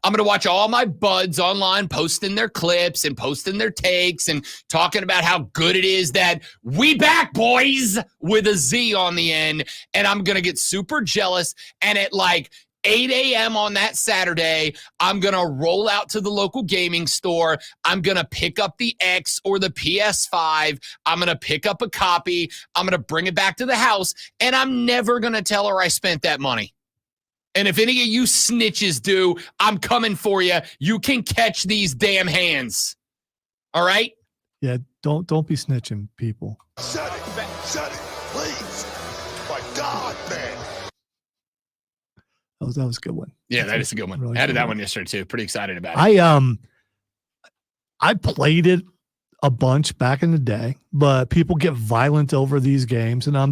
I'm going to watch all my buds online posting their clips and posting their takes and talking about how good it is that we back, boys, with a Z on the end. And I'm going to get super jealous. And at like 8 a.m. on that Saturday, I'm going to roll out to the local gaming store. I'm going to pick up the X or the PS5. I'm going to pick up a copy. I'm going to bring it back to the house. And I'm never going to tell her I spent that money. And if any of you snitches do, I'm coming for you. You can catch these damn hands. All right? Yeah, don't be snitching, people. Shut it, please. My God, man. That was a good one. Yeah, that is a good one. Really I added good that one. one yesterday too. Pretty excited about it. I played it a bunch back in the day, but people get violent over these games, and I'm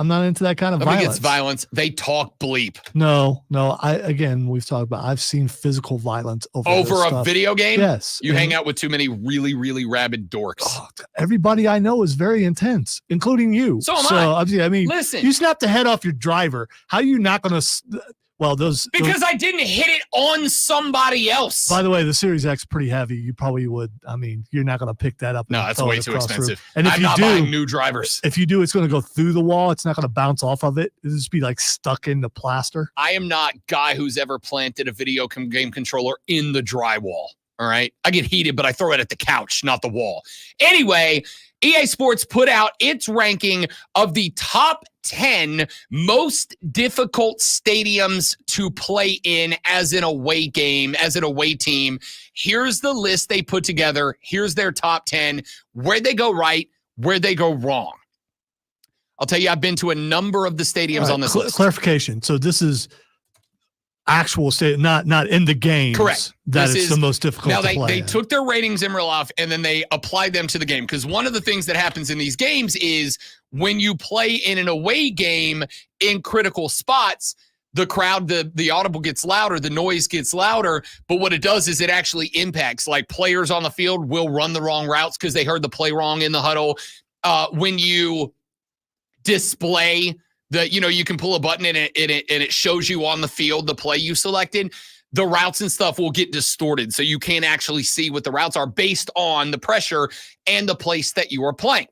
not into that kind of Nobody violence. gets violence. They talk bleep. No. We've talked about, I've seen physical violence over Over this a stuff. video game? Yes. You And hang out with too many really, really rabid dorks. everybody I know is very intense, including you. So am I. I mean, Listen. you snapped the head off your driver. How are you not going to? Well, those Because I didn't hit it on somebody else. By the way, the Series X is pretty heavy. You probably would. I mean, you're not going to pick that up. No, and that's throw way it too across the room. expensive. And if I'm you not do, buying new drivers. If you do, it's going to go through the wall. It's not going to bounce off of it. It'll just be like stuck in the plaster. I am not guy who's ever planted a video game controller in the drywall. All right. I get heated, but I throw it at the couch, not the wall. Anyway, EA Sports put out its ranking of the top 10 most difficult stadiums to play in as an away game, as an away team. Here's the list they put together. Here's their top 10, where they go right, where they go wrong. I'll tell you, I've been to a number of the stadiums on this list. Clarification. So this is actual state, not in the game. Correct. That This is the most difficult Now, to they play. took their ratings in real life and then they applied them to the game. Because one of the things that happens in these games is when you play in an away game in critical spots, the crowd, the audible gets louder, the noise gets louder. But what it does is it actually impacts. Like players on the field will run the wrong routes because they heard the play wrong in the huddle. When you display you can pull a button and it shows you on the field the play you selected. The routes and stuff will get distorted, so you can't actually see what the routes are based on the pressure and the place that you are playing.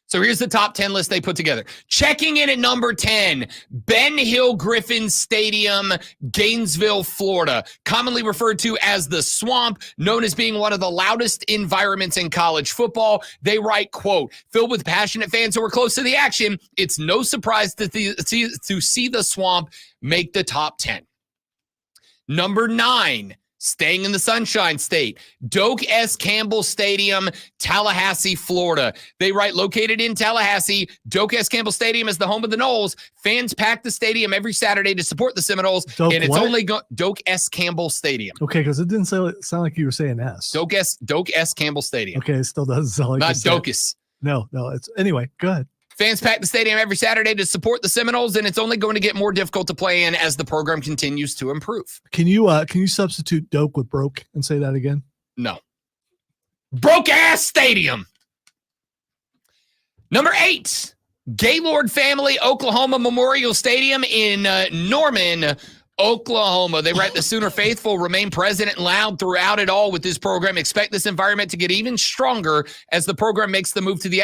So here's the top 10 list they put together. Checking in at number 10, Ben Hill Griffin Stadium, Gainesville, Florida, commonly referred to as the Swamp, known as being one of the loudest environments in college football. They write, quote, filled with passionate fans who are close to the action, it's no surprise to see the Swamp make the top 10. Number 9, staying in the Sunshine State, Doak S. Campbell Stadium, Tallahassee, Florida. They write, located in Tallahassee, Doak S. Campbell Stadium is the home of the Noles. Fans pack the stadium every Saturday to support the Seminoles, Doak and it's what? only Doak S. Campbell Stadium. Okay, because it didn't sound like you were saying S. Doak S. Campbell Stadium. Okay, it still doesn't sound like Not you said- Docus. No, it's anyway. Go ahead. Fans pack the stadium every Saturday to support the Seminoles, and it's only going to get more difficult to play in as the program continues to improve. Can you substitute dope with broke and say that again? No. Broke ass stadium. Number 8, Gaylord Family Oklahoma Memorial Stadium in Norman, Oklahoma. They write the Sooner faithful remain present and loud throughout it all with this program. Expect this environment to get even stronger as the program makes the move to the.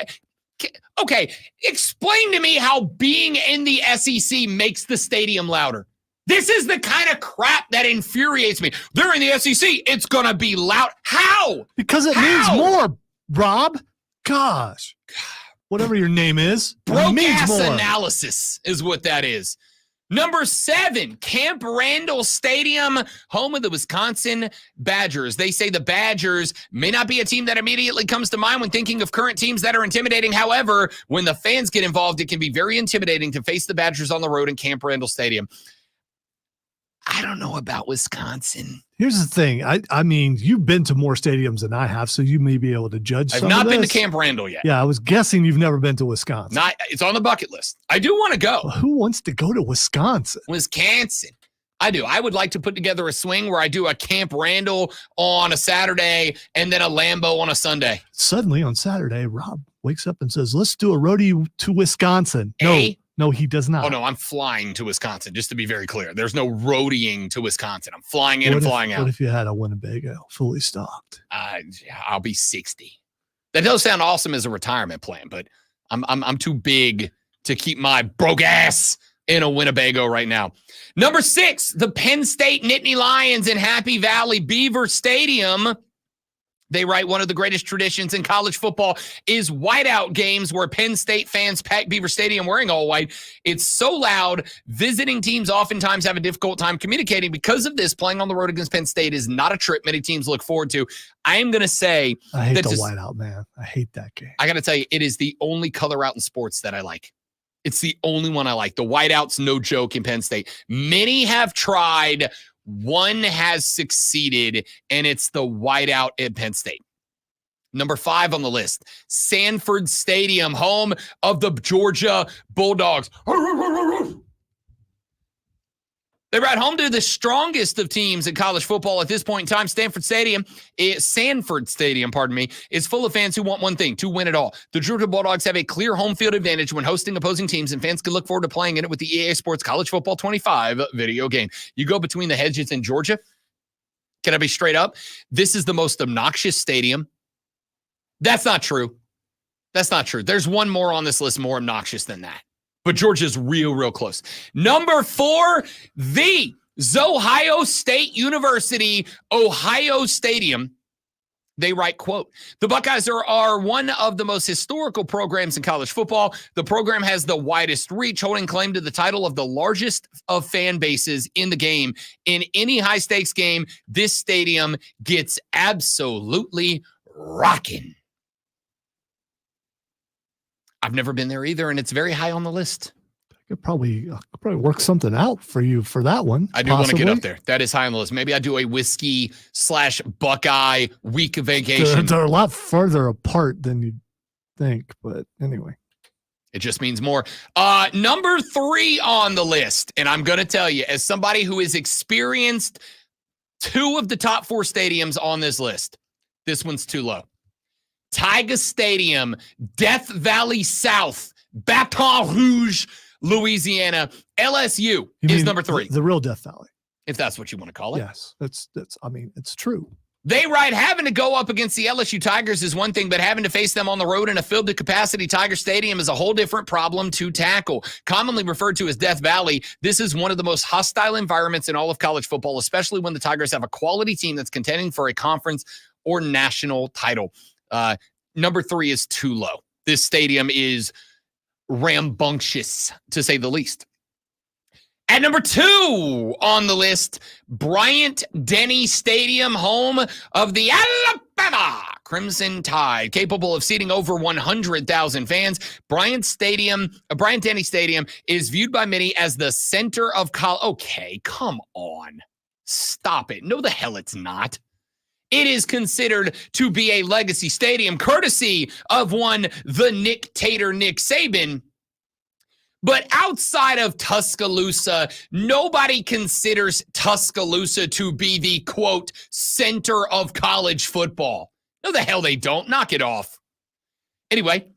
Okay, explain to me how being in the SEC makes the stadium louder. This is the kind of crap that infuriates me. They're in the SEC. It's going to be loud. How? Because it means more, Rob. Gosh. Whatever your name is. Broke means ass more. analysis is what that is. Number 7, Camp Randall Stadium, home of the Wisconsin Badgers. They say the Badgers may not be a team that immediately comes to mind when thinking of current teams that are intimidating. However, when the fans get involved, it can be very intimidating to face the Badgers on the road in Camp Randall Stadium. I don't know about Wisconsin. Here's the thing. I mean, you've been to more stadiums than I have, so you may be able to judge. I've not been to Camp Randall yet. Yeah, I was guessing you've never been to Wisconsin. It's on the bucket list. I do want to go. Well, who wants to go to Wisconsin? Wisconsin. I do. I would like to put together a swing where I do a Camp Randall on a Saturday and then a Lambeau on a Sunday. Suddenly on Saturday, Rob wakes up and says, let's do a roadie to Wisconsin. No, he does not. Oh, no, I'm flying to Wisconsin, just to be very clear. There's no roadieing to Wisconsin. I'm flying in and flying out. What if you had a Winnebago fully stocked? I'll be 60. That does sound awesome as a retirement plan, but I'm too big to keep my broke ass in a Winnebago right now. Number 6, the Penn State Nittany Lions in Happy Valley Beaver Stadium. They write one of the greatest traditions in college football is whiteout games where Penn State fans pack Beaver Stadium wearing all white. It's so loud, visiting teams oftentimes have a difficult time communicating. Because of this, playing on the road against Penn State is not a trip many teams look forward to. I am going to say I hate the whiteout, man. I hate that game. I got to tell you, it is the only color out in sports that I like. It's the only one I like. The whiteout's no joke in Penn State. Many have tried. One has succeeded, and it's the whiteout at Penn State. Number 5 on the list, Sanford Stadium, home of the Georgia Bulldogs. They ride home to the strongest of teams in college football at this point in time. Sanford Stadium, is full of fans who want one thing, to win it all. The Georgia Bulldogs have a clear home field advantage when hosting opposing teams, and fans can look forward to playing in it with the EA Sports College Football 25 video game. You go between the hedges in Georgia. Can I be straight up? This is the most obnoxious stadium. That's not true. That's not true. There's one more on this list more obnoxious than that. But Georgia's real close. Number 4, the Ohio State University, Ohio Stadium. They write, quote, the Buckeyes are one of the most historical programs in college football. The program has the widest reach, holding claim to the title of the largest of fan bases in the game. In any high-stakes game, this stadium gets absolutely rocking. I've never been there either, and it's very high on the list. I could probably work something out for you for that one. I do want to get up there. That is high on the list. Maybe I do a whiskey/Buckeye week of vacation. They're a lot further apart than you'd think, but anyway. It just means more. Number 3 on the list, and I'm going to tell you, as somebody who has experienced 2 of the top 4 stadiums on this list, this one's too low. Tiger Stadium, Death Valley South, Baton Rouge, Louisiana. LSU is number 3. The real Death Valley. If that's what you want to call it. Yes, that's it's true. They write, having to go up against the LSU Tigers is one thing, but having to face them on the road in a filled to capacity Tiger Stadium is a whole different problem to tackle. Commonly referred to as Death Valley, this is one of the most hostile environments in all of college football, especially when the Tigers have a quality team that's contending for a conference or national title. Number 3 is too low. This stadium is rambunctious, to say the least. At number 2 on the list, Bryant-Denny Stadium, home of the Alabama Crimson Tide, capable of seating over 100,000 fans. Bryant-Denny Stadium is viewed by many as the center of college. Okay, come on. Stop it. No, the hell it's not. It is considered to be a legacy stadium, courtesy of one, the Nick-tator Nick Saban. But outside of Tuscaloosa, nobody considers Tuscaloosa to be the, quote, center of college football. No, the hell they don't. Knock it off. Anyway,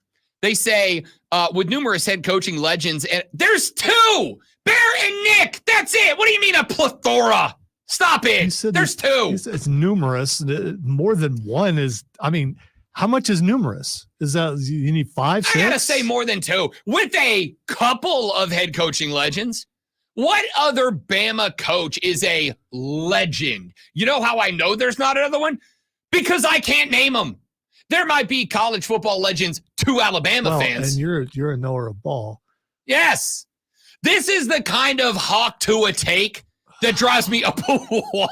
they say with numerous head coaching legends, and there's two, Bear and Nick. That's it. What do you mean a plethora? Stop it. There's two. It's numerous. More than one is, I mean, how much is numerous? Is that you need 5, 6? I gotta say more than two. With a couple of head coaching legends. What other Bama coach is a legend? You know how I know there's not another one? Because I can't name them. There might be college football legends to Alabama fans. And you're a knower of ball. Yes. This is the kind of Hawk to a take that drives me up a wall.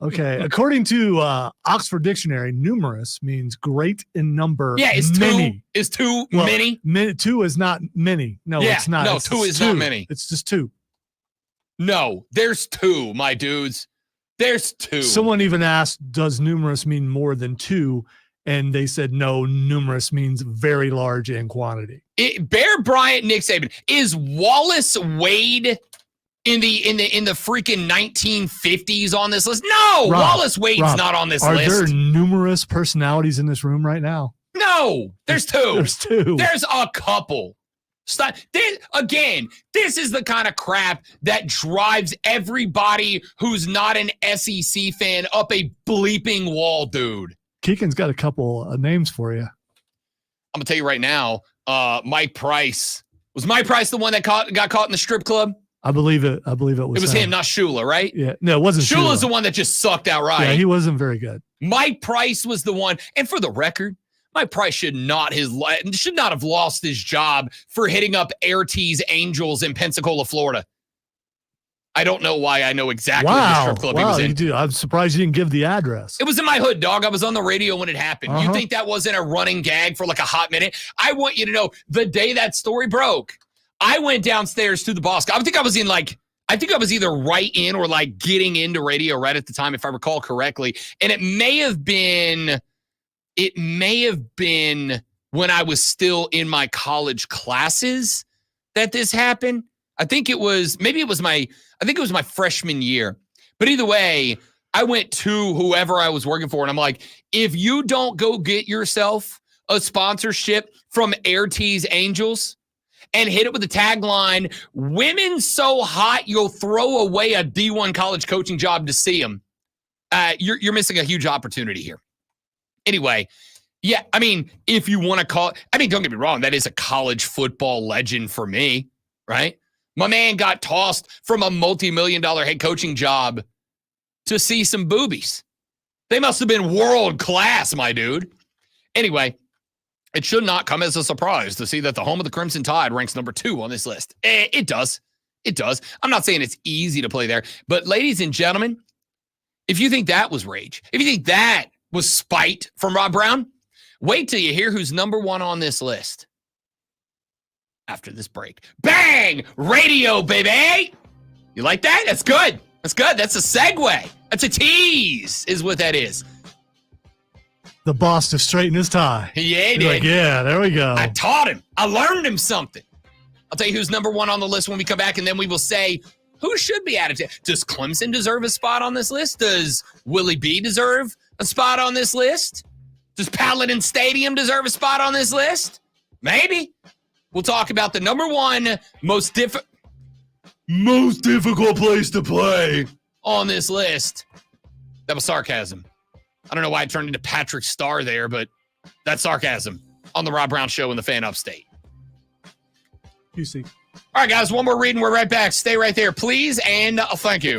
Okay. According to Oxford Dictionary, numerous means great in number. Yeah, is many. Two many? Two is not many. No, yeah, it's not. No, it's two is not many. It's just two. No, there's two, my dudes. There's two. Someone even asked, does numerous mean more than two? And they said, no, numerous means very large in quantity. Bear Bryant, Nick Saban. Is Wallace Wade in the freaking 1950s on this list? No, Wallace Wade's not on this list. Are there numerous personalities in this room right now? No, there's two. There's two. There's a couple. Stop. This is the kind of crap that drives everybody who's not an SEC fan up a bleeping wall, dude. Keegan's got a couple of names for you. I'm gonna tell you right now. Mike Price. Was Mike Price the one that got caught in the strip club? I believe it was. It was him, not Shula, right? Yeah. No, it wasn't Shula. Shula's the one that just sucked outright. Yeah, he wasn't very good. Mike Price was the one. And for the record, Mike Price should not have lost his job for hitting up Air Tees Angels in Pensacola, Florida. I don't know why I know exactly the strip club he was in. You do. I'm surprised you didn't give the address. It was in my hood, dog. I was on the radio when it happened. You think that wasn't a running gag for like a hot minute? I want you to know the day that story broke, I went downstairs to the boss. I think I was either right in or like getting into radio right at the time, if I recall correctly. And it may have been when I was still in my college classes that this happened. I think it was my freshman year. But either way, I went to whoever I was working for, and I'm like, if you don't go get yourself a sponsorship from Air Tees Angels and hit it with the tagline, women so hot you'll throw away a D1 college coaching job to see them, you're missing a huge opportunity here. Anyway, yeah, I mean, if you want to don't get me wrong, that is a college football legend for me, right? My man got tossed from a multi-million-dollar head coaching job to see some boobies. They must have been world class, my dude. Anyway, it should not come as a surprise to see that the home of the Crimson Tide ranks number 2 on this list. It does. It does. I'm not saying it's easy to play there, but ladies and gentlemen, if you think that was rage, if you think that was spite from Rob Brown, wait till you hear who's number 1 on this list. After this break. Bang! Radio, baby! You like that? That's good. That's good. That's a segue. That's a tease, is what that is. The boss to straighten his tie. Yeah, he did. Like, yeah, there we go. I taught him. I learned him something. I'll tell you who's number 1 on the list when we come back, and then we will say who should be added to. Does Clemson deserve a spot on this list? Does Willie B deserve a spot on this list? Does Paladin Stadium deserve a spot on this list? Maybe. We'll talk about the number 1 most difficult place to play on this list. That was sarcasm. I don't know why I turned into Patrick Starr there, but that's sarcasm on the Rob Brown Show in the Fan Upstate. You see. All right, guys, one more reading. We're right back. Stay right there, please, and thank you.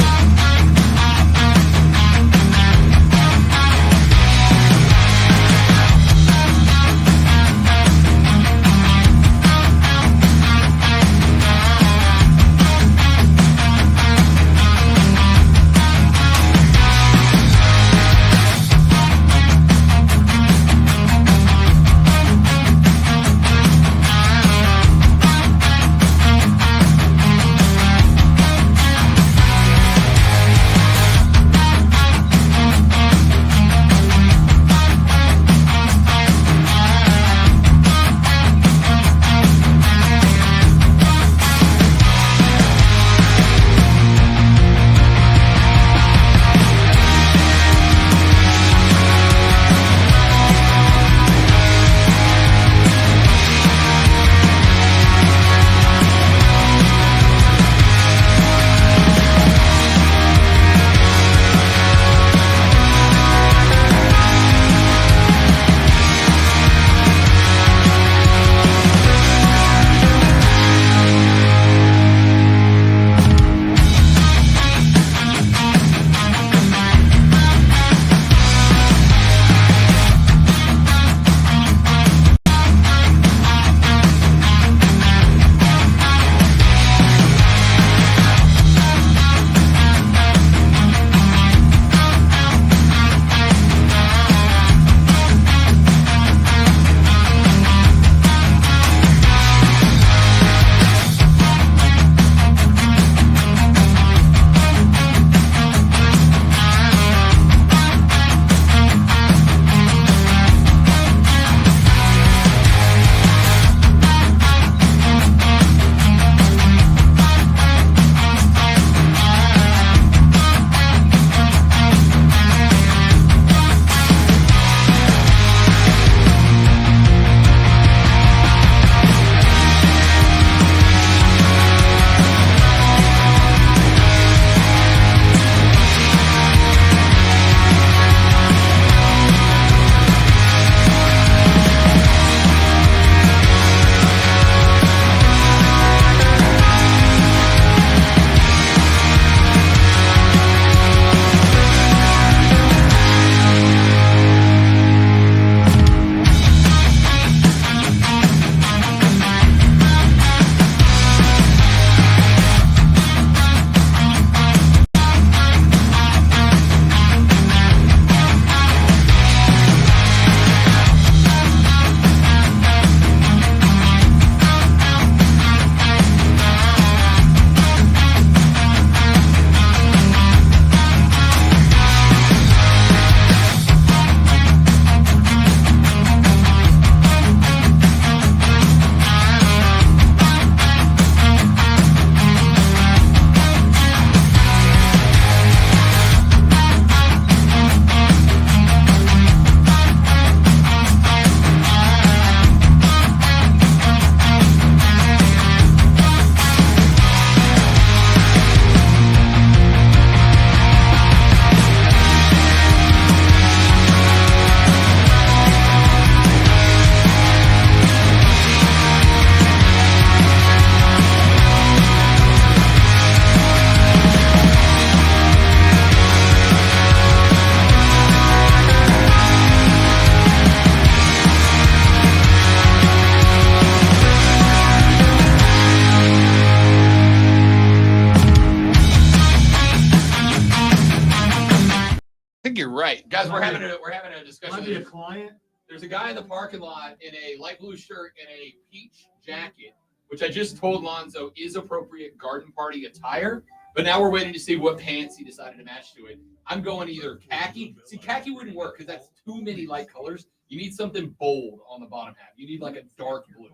right, guys. We're having a discussion. Might be a client. There's a guy in the parking lot in a light blue shirt and a peach jacket, which I just told Lonzo is appropriate garden party attire. But now we're waiting to see what pants he decided to match to it. I'm going either khaki. See, khaki wouldn't work because that's too many light colors. You need something bold on the bottom half. You need like a dark blue,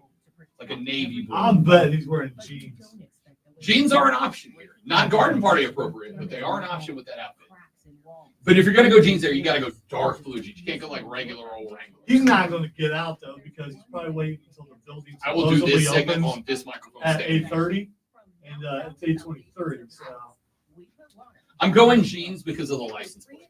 like a navy blue. I'll bet he's wearing jeans. Jeans are an option here. Not garden party appropriate, but they are an option with that outfit. But if you're going to go jeans there, you got to go dark blue jeans. You can't go like regular old Wrangler. He's not going to get out, though, because he's probably waiting until the building I will do supposedly this segment opens on this microphone. at stand. 8:30, and it's 8:23. So I'm going jeans because of the license plate.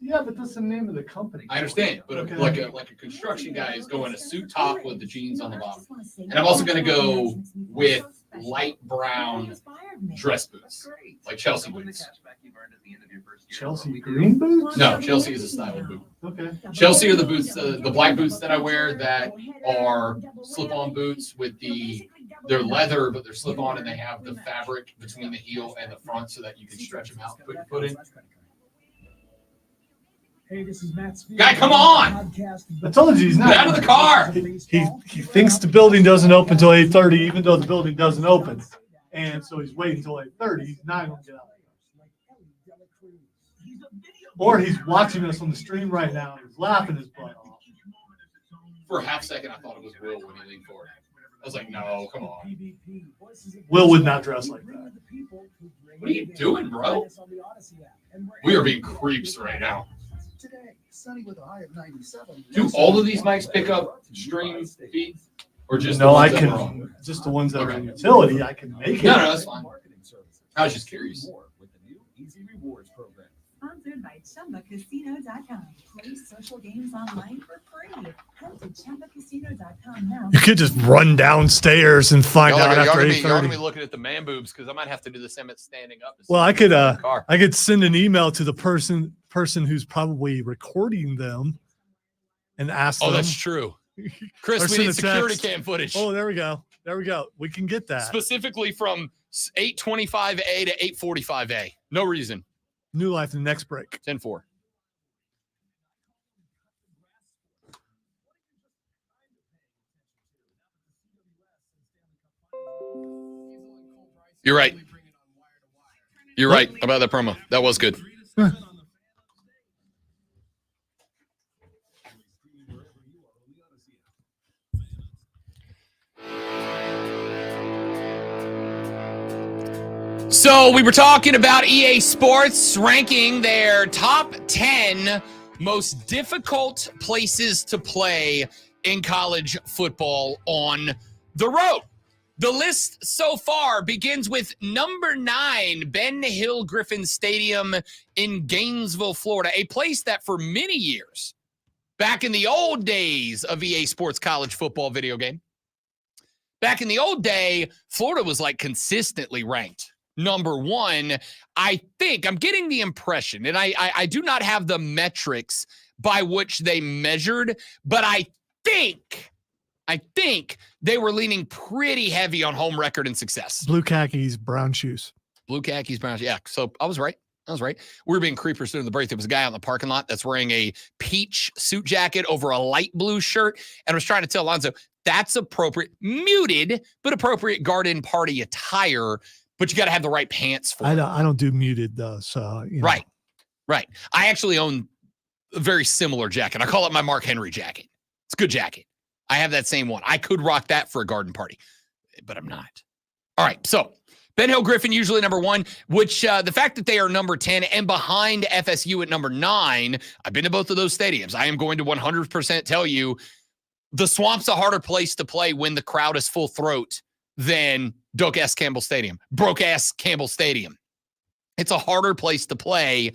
yeah, but that's the name of the company. I understand, but Okay. like a construction guy is going a suit top with the jeans on the bottom. And I'm also going to go with light brown dress boots, like Chelsea boots. Chelsea green boots? No, Chelsea is a style of boot. Okay. Chelsea are the boots, the black boots that I wear that are slip-on boots with they're leather, but they're slip-on and they have the fabric between the heel and the front so that you can stretch them out, put your foot in. Hey, this is Matt Speed. Guy, come on! I told you he's not. Get out of the car! He thinks the building doesn't open until 8:30, even though the building doesn't open. And so he's waiting until 8:30. He's not going to get out. Or he's watching us on the stream right now and he's laughing his butt off. For a half second, I thought it was Will when he leaned forward. I was like, no, come on. Will would not dress like that. What are you doing, bro? We are being creeps right now. Today, sunny with a high of 97. Do all of these mics pick up stream feed? Or just the No, I ones that are on? can, just the ones that are in utility, I can make it. No, that's fine. I was just curious. With the new Easy Rewards program. Sponsored by ChumbaCasino.com. Play social games online for free. Head to ChumbaCasino.com now. You could just run downstairs and find out after Y'all gonna be 8:30. looking at the man boobs because I might have to do the Emmett standing up. Well, I could car. I could send an email to the person who's probably recording them and ask Oh, them. that's true. Chris, Or we send need a security text. cam footage. Oh, there we go. There we go. We can get that. Specifically from 8:25A to 8:45A. No reason. New life in the next break. 10-4. You're right. You're right about that promo. That was good. So we were talking about EA Sports ranking their top 10 most difficult places to play in college football on the road. The list so far begins with number 9, Ben Hill Griffin Stadium in Gainesville, Florida, a place that for many years, back in the old days of EA Sports college football video game, back in the old day, Florida was like consistently ranked number 1. I think I'm getting the impression, and I do not have the metrics by which they measured, but I think they were leaning pretty heavy on home record and success. Blue khakis, brown shoes. Blue khakis, brown. Yeah, so I was right. We were being creepers during the break. There was a guy out in the parking lot that's wearing a peach suit jacket over a light blue shirt. And I was trying to tell Alonzo, that's appropriate, muted, but appropriate garden party attire. But you got to have the right pants for it. I don't do muted though. So, you know. Right. I actually own a very similar jacket. I call it my Mark Henry jacket. It's a good jacket. I have that same one. I could rock that for a garden party, but I'm not. All right. So Ben Hill Griffin, usually number 1, which the fact that they are number 10 and behind FSU at number 9, I've been to both of those stadiums. I am going to 100% tell you the Swamp's a harder place to play when the crowd is full throat than Broke Ass Campbell Stadium. It's a harder place to play,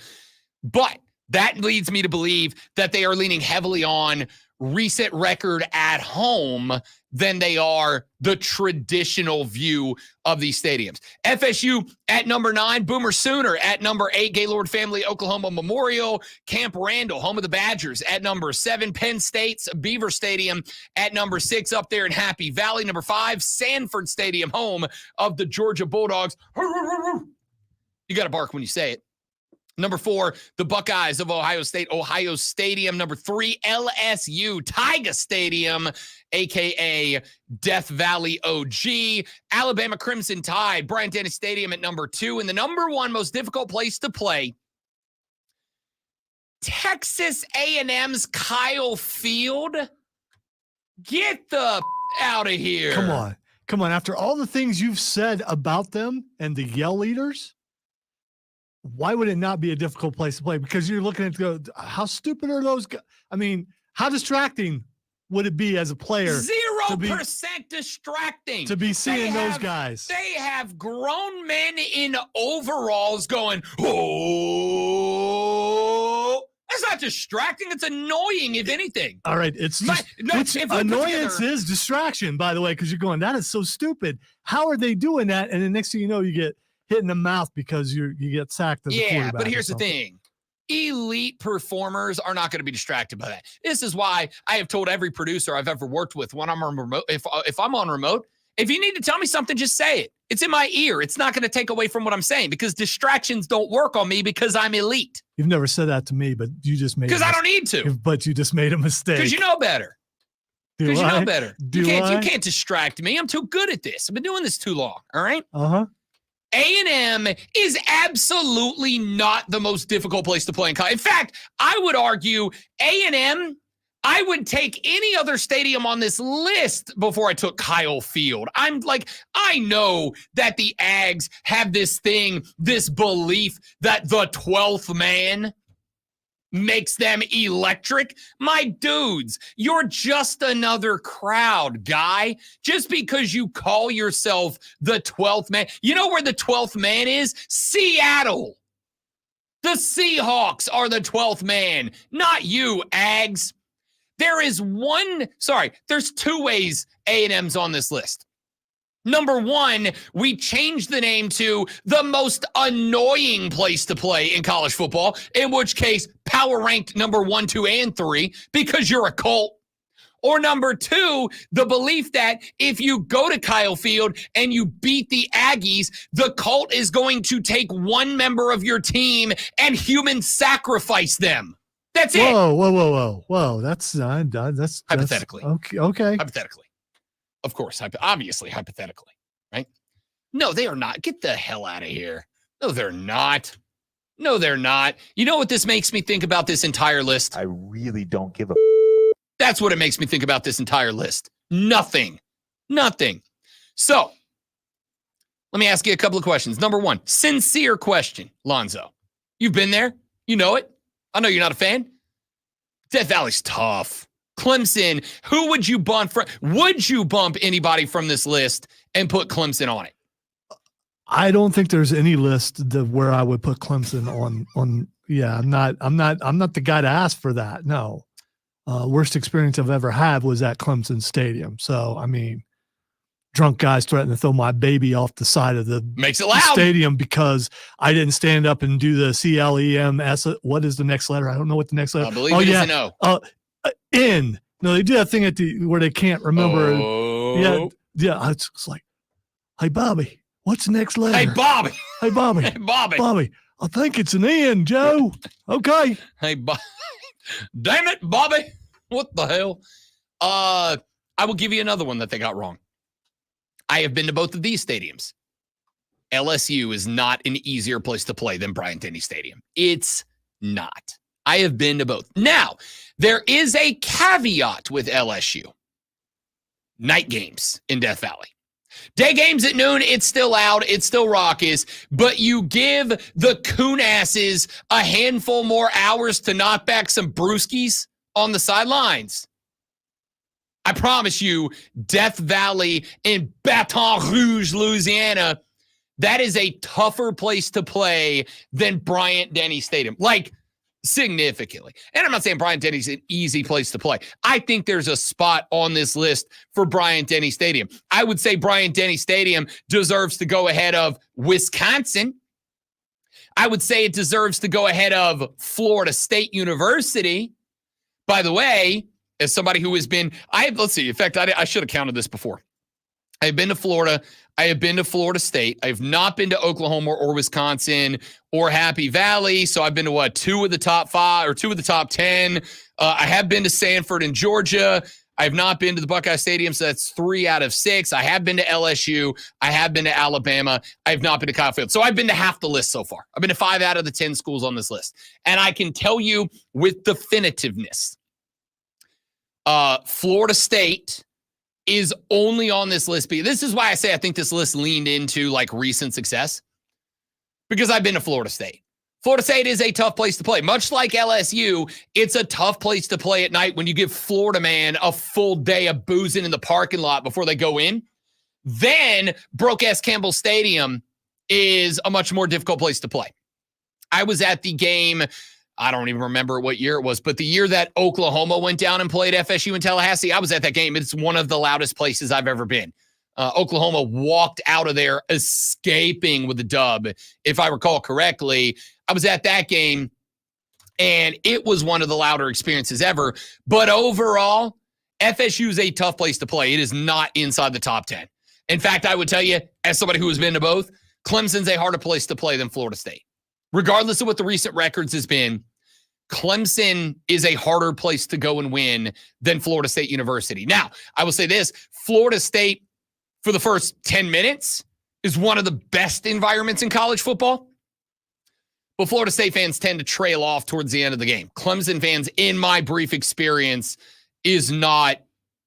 but that leads me to believe that they are leaning heavily on recent record at home than they are the traditional view of these stadiums. FSU at number 9, Boomer Sooner at number 8, Gaylord Family Oklahoma Memorial, Camp Randall, home of the Badgers at number 7, Penn State's Beaver Stadium at number 6 up there in Happy Valley, number 5, Sanford Stadium, home of the Georgia Bulldogs. You got to bark when you say it. Number 4, the Buckeyes of Ohio State, Ohio Stadium. Number 3, LSU, Tiger Stadium, a.k.a. Death Valley OG. Alabama Crimson Tide, Bryant-Denny Stadium at number 2. And the number 1 most difficult place to play, Texas A&M's Kyle Field. Get the out of here. Come on. Come on. After all the things you've said about them and the Yell Leaders, why would it not be a difficult place to play? Because you're looking at go, how stupid are those guys? I mean, how distracting would it be as a player? 0% distracting. To be seeing those guys. They have grown men in overalls going, oh. That's not distracting. It's annoying, if anything. All right. Annoyance is distraction, by the way, because you're going, that is so stupid. How are they doing that? And the next thing you know, you get hit in the mouth because you get sacked as a quarterback. Yeah, but here's the thing. Elite performers are not going to be distracted by that. This is why I have told every producer I've ever worked with when I'm on remote, if I'm on remote, if you need to tell me something, just say it. It's in my ear. It's not going to take away from what I'm saying because distractions don't work on me because I'm elite. You've never said that to me, but you just made because I don't need to. But you just made a mistake. Because you know better. Because you know better. You can't distract me. I'm too good at this. I've been doing this too long. All right. A&M is absolutely not the most difficult place to play in college. In fact, I would argue A&M, I would take any other stadium on this list before I took Kyle Field. I know that the Ags have this belief that the 12th man makes them electric. My dudes, you're just another crowd, guy. Just because you call yourself the 12th man. You know where the 12th man is? Seattle. The Seahawks are the 12th man, not you, Ags. There's 2 ways A&M's on this list. Number 1, we changed the name to the most annoying place to play in college football, in which case power ranked number 1, 2, and 3 because you're a cult. Or number 2, the belief that if you go to Kyle Field and you beat the Aggies, the cult is going to take one member of your team and human sacrifice them. That's it. Whoa. That's hypothetically. Okay. Hypothetically. Of course, obviously, hypothetically, right? No, they are not. Get the hell out of here. No, they're not. You know what this makes me think about this entire list? I really don't give a. That's what it makes me think about this entire list. Nothing. So, let me ask you a couple of questions. Number 1, sincere question, Lonzo. You've been there. You know it. I know you're not a fan. Death Valley's tough. Clemson, who would you bump from? Would you bump anybody from this list and put Clemson on it? I don't think there's any list where I would put Clemson on. Yeah, I'm not the guy to ask for that. No. Worst experience I've ever had was at Clemson Stadium. So, I mean, drunk guys threatening to throw my baby off the side of the makes it loud stadium because I didn't stand up and do the CLEMS. What is the next letter? I don't know what the next letter. I believe it is an O. N. No, they do that thing where they can't remember. Oh. Yeah. It's like, hey, Bobby, what's the next letter? Hey, Bobby. Bobby. I think it's an N, Joe. Okay. Hey, damn it, Bobby. What the hell? I will give you another one that they got wrong. I have been to both of these stadiums. LSU is not an easier place to play than Bryant-Denny Stadium. It's not. I have been to both. Now, there is a caveat with LSU. Night games in Death Valley. Day games at noon, it's still loud, it's still raucous, but you give the coon asses a handful more hours to knock back some brewskis on the sidelines. I promise you, Death Valley in Baton Rouge, Louisiana, that is a tougher place to play than Bryant-Denny Stadium. Like, significantly. And I'm not saying Bryant-Denny's an easy place to play. I think there's a spot on this list for Bryant-Denny Stadium. I would say Bryant-Denny Stadium deserves to go ahead of Wisconsin. I would say it deserves to go ahead of Florida State University. By the way, as somebody who has been, let's see, in fact, I should have counted this before. I have been to Florida. I have been to Florida State. I have not been to Oklahoma or Wisconsin or Happy Valley. So I've been to 2 of the top 5 or 2 of the top 10. I have been to Sanford and Georgia. I have not been to the Buckeye Stadium, so that's 3 out of 6. I have been to LSU. I have been to Alabama. I have not been to Kyle Field. So I've been to half the list so far. I've been to 5 out of the 10 schools on this list. And I can tell you with definitiveness, Florida State is only on this list. This is why I say I think this list leaned into like recent success, because I've been to Florida State. Florida State is a tough place to play. Much like LSU, it's a tough place to play at night when you give Florida man a full day of boozing in the parking lot before they go in. Then broke-ass Campbell Stadium is a much more difficult place to play. I was at the game, I don't even remember what year it was, but the year that Oklahoma went down and played FSU in Tallahassee, I was at that game. It's one of the loudest places I've ever been. Oklahoma walked out of there escaping with the dub. If I recall correctly, I was at that game, and it was one of the louder experiences ever. But overall, FSU is a tough place to play. It is not inside the top 10. In fact, I would tell you, as somebody who has been to both, Clemson's a harder place to play than Florida State. Regardless of what the recent records has been, Clemson is a harder place to go and win than Florida State University. Now, I will say this, Florida State, for the first 10 minutes, is one of the best environments in college football. But Florida State fans tend to trail off towards the end of the game. Clemson fans, in my brief experience, is not.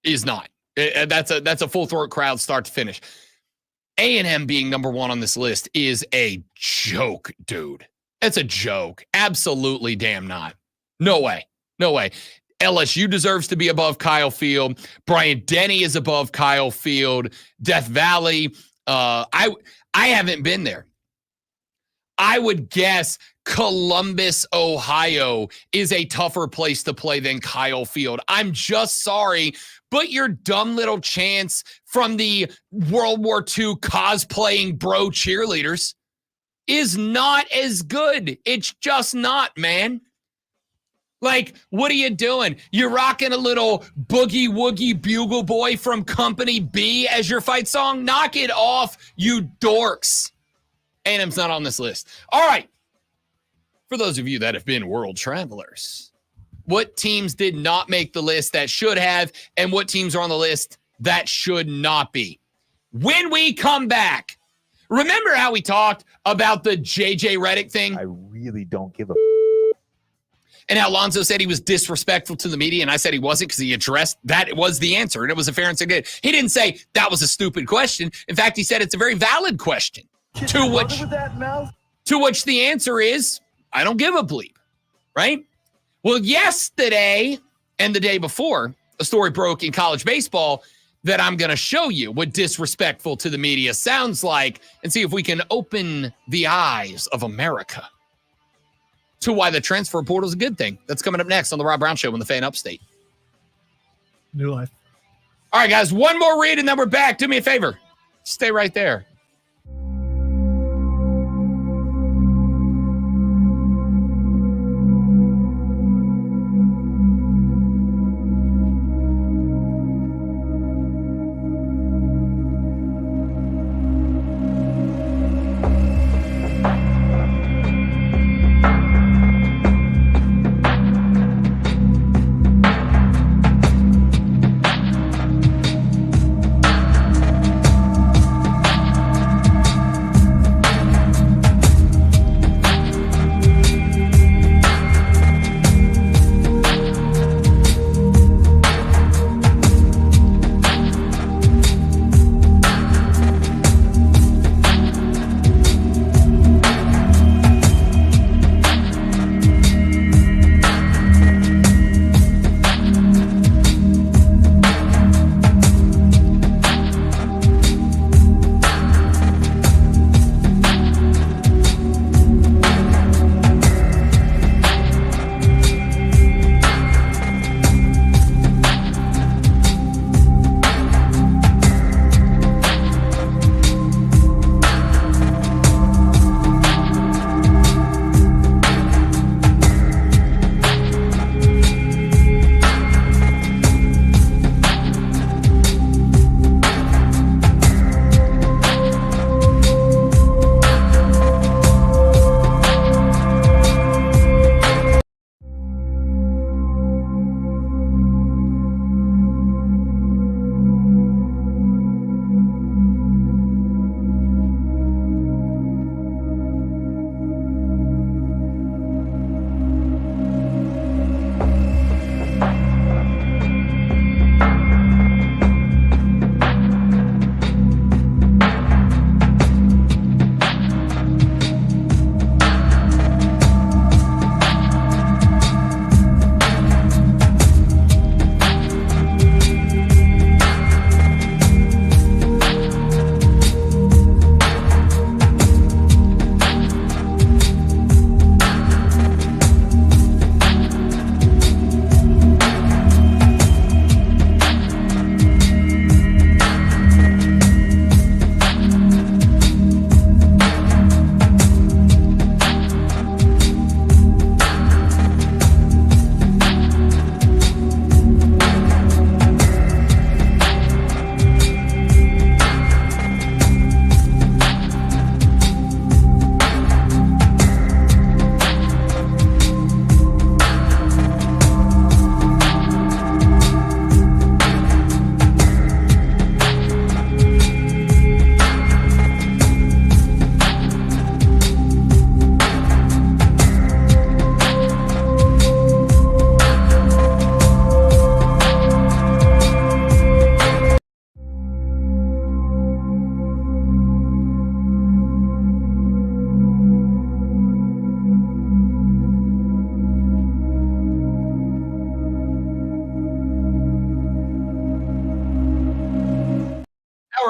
That's a full throat crowd start to finish. A&M being number 1 on this list is a joke, dude. It's a joke. Absolutely damn not. No way. LSU deserves to be above Kyle Field. Bryant-Denny is above Kyle Field. Death Valley. I haven't been there. I would guess Columbus, Ohio is a tougher place to play than Kyle Field. I'm just sorry, but your dumb little chants from the World War II cosplaying bro cheerleaders is not as good. It's just not, man. Like, what are you doing? You're rocking a little Boogie Woogie Bugle Boy from Company B as your fight song? Knock it off, you dorks. A&M's not on this list. All right. For those of you that have been world travelers, what teams did not make the list that should have, and what teams are on the list that should not be? When we come back, remember how we talked about the JJ Redick thing? I really don't give a And how Lonzo said he was disrespectful to the media, and I said he wasn't because he addressed that. It was the answer, and it was a fair and good. He didn't say that was a stupid question. In fact, he said it's a very valid question. To which the answer is, I don't give a bleep, right? Well, yesterday and the day before, a story broke in college baseball that I'm going to show you what disrespectful to the media sounds like and see if we can open the eyes of America to why the transfer portal is a good thing. That's coming up next on the Rob Brown Show on the Fan Upstate. New life. All right, guys, one more read and then we're back. Do me a favor. Stay right there.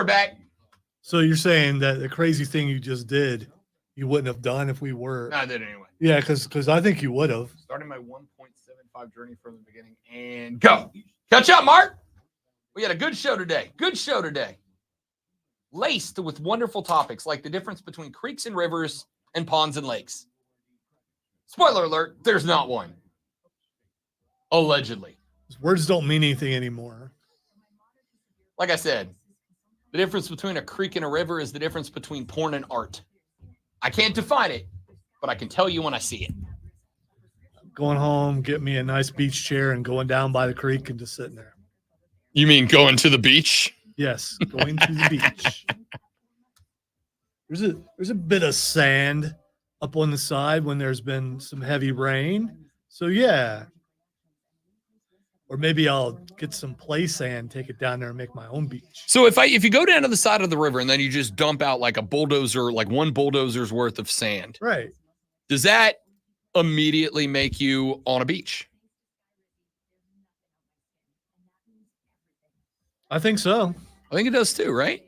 back. So you're saying that the crazy thing you just did, you wouldn't have done if we were. No, I did anyway. Yeah, because I think you would have. Starting my 1.75 journey from the beginning and go. Catch up, Mark. We had a good show today. Good show today. Laced with wonderful topics like the difference between creeks and rivers and ponds and lakes. Spoiler alert, there's not one. Allegedly. Words don't mean anything anymore. Like I said, the difference between a creek and a river is the difference between porn and art. I can't define it, but I can tell you when I see it. Going home, get me a nice beach chair and going down by the creek and just sitting there. You mean going to the beach? Yes, going to the beach. There's a bit of sand up on the side when there's been some heavy rain. So yeah. Or maybe I'll get some play sand, take it down there and make my own beach. So if you go down to the side of the river and then you just dump out like a bulldozer, like one bulldozer's worth of sand, right? Does that immediately make you on a beach? I think so. I think it does too, right?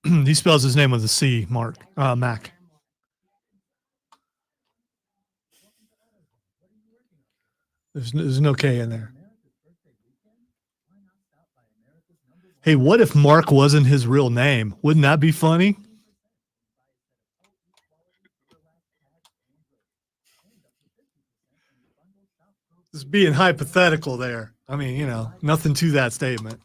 He spells his name with a C, Mac. There's no K in there. Hey, what if Mark wasn't his real name? Wouldn't that be funny? Just being hypothetical there. I mean, nothing to that statement.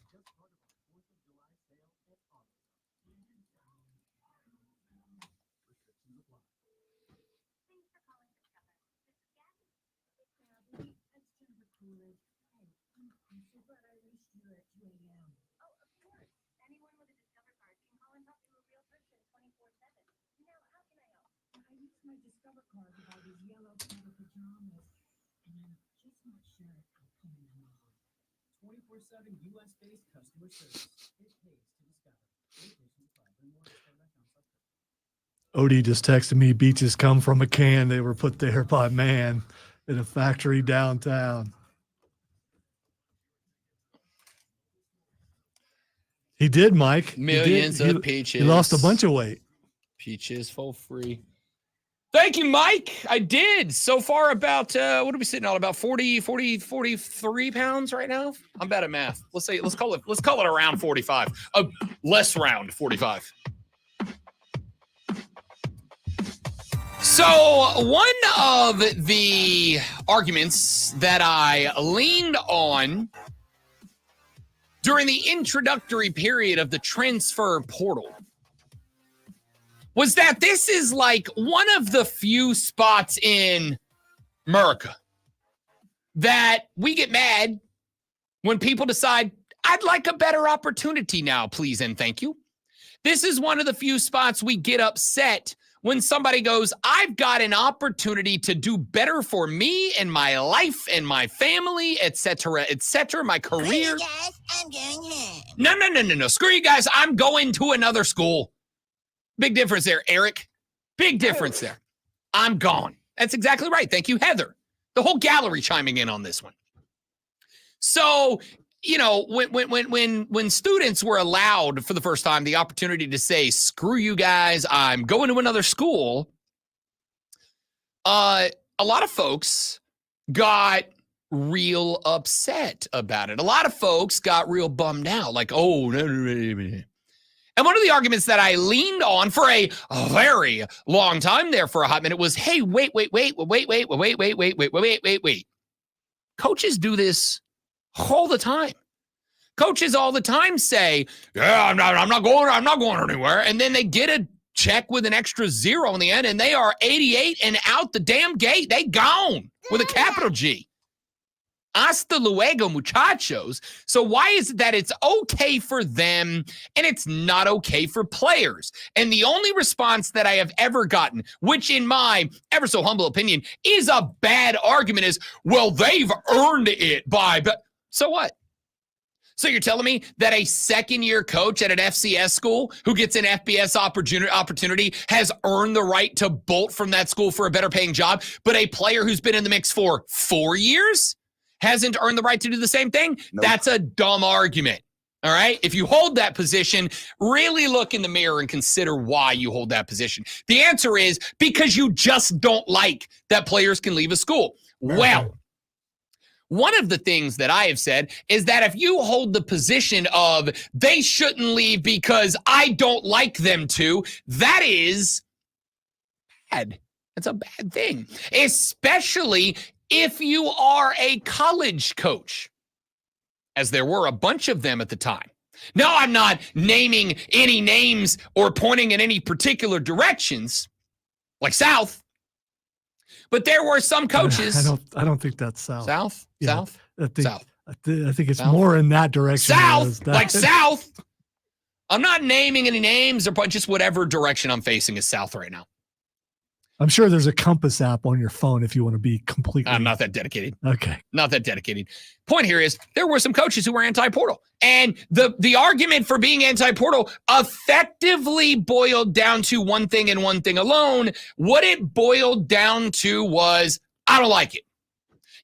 US-based customer service. It pays to discover. Odie just texted me, beaches come from a can. They were put there by man in a factory downtown. He did, Mike. Millions of peaches. He lost a bunch of weight. Peaches for free. Thank you, Mike. I did. So far about, what are we sitting on? About 43 pounds right now? I'm bad at math. Let's call it around 45. Less round 45. So one of the arguments that I leaned on during the introductory period of the transfer portal was that this is like one of the few spots in America that we get mad when people decide, I'd like a better opportunity now, please and thank you. This is one of the few spots we get upset when somebody goes, I've got an opportunity to do better for me and my life and my family, etc., my career. Guys, I'm going home. No. Screw you guys. I'm going to another school. Big difference there, Eric. Big difference there. I'm gone. That's exactly right. Thank you, Heather. The whole gallery chiming in on this one. So, when students were allowed for the first time the opportunity to say, screw you guys, I'm going to another school, a lot of folks got real upset about it. A lot of folks got real bummed out, like, oh, no. And one of the arguments that I leaned on for a very long time there for a hot minute was, hey, wait. Coaches do this all the time. Coaches all the time say, yeah, I'm not going anywhere. And then they get a check with an extra zero on the end and they are 88 and out the damn gate. They gone with a capital G. Hasta luego, muchachos. So why is it that it's okay for them and it's not okay for players? And the only response that I have ever gotten, which in my ever so humble opinion is a bad argument, is, well, they've earned it but so what? So you're telling me that a second-year coach at an FCS school who gets an FBS opportunity has earned the right to bolt from that school for a better paying job, but a player who's been in the mix for 4 years hasn't earned the right to do the same thing? Nope. That's a dumb argument. All right. If you hold that position, really look in the mirror and consider why you hold that position. The answer is because you just don't like that players can leave a school. Well, one of the things that I have said is that if you hold the position of they shouldn't leave because I don't like them to, that is bad. That's a bad thing, especially if you are a college coach, as there were a bunch of them at the time. No, I'm not naming any names or pointing in any particular directions, like South, but there were some coaches. I don't think that's South. South? Yeah, South? I think, South. I think it's South? more in that direction. than it is South, that. like South. I'm not naming any names or just whatever direction I'm facing is South right now. I'm sure there's a Compass app on your phone if you want to be completely. I'm not that dedicated. Okay. Not that dedicated. Point here is there were some coaches who were anti-portal. And the argument for being anti-portal effectively boiled down to one thing and one thing alone. What it boiled down to was, I don't like it.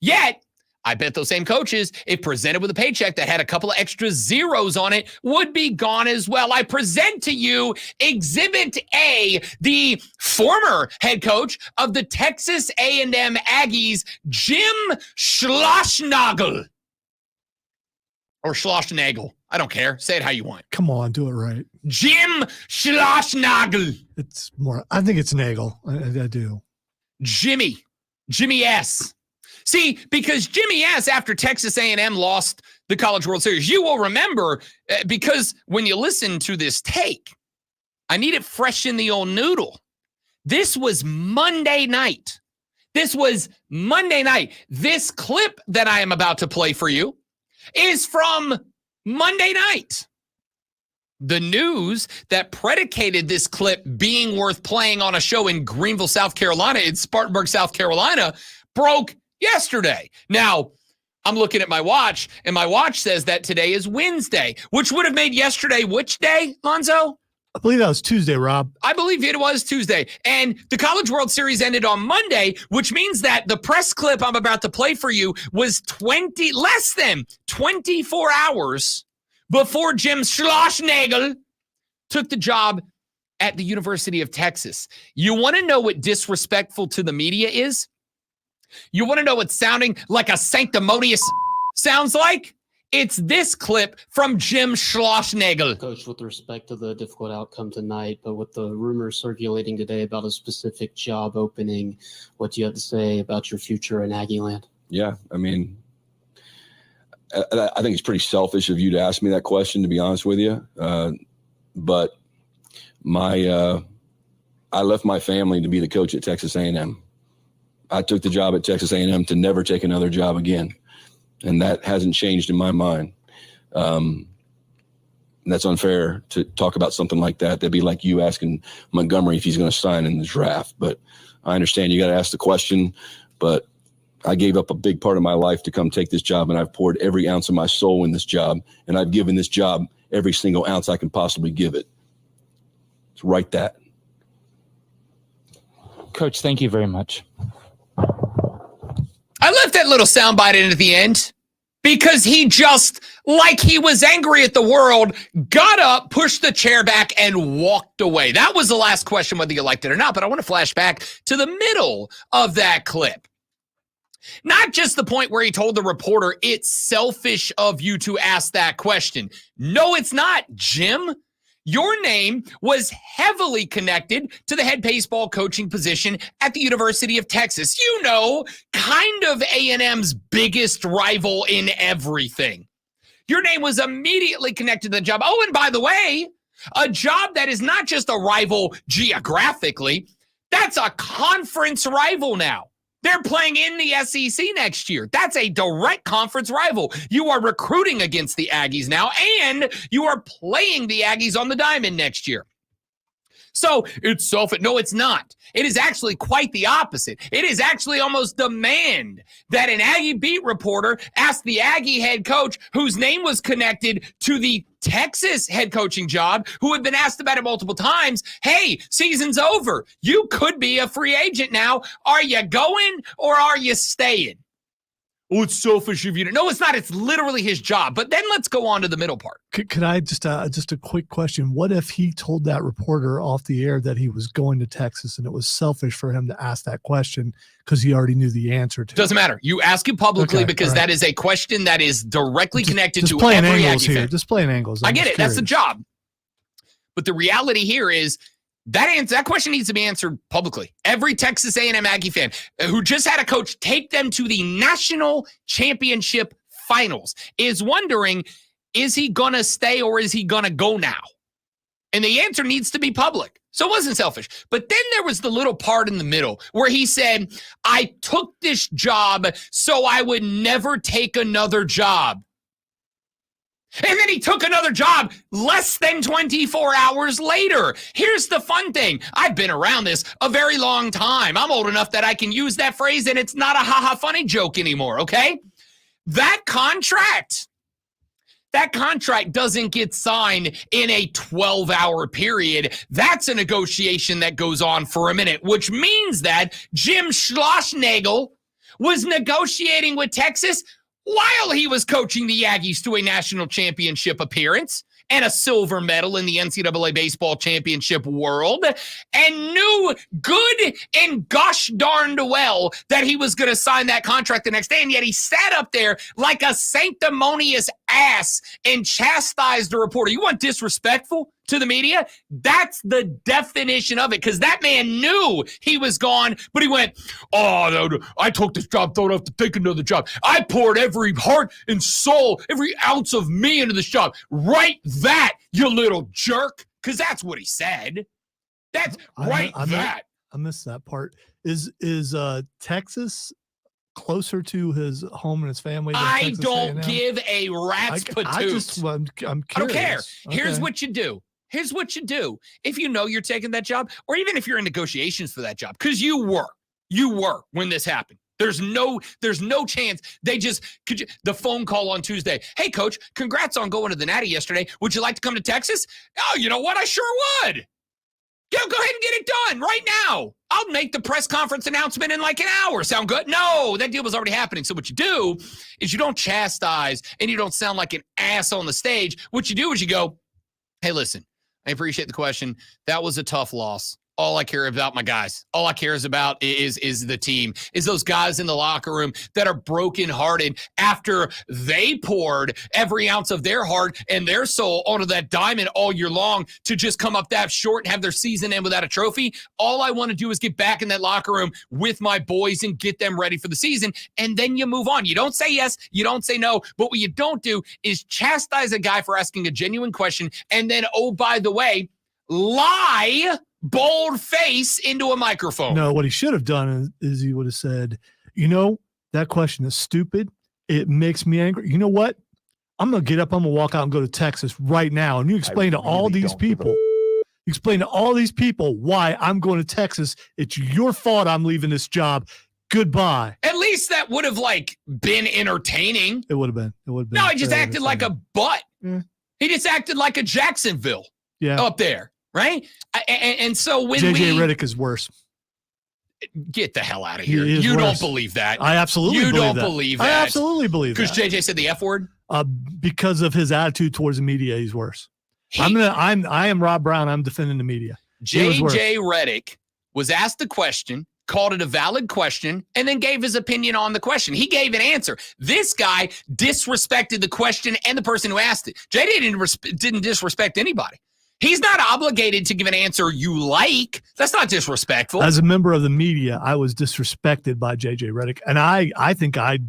Yet, I bet those same coaches, if presented with a paycheck that had a couple of extra zeros on it, would be gone as well. I present to you Exhibit A, the former head coach of the Texas A&M Aggies, Jim Schlossnagel. Or Schlossnagel. I don't care. Say it how you want. Come on, do it right. Jim Schlossnagel. It's more. I think it's Nagel. I do. Jimmy S. See, because Jimmy S, after Texas A&M lost the College World Series, you will remember, because when you listen to this take, I need it fresh in the old noodle. This was Monday night. This clip that I am about to play for you is from Monday night. The news that predicated this clip being worth playing on a show in Greenville, South Carolina, in Spartanburg, South Carolina, broke yesterday. Now, I'm looking at my watch, and my watch says that today is Wednesday, which would have made yesterday which day, Lonzo? I believe that was Tuesday, Rob. I believe it was Tuesday. And the College World Series ended on Monday, which means that the press clip I'm about to play for you was less than 24 hours before Jim Schlossnagel took the job at the University of Texas. You want to know what disrespectful to the media is? You want to know what sounding like a sanctimonious sounds like? It's this clip from Jim Schlossnagel. Coach, with respect to the difficult outcome tonight, but with the rumors circulating today about a specific job opening, what do you have to say about your future in Aggieland? Yeah, I mean, I think it's pretty selfish of you to ask me that question, to be honest with you. But I left my family to be the coach at Texas A&M. I took the job at Texas A&M to never take another job again. And that hasn't changed in my mind. And that's unfair to talk about something like that. That'd be like you asking Montgomery if he's going to sign in the draft. But I understand you got to ask the question. But I gave up a big part of my life to come take this job, and I've poured every ounce of my soul in this job, and I've given this job every single ounce I can possibly give it. So write that. Coach, thank you very much. I left that little soundbite in at the end because he just, like he was angry at the world, got up, pushed the chair back, and walked away. That was the last question, whether you liked it or not, but I want to flash back to the middle of that clip. Not just the point where he told the reporter, it's selfish of you to ask that question. No, it's not, Jim. Your name was heavily connected to the head baseball coaching position at the University of Texas. You know, kind of A&M's biggest rival in everything. Your name was immediately connected to the job. Oh, and by the way, a job that is not just a rival geographically, that's a conference rival now. They're playing in the SEC next year. That's a direct conference rival. You are recruiting against the Aggies now, and you are playing the Aggies on the diamond next year. So it's no, it's not. It is actually quite the opposite. It is actually almost demand that an Aggie beat reporter ask the Aggie head coach, whose name was connected to the Texas head coaching job, who had been asked about it multiple times, hey, season's over. You could be a free agent now. Are you going or are you staying? Oh, it's selfish of you to. No, it's not. It's literally his job. But then let's go on to the middle part. Could I just a quick question? What if he told that reporter off the air that he was going to Texas and it was selfish for him to ask that question because he already knew the answer to Doesn't it? matter. You ask it publicly Okay, because all right. that is a question that is directly connected Just to playing every angles Aggie here. fan. Just playing angles. I I'm get just it. That's the curious. job. But the reality here is that question needs to be answered publicly. Every Texas A&M Aggie fan who just had a coach take them to the national championship finals is wondering, is he going to stay or is he going to go now? And the answer needs to be public. So it wasn't selfish. But then there was the little part in the middle where he said, I took this job so I would never take another job. And then he took another job less than 24 hours later. Here's the fun thing. I've been around this a very long time. I'm old enough that I can use that phrase and it's not a ha-ha funny joke anymore, okay? That contract doesn't get signed in a 12-hour period. That's a negotiation that goes on for a minute, which means that Jim Schlossnagle was negotiating with Texas while he was coaching the Aggies to a national championship appearance and a silver medal in the NCAA baseball championship world, and knew good and gosh darned well that he was going to sign that contract the next day. And yet he sat up there like a sanctimonious ass and chastised the reporter. You want disrespectful to the media? That's the definition of it, because that man knew he was gone, but he went, oh, no, I took this job, don't have to take another job. I poured every heart and soul, every ounce of me into this job. Write that, you little jerk, because that's what he said. That's that. I missed that part. Is Texas closer to his home and his family than I Texas don't A&M? give a rat's patoots. I'm curious. I don't care. Here's Okay. what you do. If you know you're taking that job, or even if you're in negotiations for that job, because you were when this happened. There's no chance they just the phone call on Tuesday. Hey, coach, congrats on going to the Natty yesterday. Would you like to come to Texas? Oh, you know what? I sure would. Go ahead and get it done right now. I'll make the press conference announcement in like an hour. Sound good? No, that deal was already happening. So what you do is you don't chastise and you don't sound like an ass on the stage. What you do is you go, hey, listen, I appreciate the question. That was a tough loss. All I care about, my guys, all I care about is the team, is those guys in the locker room that are brokenhearted after they poured every ounce of their heart and their soul onto that diamond all year long to just come up that short and have their season end without a trophy. All I want to do is get back in that locker room with my boys and get them ready for the season. And then you move on. You don't say yes, you don't say no. But what you don't do is chastise a guy for asking a genuine question and then, oh, by the way, lie bold face into a microphone. No, what he should have done is he would have said, that question is stupid. It makes me angry. You know what? I'm going to get up. I'm going to walk out and go to Texas right now. And you explain to all these people, why I'm going to Texas. It's your fault I'm leaving this job. Goodbye. At least that would have been entertaining. It would have been. No, he just acted like a butt. Yeah. He just acted like a Jacksonville up there. Right? And so when JJ Redick is worse. Get the hell out of here. You don't believe that. I absolutely believe that. You don't believe that. I absolutely believe that. Because JJ said the F word? Because of his attitude towards the media, he's worse. I am Rob Brown. I'm defending the media. JJ Redick was asked the question, called it a valid question, and then gave his opinion on the question. He gave an answer. This guy disrespected the question and the person who asked it. JJ didn't disrespect anybody. He's not obligated to give an answer you like. That's not disrespectful. As a member of the media, I was disrespected by JJ Redick, and I think I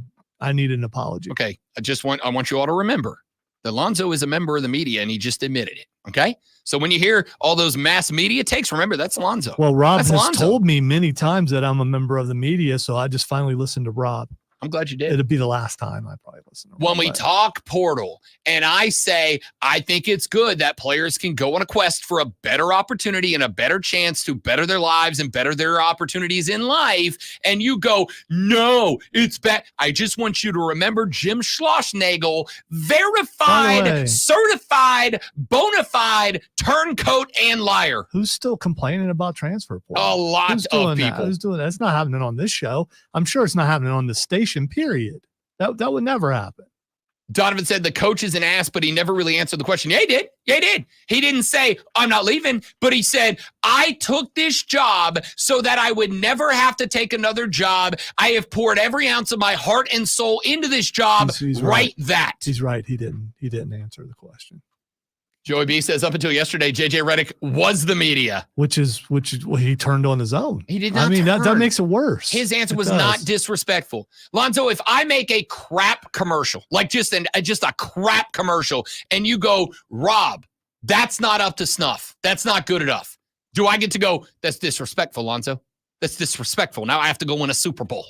need an apology. Okay, I want you all to remember that Lonzo is a member of the media, and he just admitted it. Okay, so when you hear all those mass media takes, remember that's Lonzo. Well, Rob that's has Lonzo. told me many times that I'm a member of the media, so I just finally listened to Rob. I'm glad you did. It'll be the last time I probably listen to Rob. When we talk portal and I say, I think it's good that players can go on a quest for a better opportunity and a better chance to better their lives and better their opportunities in life. And you go, no, it's bad. I just want you to remember Jim Schlossnagle, verified, certified, bona fide, turncoat, and liar. Who's still complaining about transfer portal? A lot of people. Who's doing that? It's not happening on this show. I'm sure it's not happening on the station, period. That would never happen. Donovan said the coach is an ass, but he never really answered the question. Yeah, he did. Yeah, he did. He didn't say, I'm not leaving, but he said, I took this job so that I would never have to take another job. I have poured every ounce of my heart and soul into this job. He's right. That. He's right. He didn't answer the question. Joey B says up until yesterday, JJ Redick was the media. Which is he turned on his own. He did not. I mean, that makes it worse. His answer was not disrespectful. Lonzo, if I make a crap commercial, like just a crap commercial, and you go, Rob, that's not up to snuff. That's not good enough. Do I get to go, that's disrespectful, Lonzo? That's disrespectful. Now I have to go win a Super Bowl.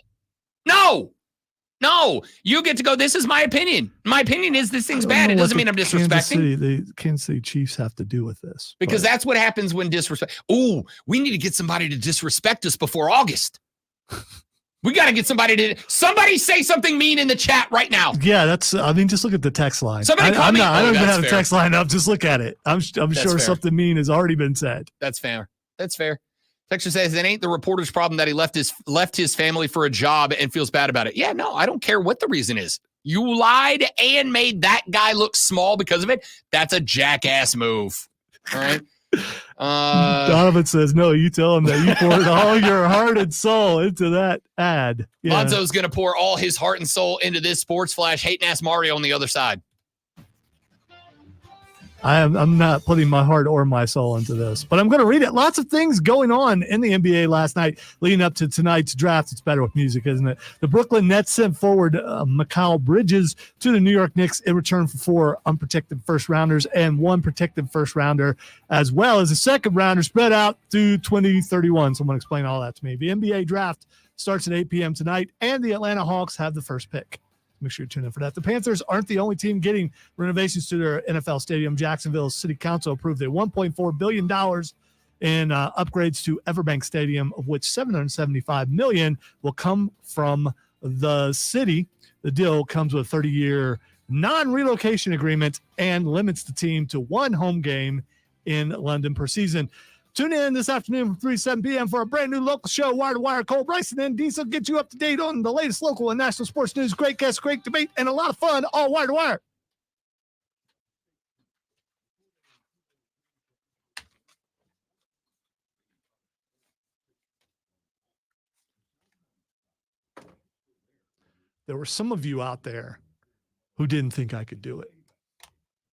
No, you get to go, this is my opinion. My opinion is this thing's bad. It doesn't mean I'm disrespecting. The Kansas City Chiefs have to do with this. Because that's what happens when disrespect. Oh, we need to get somebody to disrespect us before August. We got to get somebody say something mean in the chat right now. Yeah, just look at the text line. Somebody call me. I don't even have a text line up. Just look at it. I'm sure fair. something mean has already been said. That's fair. Texture says it ain't the reporter's problem that he left his family for a job and feels bad about it. Yeah, no, I don't care what the reason is. You lied and made that guy look small because of it. That's a jackass move. All right. Donovan says, no, you tell him that you poured all your heart and soul into that ad. Yeah. Lonzo's going to pour all his heart and soul into this sports flash, hating ass Mario on the other side. I'm not putting my heart or my soul into this, but I'm going to read it. Lots of things going on in the NBA last night leading up to tonight's draft. It's better with music, isn't it? The Brooklyn Nets sent forward Mikal Bridges to the New York Knicks in return for 4 unprotected first rounders and 1 protected first rounder, as well as a second rounder spread out through 2031. Someone explain all that to me. The NBA draft starts at 8 p.m. tonight, and the Atlanta Hawks have the first pick. Make sure you tune in for that. The Panthers aren't the only team getting renovations to their NFL stadium. Jacksonville City Council approved a $1.4 billion in upgrades to Everbank Stadium, of which $775 million will come from the city. The deal comes with a 30-year non-relocation agreement and limits the team to 1 home game in London per season. Tune in this afternoon from 3 to 7 p.m. for a brand new local show, Wire to Wire. Cole Bryson and Diesel get you up to date on the latest local and national sports news. Great guests, great debate, and a lot of fun, all Wire to Wire. There were some of you out there who didn't think I could do it.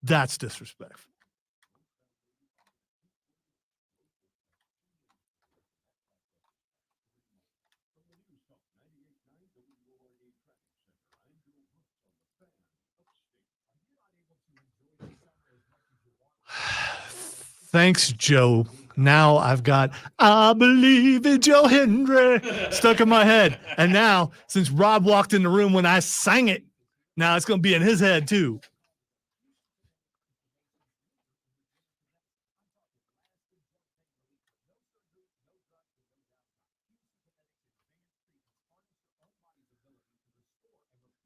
That's disrespectful. Thanks, Joe. Now I've got I Believe in Joe Hendry stuck in my head. And now, since Rob walked in the room when I sang it, now it's going to be in his head too.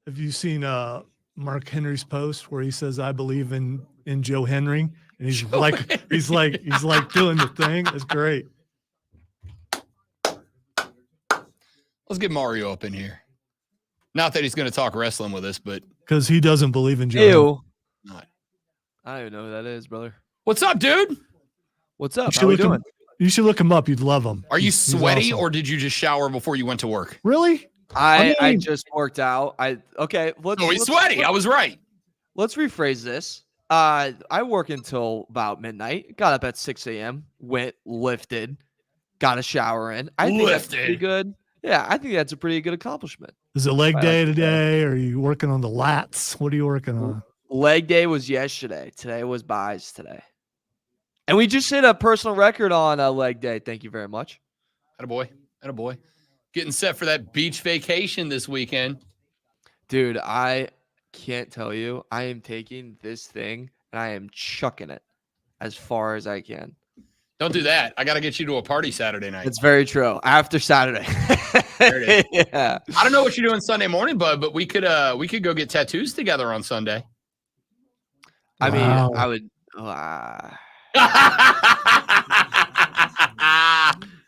Have you seen Mark Henry's post where he says, I believe in Joe Henry? And he's like doing the thing. It's great. Let's get Mario up in here. Not that he's going to talk wrestling with us, but because he doesn't believe in Joe. Ew. Not. I don't even know who that is, brother. What's up, dude? What's up? How we doing? You should look him up. You'd love him. Are you He's sweaty, awesome. or did you just shower before you went to work? Really? I just worked out. Okay. He's sweaty. I was right. Let's rephrase this. I work until about midnight. Got up at 6 a.m. Went lifted. Got a shower in. I think that's pretty good. Yeah, I think that's a pretty good accomplishment. Is it leg day today? Or are you working on the lats? What are you working on? Leg day was yesterday. Today was buys today. And we just hit a personal record on leg day. Thank you very much. Attaboy. Getting set for that beach vacation this weekend. Dude, I can't tell you. I am taking this thing and I am chucking it as far as I can. Don't do that. I got to get you to a party Saturday night. It's very true. After Saturday. Yeah. I don't know what you're doing Sunday morning, bud, but we could go get tattoos together on Sunday. I mean, I would.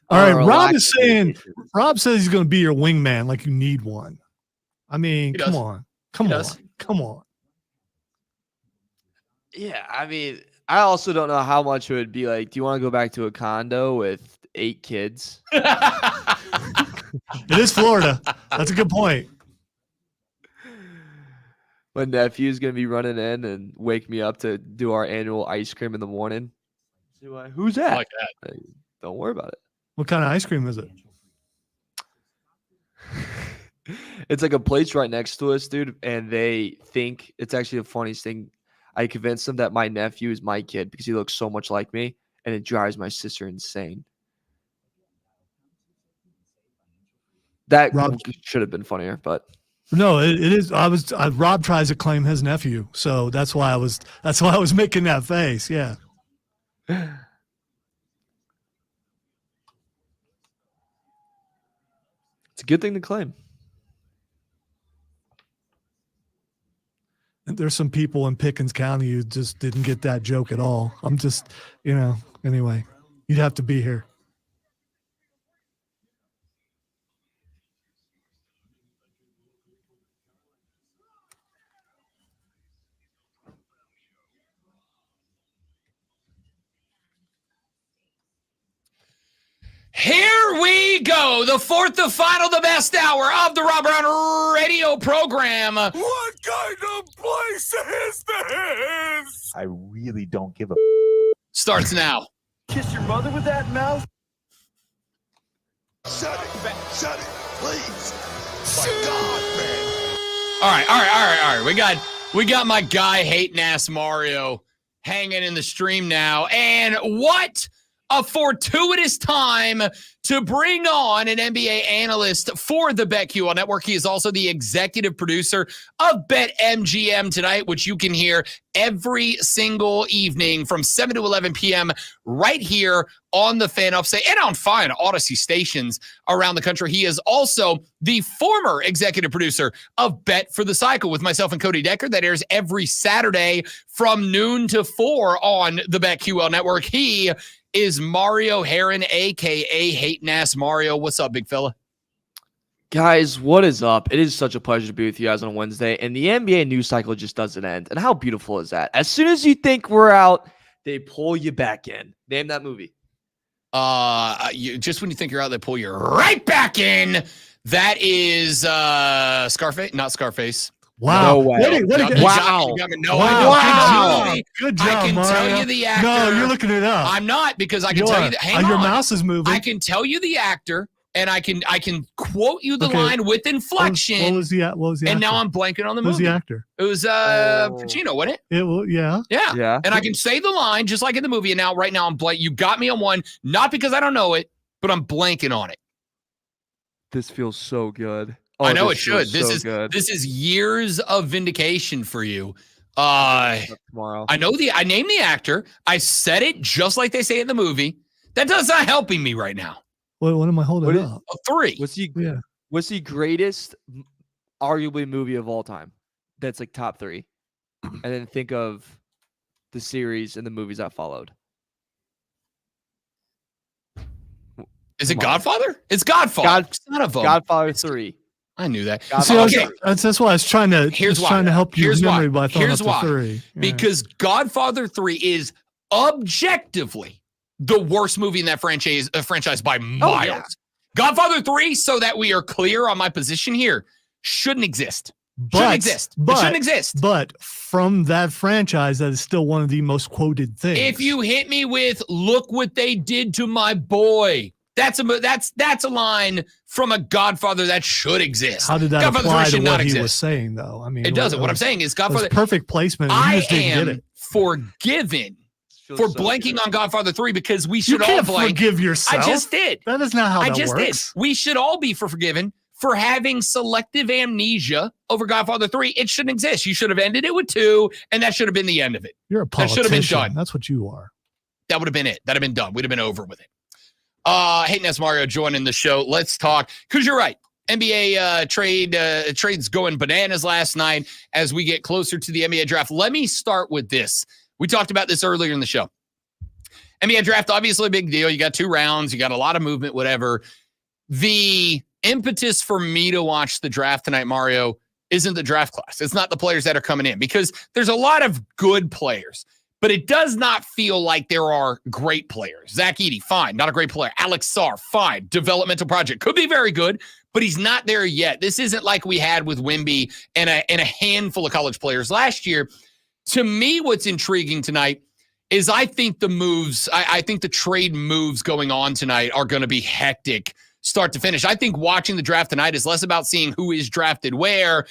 All right, Rob says he's going to be your wingman like you need one. I mean, come on. Come on. does. Come on. Yeah, I mean, I also don't know how much it would be like. Do you want to go back to a condo with 8 kids? It is Florida. That's a good point. My nephew's gonna be running in and wake me up to do our annual ice cream in the morning. Who's that? I like that. Like, don't worry about it. What kind of ice cream is it? It's like a place right next to us, dude, and they think it's actually the funniest thing. I convinced them that my nephew is my kid because he looks so much like me, and it drives my sister insane. That should have been funnier, but No, it is. Rob tries to claim his nephew, so that's why I was making that face. Yeah. it's a good thing to claim. There's some people in Pickens County who just didn't get that joke at all. I'm just, anyway, you'd have to be here. Here we go. The fourth, the final, the best hour of the Rob Brown radio program. What kind of place is this? I really don't give a Starts now. Kiss your mother with that mouth? Shut it, please. My God, man. All right. We got my guy hating ass Mario hanging in the stream now. And what a fortuitous time to bring on an NBA analyst for the BetQL Network. He is also the executive producer of BetMGM tonight, which you can hear every single evening from 7 to 11 p.m. right here on the Fan Upstate and on fine Odyssey stations around the country. He is also the former executive producer of Bet for the Cycle with myself and Cody Decker. That airs every Saturday from noon to 4 on the BetQL Network. He is Mario Heron, a.k.a. Hating Ass Mario. What's up, big fella? Guys, what is up? It is such a pleasure to be with you guys on Wednesday, and the NBA news cycle just doesn't end. And how beautiful is that? As soon as you think we're out, they pull you back in. Name that movie. Just when you think you're out, they pull you right back in. That is Scarface, not Scarface. Wow. No way. Wow. Good job, I can Mario. tell you the actor. No, you're looking it up. I'm not, because I can tell you that. Hang your on. mouse is moving. I can tell you the actor, and I can quote you the line with inflection. What was the and actor? now I'm blanking on the What was movie. the actor? It was Pacino, wasn't it? Yeah. Yeah. And I can say the line just like in the movie. And now, right now, I'm blank. You got me on one, not because I don't know it, but I'm blanking on it. This feels so good. Oh, I know it this should. feels so good. This is years of vindication for you. Tomorrow. I named the actor. I said it just like they say in the movie. That does not helping me right now. What am I holding up? 3. What's the greatest, arguably, movie of all time? That's like top 3. And then think of the series and the movies that followed. Is it Godfather? It's Godfather. Son of a Godfather 3. I knew that. See, that's why I was trying to help you memory by throwing up the 3. Yeah. Because Godfather 3 is objectively the worst movie in that franchise by miles. Oh, yeah. Godfather 3, so that we are clear on my position here, shouldn't exist. Shouldn't exist. It shouldn't exist. But from that franchise, that is still one of the most quoted things. If you hit me with "Look what they did to my boy," that's a line from a Godfather that should exist. How did that Godfather apply 3 to should what not he exist. was saying, though? I mean, It doesn't. What I'm saying is Godfather. Perfect placement. And you just didn't get it. Forgiven for blanking on Godfather 3 because we should You all can't blank. forgive yourself. I just did. That is not how I that just works. did. We should all be forgiven for having selective amnesia over Godfather 3. It shouldn't exist. You should have ended it with 2, and that should have been the end of it. You're a That should have been politician. done. That's what you are. That would have been it. That'd have been done. We'd have been over with it. Hating Ass Mario joining the show. Let's talk, because you're right. NBA trades going bananas last night as we get closer to the NBA draft. Let me start with this. We talked about this earlier in the show. NBA draft, obviously a big deal. You got 2 rounds. You got a lot of movement, whatever. The impetus for me to watch the draft tonight, Mario, isn't the draft class. It's not the players that are coming in, because there's a lot of good players, but it does not feel like there are great players. Zach Edey, fine, not a great player. Alex Sarr, fine, developmental project, could be very good, but he's not there yet. This isn't like we had with Wemby and a handful of college players last year. To me, what's intriguing tonight is I think the moves, I think the trade moves going on tonight are going to be hectic start to finish. I think watching the draft tonight is less about seeing who is drafted where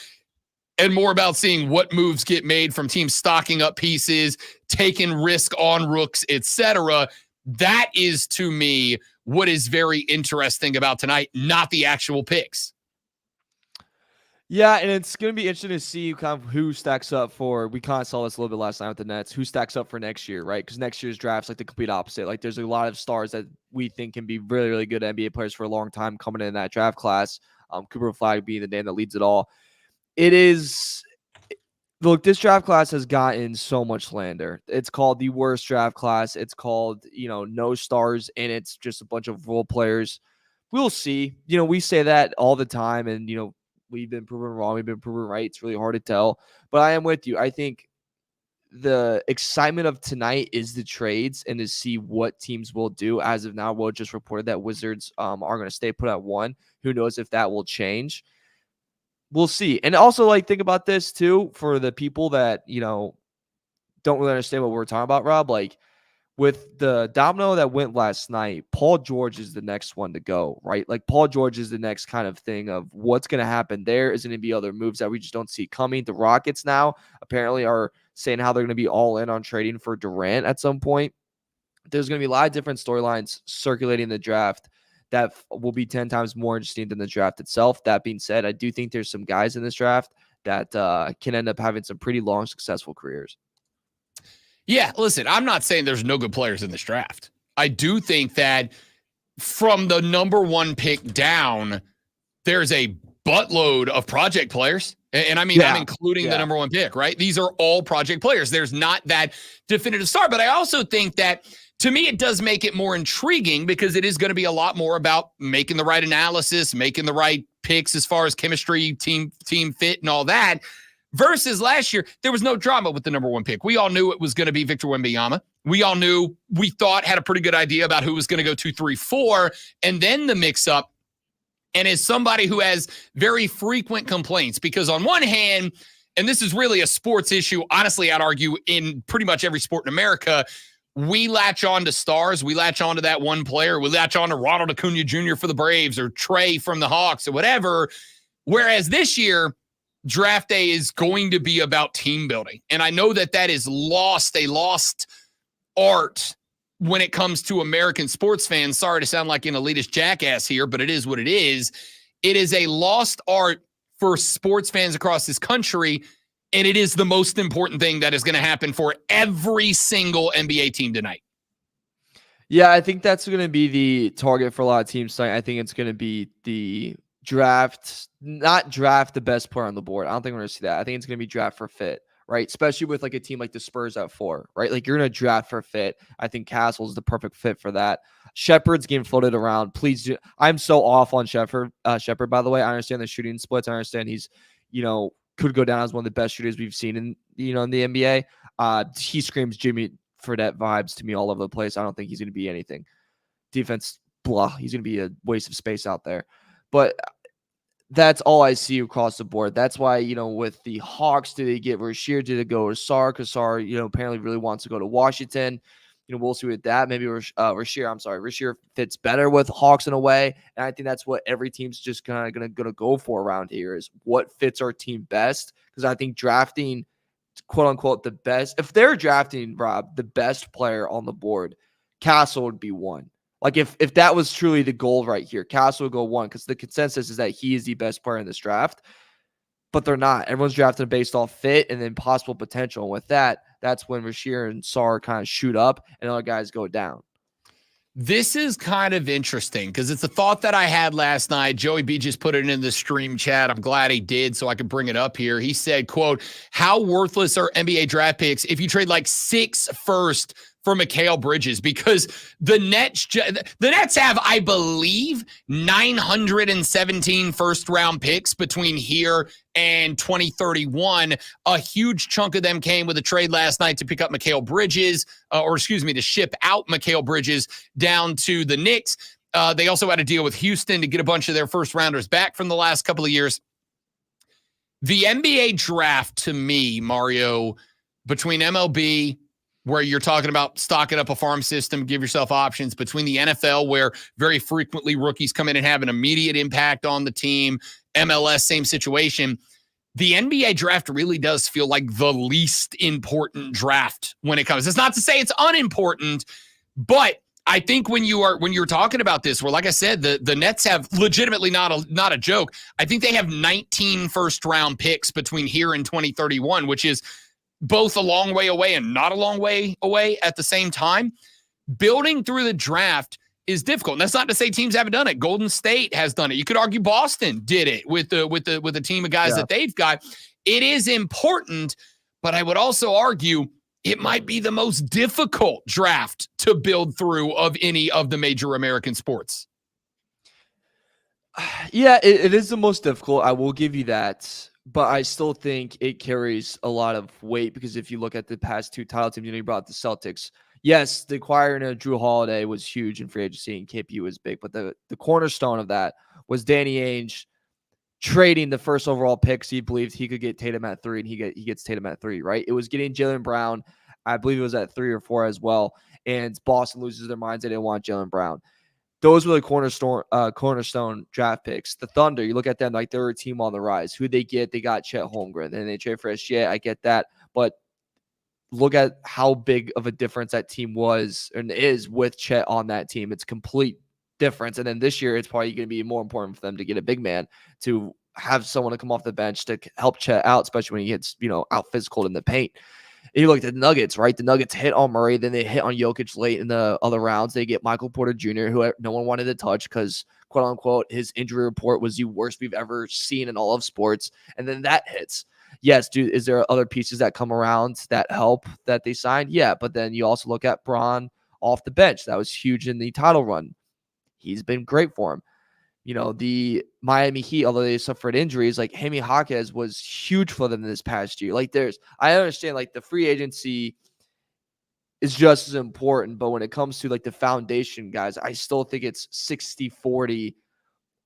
and more about seeing what moves get made from teams stocking up pieces, taking risk on rooks, etc. That is, to me, what is very interesting about tonight, not the actual picks. Yeah, and it's going to be interesting to see kind of who stacks up for, we kind of saw this a little bit last night with the Nets, who stacks up for next year, right? Because next year's draft's like the complete opposite. Like, there's a lot of stars that we think can be really, really good NBA players for a long time coming in that draft class. Cooper Flag being the name that leads it all. It is, look, this draft class has gotten so much slander. It's called the worst draft class. It's called, no stars, and it's just a bunch of role players. We'll see. We say that all the time, and, we've been proven wrong. We've been proven right. It's really hard to tell. But I am with you. I think the excitement of tonight is the trades and to see what teams will do. As of now, Will just reported that Wizards are going to stay put at 1. Who knows if that will change? We'll see. And also, think about this, too, for the people that, don't really understand what we're talking about, Rob. With the domino that went last night, Paul George is the next one to go, right? Paul George is the next kind of thing of what's going to happen there. Is going to be other moves that we just don't see coming. The Rockets now apparently are saying how they're going to be all in on trading for Durant at some point. There's going to be a lot of different storylines circulating the draft that will be 10 times more interesting than the draft itself. That being said, I do think there's some guys in this draft that can end up having some pretty long, successful careers. Yeah, listen, I'm not saying there's no good players in this draft. I do think that from the number 1 pick down, there's a buttload of project players. And I mean, I'm including the number 1 pick, right? These are all project players. There's not that definitive star. But I also think that, to me, it does make it more intriguing because it is going to be a lot more about making the right analysis, making the right picks as far as chemistry, team fit, and all that. Versus last year, there was no drama with the number 1 pick. We all knew it was going to be Victor Wembanyama. We thought had a pretty good idea about who was going to go 2, 3, 4, and then the mix-up. And as somebody who has very frequent complaints, because on one hand, and this is really a sports issue, honestly, I'd argue in pretty much every sport in America, we latch on to stars. We latch on to that one player. We latch on to Ronald Acuna Jr. for the Braves or Trey from the Hawks or whatever. Whereas this year, draft day is going to be about team building. And I know that is a lost art when it comes to American sports fans. Sorry to sound like an elitist jackass here, but it is what it is. It is a lost art for sports fans across this country, and it is the most important thing that is going to happen for every single NBA team tonight. Yeah, I think that's going to be the target for a lot of teams tonight. I think it's going to be the not draft the best player on the board. I don't think we're going to see that. I think it's going to be draft for fit, right? Especially with a team like the Spurs at 4, right? You're going to draft for fit. I think Castle is the perfect fit for that. Shepard's getting floated around. Please do. I'm so off on Shepard, by the way. I understand the shooting splits. I understand he's, could go down as one of the best shooters we've seen in the NBA. He screams Jimmy Fredette vibes to me all over the place. I don't think he's going to be anything. Defense, blah. He's going to be a waste of space out there. But that's all I see across the board. That's why, with the Hawks, did they get Rasheer? Did it go to Sarr? Because Sarr, apparently really wants to go to Washington. We'll see with that. Maybe Rasheer fits better with Hawks in a way. And I think that's what every team's just kind of going to go for around here is what fits our team best. Because I think drafting, quote unquote, the best, if they're drafting, Rob, the best player on the board, Castle would be 1. If that was truly the goal right here, Castle would go 1 because the consensus is that he is the best player in this draft, but they're not. Everyone's drafted based off fit and then possible potential. And with that, that's when Rasheer and Sarr kind of shoot up and other guys go down. This is kind of interesting because it's a thought that I had last night. Joey B just put it in the stream chat. I'm glad he did so I could bring it up here. He said, quote, how worthless are NBA draft picks if you trade 6 first for Mikal Bridges because the Nets have, I believe, 917 first-round picks between here and 2031. A huge chunk of them came with a trade last night to pick up Mikal Bridges, to ship out Mikal Bridges down to the Knicks. They also had a deal with Houston to get a bunch of their first-rounders back from the last couple of years. The NBA draft, to me, Mario, between MLB, where you're talking about stocking up a farm system, give yourself options, between the NFL, where very frequently rookies come in and have an immediate impact on the team, MLS, same situation. The NBA draft really does feel like the least important draft when it comes. It's not to say it's unimportant, but I think when you're talking about this, where, like I said, the Nets have legitimately not a joke. I think they have 19 first-round picks between here and 2031, which is both a long way away and not a long way away at the same time. Building through the draft is difficult. And that's not to say teams haven't done it. Golden State has done it. You could argue Boston did it with the team of guys that they've got. It is important, but I would also argue it might be the most difficult draft to build through of any of the major American sports. Yeah, it is the most difficult. I will give you that. But I still think it carries a lot of weight because if you look at the past two title teams, you brought up the Celtics. Yes, the acquiring of Drew Holiday was huge in free agency and KP was big. But the cornerstone of that was Danny Ainge trading the first overall pick. So he believed he could get Tatum at 3, and he gets Tatum at 3, right? It was getting Jaylen Brown. I believe it was at 3 or 4 as well. And Boston loses their minds. They didn't want Jaylen Brown. Those were the cornerstone draft picks. The Thunder, you look at them like they're a team on the rise. Who they get? They got Chet Holmgren. And they trade for SGA. I get that. But look at how big of a difference that team was and is with Chet on that team. It's complete difference. And then this year, it's probably going to be more important for them to get a big man, to have someone to come off the bench to help Chet out, especially when he gets, out physical in the paint. And you look at the Nuggets, right? The Nuggets hit on Murray, then they hit on Jokic late in the other rounds. They get Michael Porter Jr., who no one wanted to touch because, quote unquote, his injury report was the worst we've ever seen in all of sports. And then that hits. Yes, dude, is there other pieces that come around that help that they signed? Yeah, but then you also look at Bron off the bench. That was huge in the title run. He's been great for him. The Miami Heat, although they suffered injuries, like Jaime Jaquez was huge for them this past year. I understand the free agency is just as important, but when it comes to the foundation guys, I still think it's 60-40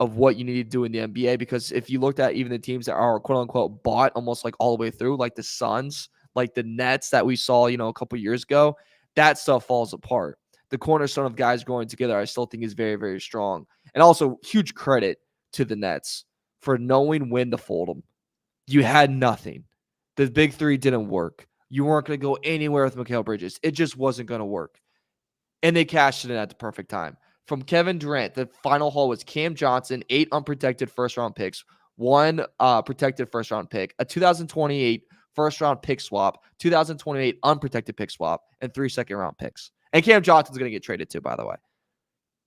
of what you need to do in the NBA, because if you looked at even the teams that are quote unquote bought almost all the way through, like the Suns, like the Nets that we saw, a couple years ago, that stuff falls apart. The cornerstone of guys growing together, I still think is very, very strong. And also huge credit to the Nets for knowing when to fold them. You had nothing. The big three didn't work. You weren't going to go anywhere with Mikal Bridges. It just wasn't going to work. And they cashed it in at the perfect time. From Kevin Durant, the final haul was Cam Johnson, 8 unprotected first-round picks, 1 protected first-round pick, a 2028 first-round pick swap, 2028 unprotected pick swap, and 3 second-round picks. And Cam Johnson's going to get traded too, by the way.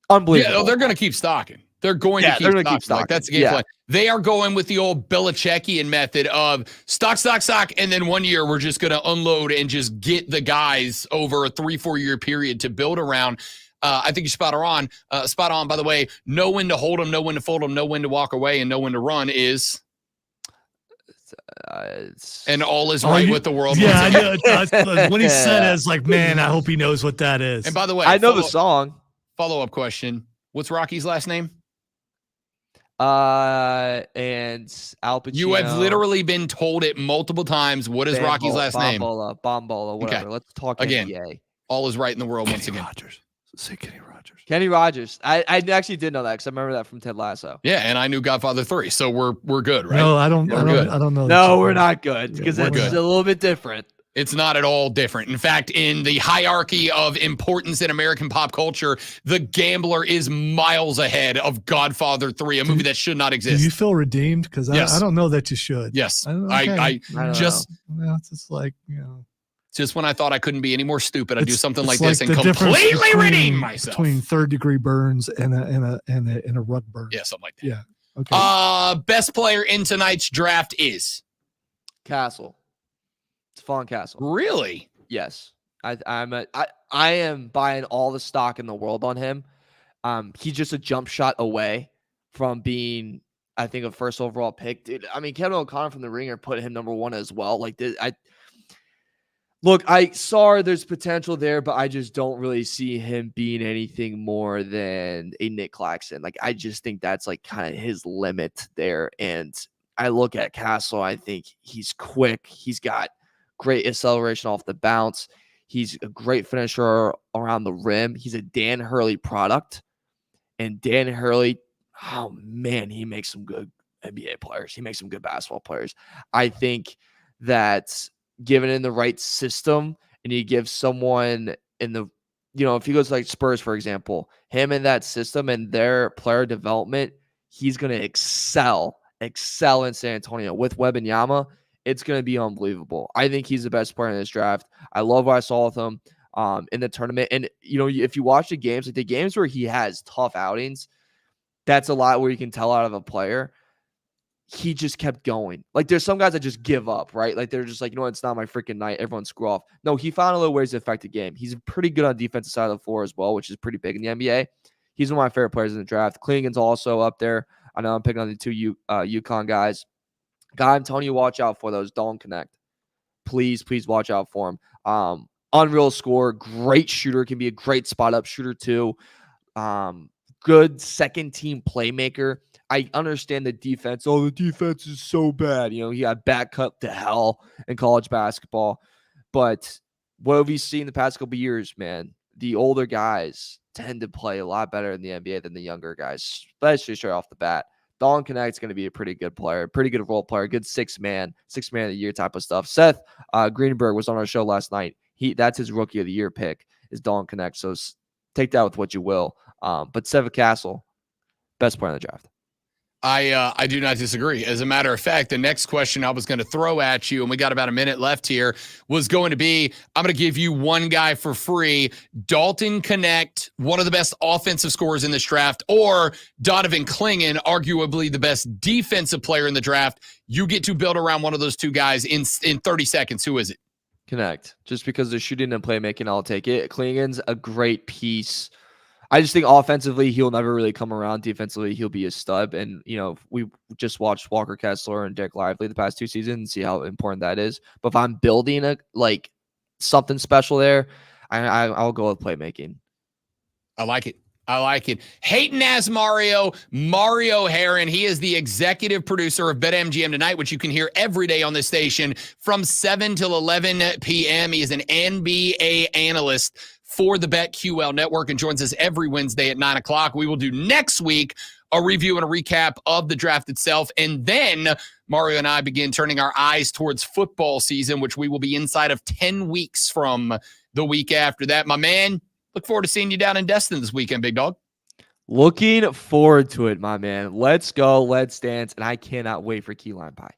Unbelievable. Yeah, they're going to keep stocking. They're going to keep stocking. That's the game plan. They are going with the old Belichickian method of stock, and then 1 year we're just going to unload and just get the guys over a 3-4 year period to build around. I think you're spot on. By the way, know when to hold them, know when to fold them, know when to walk away, and know when to run is... and all is right with the world. Yeah, I know. When he said it, it's man, I hope he knows what that is. And by the way, I know the song. Follow-up question. What's Rocky's last name? And Al Pacino. You have literally been told it multiple times. What is Rocky's last name? Bombola, whatever. Okay. Let's talk again. NBA. All is right in the world once again. Rogers. Say Kenny Rogers. Kenny Rogers. I actually did know that because I remember that from Ted Lasso. Yeah, and I knew Godfather 3, so we're good, right? No, I don't know. No, we're not good because it's a little bit different. It's not at all different. In fact, in the hierarchy of importance in American pop culture, The Gambler is miles ahead of Godfather 3, a movie that should not exist. Do you feel redeemed? Because yes. I don't know that you should. Yes. I just... It's just just when I thought I couldn't be any more stupid, I do something like this and completely redeem myself. Between third-degree burns and a rug burn. Yeah, something like that. Yeah. Okay. Best player in tonight's draft is Castle. It's Fallen Castle. Really? Yes. I am buying all the stock in the world on him. He's just a jump shot away from being, I think, a first overall pick. Dude, I mean, Kevin O'Connor from the Ringer put him number 1 as well. Like, I saw there's potential there, but I just don't really see him being anything more than a Nick Claxton. Like, I just think that's like kind of his limit there. And I look at Castle, I think he's quick. He's got great acceleration off the bounce. He's a great finisher around the rim. He's a Dan Hurley product. And Dan Hurley, oh man, he makes some good NBA players. He makes some good basketball players. I think that given in the right system, and you give someone in the, if he goes like Spurs, for example, him in that system and their player development, he's going to excel in San Antonio. With Wembanyama, it's going to be unbelievable. I think he's the best player in this draft. I love what I saw with him in the tournament. And, if you watch the games, like the games where he has tough outings, that's a lot where you can tell out of a player. He just kept going. Like, there's some guys that just give up, right? Like, they're just like, it's not my freaking night. Everyone screw off. No, he found a little ways to affect the game. He's pretty good on the defensive side of the floor as well, which is pretty big in the NBA. He's one of my favorite players in the draft. Klingen's also up there. I know I'm picking on the two UConn guys. Guy, I'm telling you, watch out for those. Don't connect. Please watch out for him. Unreal scorer, great shooter, can be a great spot up shooter too. Good second team playmaker. I understand the defense. Oh, the defense is so bad. He got back cut to hell in college basketball. But what have we seen the past couple of years, man? The older guys tend to play a lot better in the NBA than the younger guys, especially straight off the bat. Dalton Connect's going to be a pretty good player, pretty good role player, good six man of the year type of stuff. Seth Greenberg was on our show last night. That's his rookie of the year pick is Dalton Connect. So take that with what you will. But Seven Castle, best player in the draft. I do not disagree. As a matter of fact, the next question I was going to throw at you, and we got about a minute left here, was going to be, I'm going to give you one guy for free, Dalton Connect, one of the best offensive scorers in this draft, or Donovan Clingan, arguably the best defensive player in the draft. You get to build around one of those two guys in 30 seconds. Who is it? Connect. Just because they're shooting and playmaking, I'll take it. Klingan's a great piece. I just think offensively, he'll never really come around. Defensively, he'll be a stud. And, we just watched Walker Kessler and Derek Lively the past 2 seasons and see how important that is. But if I'm building something special there, I'll go with playmaking. I like it. Hayton as Mario Heron. He is the executive producer of BetMGM Tonight, which you can hear every day on this station from 7 till 11 p.m. He is an NBA analyst for the BetQL network and joins us every Wednesday at 9 o'clock. We will do next week a review and a recap of the draft itself. And then Mario and I begin turning our eyes towards football season, which we will be inside of 10 weeks from the week after that. My man, look forward to seeing you down in Destin this weekend, big dog. Looking forward to it, my man. Let's go. Let's dance. And I cannot wait for Key Lime Pie.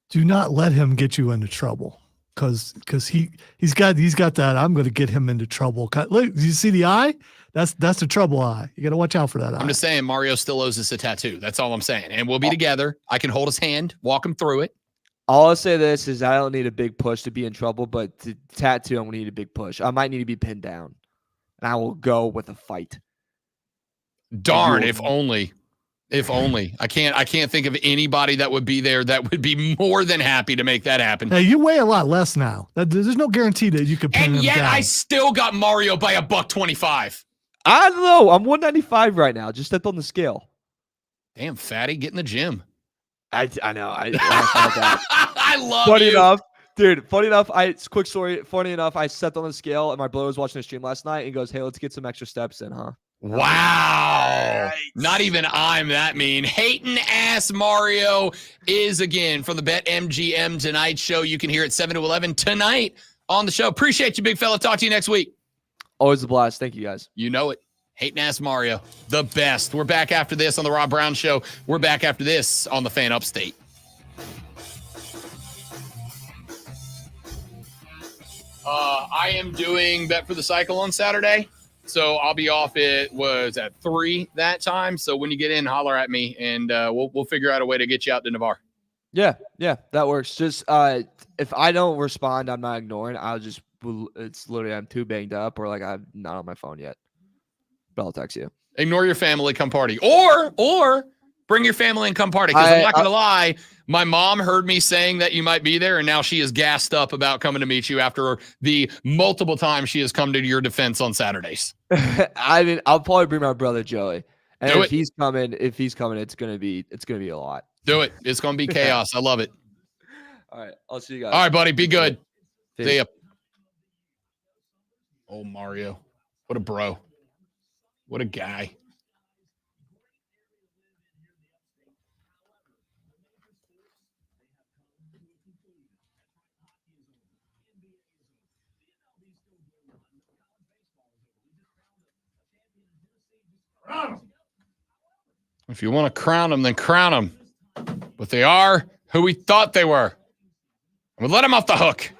Do not let him get you into trouble. Because he's got that. I'm going to get him into trouble. Look, you see the eye? That's the trouble eye. You got to watch out for that eye. I'm just saying, Mario still owes us a tattoo. That's all I'm saying. And we'll be together. I can hold his hand, walk him through it. All I'll say this is I don't need a big push to be in trouble, but to tattoo, I'm going to need a big push. I might need to be pinned down, and I will go with a fight. Darn, if only. If only. I can't think of anybody that would be there that would be more than happy to make that happen. Hey, you weigh a lot less now. There's no guarantee that you could pin him And yet down. I still got Mario by $125. I don't know. I'm 195 right now. Just stepped on the scale. Damn, fatty, get in the gym. I know. I that. I love funny you. enough, dude. Funny enough, quick story. Funny enough, I stepped on the scale and my brother was watching the stream last night and goes, "Hey, let's get some extra steps in, huh?" Wow. Not even I'm that mean. Hayton ass Mario is again from the BetMGM Tonight show. You can hear it 7 to 11 tonight on the show. Appreciate you, big fella. Talk to you next week. Always a blast. Thank you, guys. You know it. Hayton ass Mario, the best. We're back after this on the Rob Brown Show. We're back after this on the Fan Upstate. I am doing Bet for the Cycle on Saturday. So I'll be off at 3 that time. So when you get in, holler at me, and we'll figure out a way to get you out to Navarre. Yeah, that works. Just if I don't respond, I'm not ignoring. I'll just it's literally I'm too banged up or like I'm not on my phone yet. But I'll text you. Ignore your family, come party. Or bring your family and come party. Because I'm not going to lie, my mom heard me saying that you might be there, and now she is gassed up about coming to meet you after the multiple times she has come to your defense on Saturdays. I mean, I'll probably bring my brother Joey. And Do if he's coming, it's gonna be a lot. Do it. It's going to be chaos. I love it. All right. I'll see you guys. All right, buddy. Be good. Peace. See ya. Oh, Mario. What a bro. What a guy. If you want to crown them, then crown them. But they are who we thought they were. And we let them off the hook.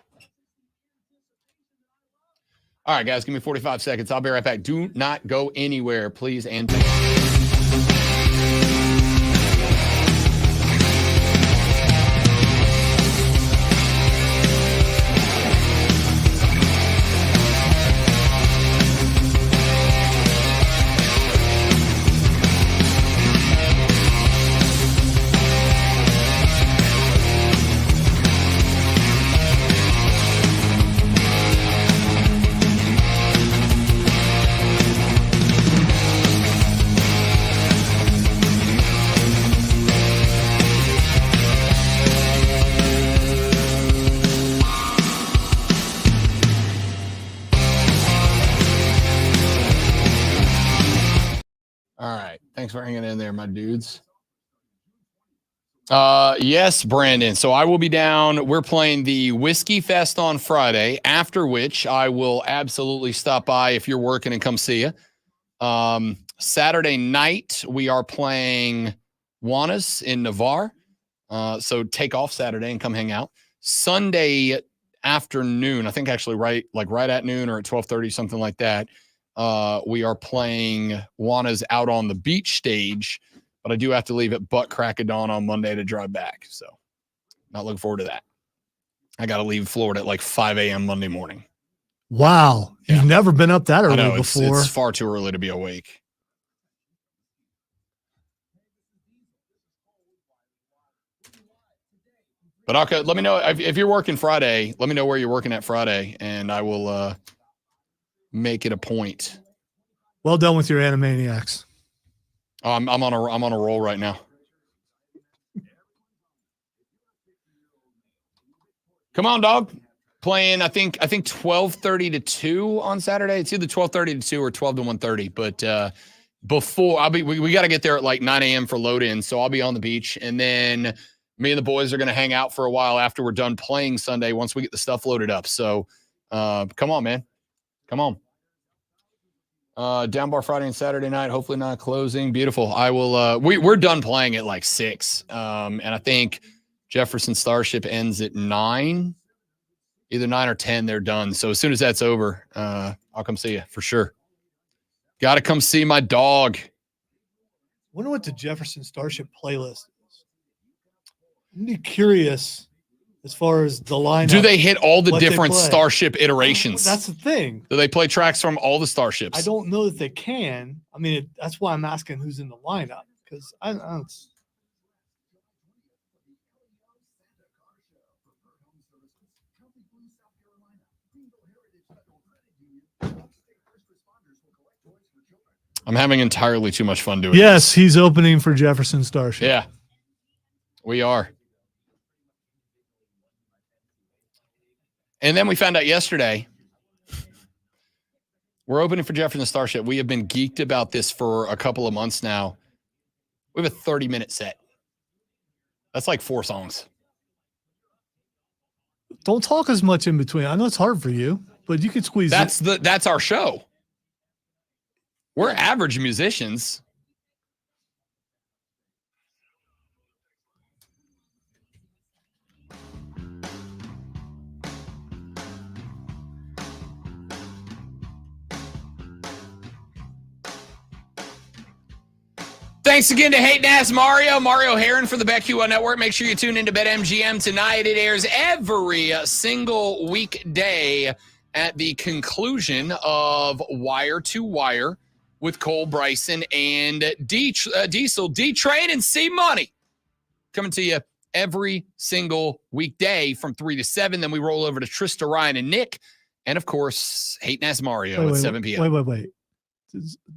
All right, guys, give me 45 seconds. I'll be right back. Do not go anywhere, please. And thanks for hanging in there, my dudes. Yes, Brandon. So I will be down. We're playing the Whiskey Fest on Friday, after which I will absolutely stop by if you're working and come see you. Saturday night, we are playing Juanas in Navarre. So take off Saturday and come hang out. Sunday afternoon, I think actually right at noon or at 12:30, something like that. We are playing Juanas out on the beach stage, but I do have to leave at butt crack of dawn on Monday to drive back. So not looking forward to that. I got to leave Florida at like 5 a.m. Monday morning. Wow. Yeah. You've never been up that early I know, before. It's far too early to be awake. But okay, let me know if you're working Friday. Let me know where you're working at Friday, and I will make it a point. Well done with your Animaniacs. Oh, I'm on a roll right now. Come on, dog. Playing, I think 12:30 to 2 on Saturday. It's either 12:30 to 2 or 12 to 1:30. But before we got to get there at like 9 a.m. for load in. So I'll be on the beach, and then me and the boys are going to hang out for a while after we're done playing Sunday once we get the stuff loaded up. So come on, man. Come on. Down bar Friday and Saturday night. Hopefully not closing. Beautiful. I will. We're done playing at like 6. And I think Jefferson Starship ends at 9. Either 9 or 10. They're done. So as soon as that's over, I'll come see you for sure. Got to come see my dog. Wonder what the Jefferson Starship playlist is. I'm curious as far as the lineup. Do they hit all the different Starship iterations? That's the thing. Do they play tracks from all the Starships? I don't know that they can. I mean, that's why I'm asking who's in the lineup, because I don't. I'm having entirely too much fun doing Yes, he's opening for Jefferson Starship. Yeah, we are. And then we found out yesterday, we're opening for Jefferson Starship. We have been geeked about this for a couple of months now. We have a 30-minute set. That's like 4 songs. Don't talk as much in between. I know it's hard for you, but you could squeeze it. That's our show. We're average musicians. Thanks again to Hating Ass Mario Heron for the BetQL Network. Make sure you tune into BetMGM tonight. It airs every single weekday at the conclusion of Wire to Wire with Cole Bryson and Diesel, D-Train, and C-Money. Coming to you every single weekday from 3 to 7. Then we roll over to Trista, Ryan, and Nick. And, of course, Hate Ass Mario at 7 p.m. Wait.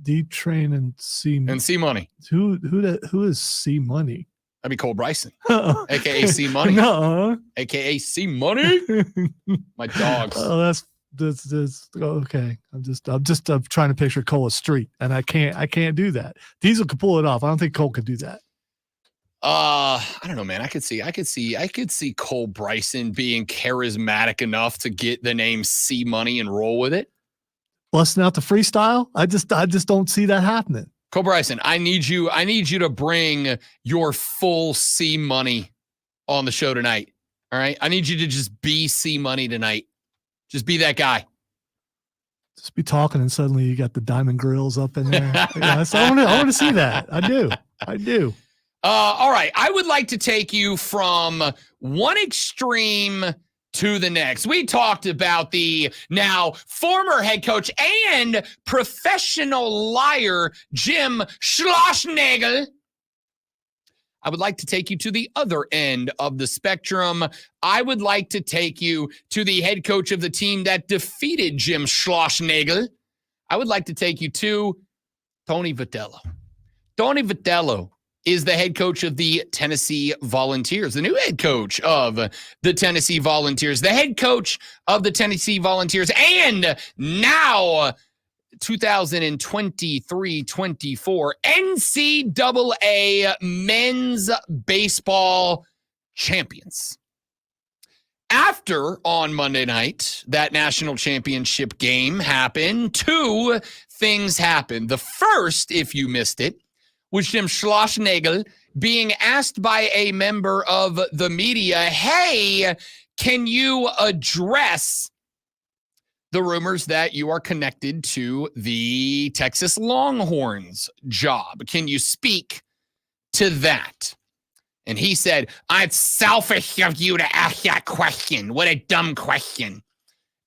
D-Train and C-Money. And C-Money. Who is C-Money? That'd be Cole Bryson, a.k.a. C-Money. No. A.k.a. C-Money. My dogs. Oh, that's okay. I'm just trying to picture Cole as street, and I can't do that. Diesel could pull it off. I don't think Cole could do that. I don't know, man. I could see Cole Bryson being charismatic enough to get the name C-Money and roll with it. Busting out the freestyle. I just don't see that happening. Cole Bryson, I need you to bring your full C-Money on the show tonight. All right. I need you to just be C-Money tonight. Just be that guy. Just be talking and suddenly you got the diamond grills up in there. Yeah, so I want to see that. I do. All right. I would like to take you from one extreme to the next. We talked about the now former head coach and professional liar, Jim Schlossnagle. I would like to take you to the other end of the spectrum. I would like to take you to the head coach of the team that defeated Jim Schlossnagle. I would like to take you to Tony Vitello. Tony Vitello is the head coach of the Tennessee Volunteers, the new head coach of the Tennessee Volunteers, the head coach of the Tennessee Volunteers, and now 2023-24 NCAA men's baseball champions. After on Monday night, that national championship game happened, two things happened. The first, if you missed it, was Jim Schlossnagle being asked by a member of the media, hey, can you address the rumors that you are connected to the Texas Longhorns job? Can you speak to that? And he said, it's selfish of you to ask that question. What a dumb question.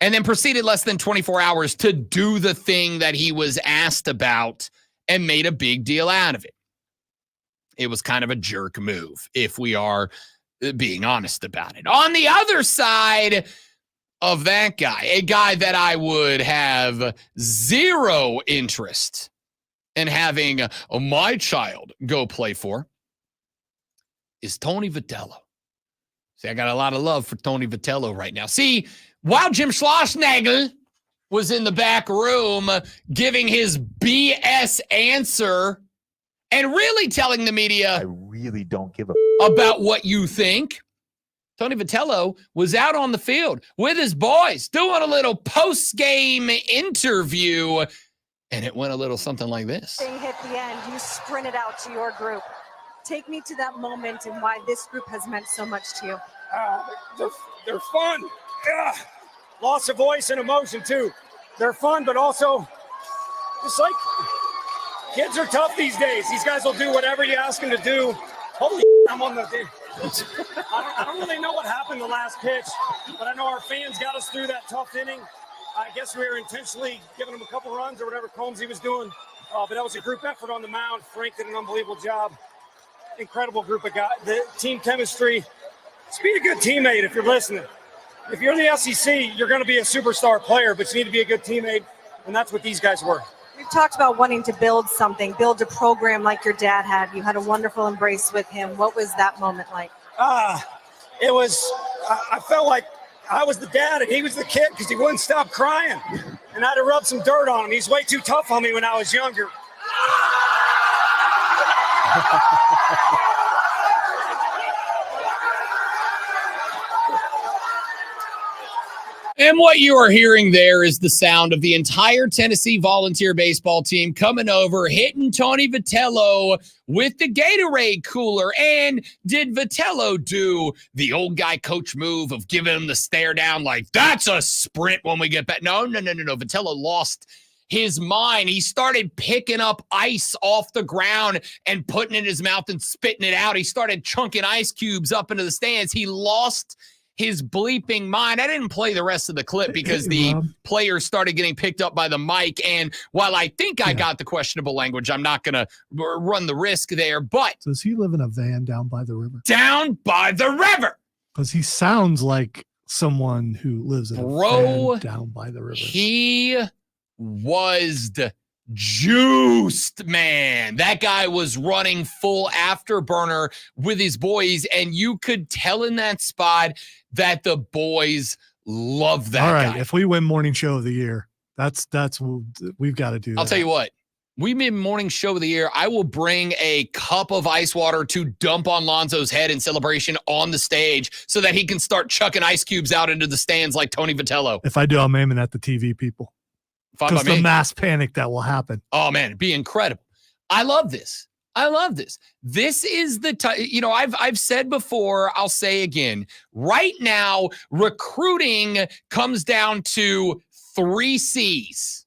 And then proceeded less than 24 hours to do the thing that he was asked about and made a big deal out of it. It was kind of a jerk move, if we are being honest about it. On the other side of that guy, a guy that I would have zero interest in having my child go play for, is Tony Vitello. See, I got a lot of love for Tony Vitello right now. See, while Jim Schlossnagle was in the back room giving his BS answer and really telling the media, I really don't give a about what you think, Tony Vitello was out on the field with his boys doing a little post-game interview, and it went a little something like this. They hit the end. You sprinted out to your group. Take me to that moment and why this group has meant so much to you. They're fun. Loss of voice and emotion, too. They're fun, but also just like kids are tough these days. These guys will do whatever you ask them to do. Holy I'm on the I don't really know what happened the last pitch, but I know our fans got us through that tough inning. I guess we were intentionally giving them a couple runs or whatever Combsy was doing, but that was a group effort on the mound. Frank did an unbelievable job. Incredible group of guys. The team chemistry. Just be a good teammate if you're listening. If you're in the SEC, you're going to be a superstar player, but you need to be a good teammate, and that's what these guys were. We've talked about wanting to build something, build a program like your dad had. You had a wonderful embrace with him. What was that moment like? It was, I felt like I was the dad and he was the kid because he wouldn't stop crying. And I had to rub some dirt on him. He's way too tough on me when I was younger. And what you are hearing there is the sound of the entire Tennessee Volunteer baseball team coming over, hitting Tony Vitello with the Gatorade cooler. And did Vitello do the old guy coach move of giving him the stare down like, that's a sprint when we get back? No. Vitello lost his mind. He started picking up ice off the ground and putting it in his mouth and spitting it out. He started chunking ice cubes up into the stands. He lost his bleeping mind. I didn't play the rest of the clip because the players started getting picked up by the mic. And while I think I got the questionable language, I'm not going to run the risk there. But does he live in a van down by the river? Down by the river. Because he sounds like someone who lives in a van down by the river. He was the juiced, man. That guy was running full afterburner with his boys, and you could tell in that spot that the boys love that. All right, guy. if we win morning show of the year, that's we've got to do that. I'll tell you what. We win morning show of the year. I will bring a cup of ice water to dump on Lonzo's head in celebration on the stage so that he can start chucking ice cubes out into the stands like Tony Vitello. If I do, I'm aiming at the TV people. Because the mass panic that will happen. Oh, man, it'd be incredible. I love this. This is the I've said before, I'll say again. Right now, recruiting comes down to 3 C's.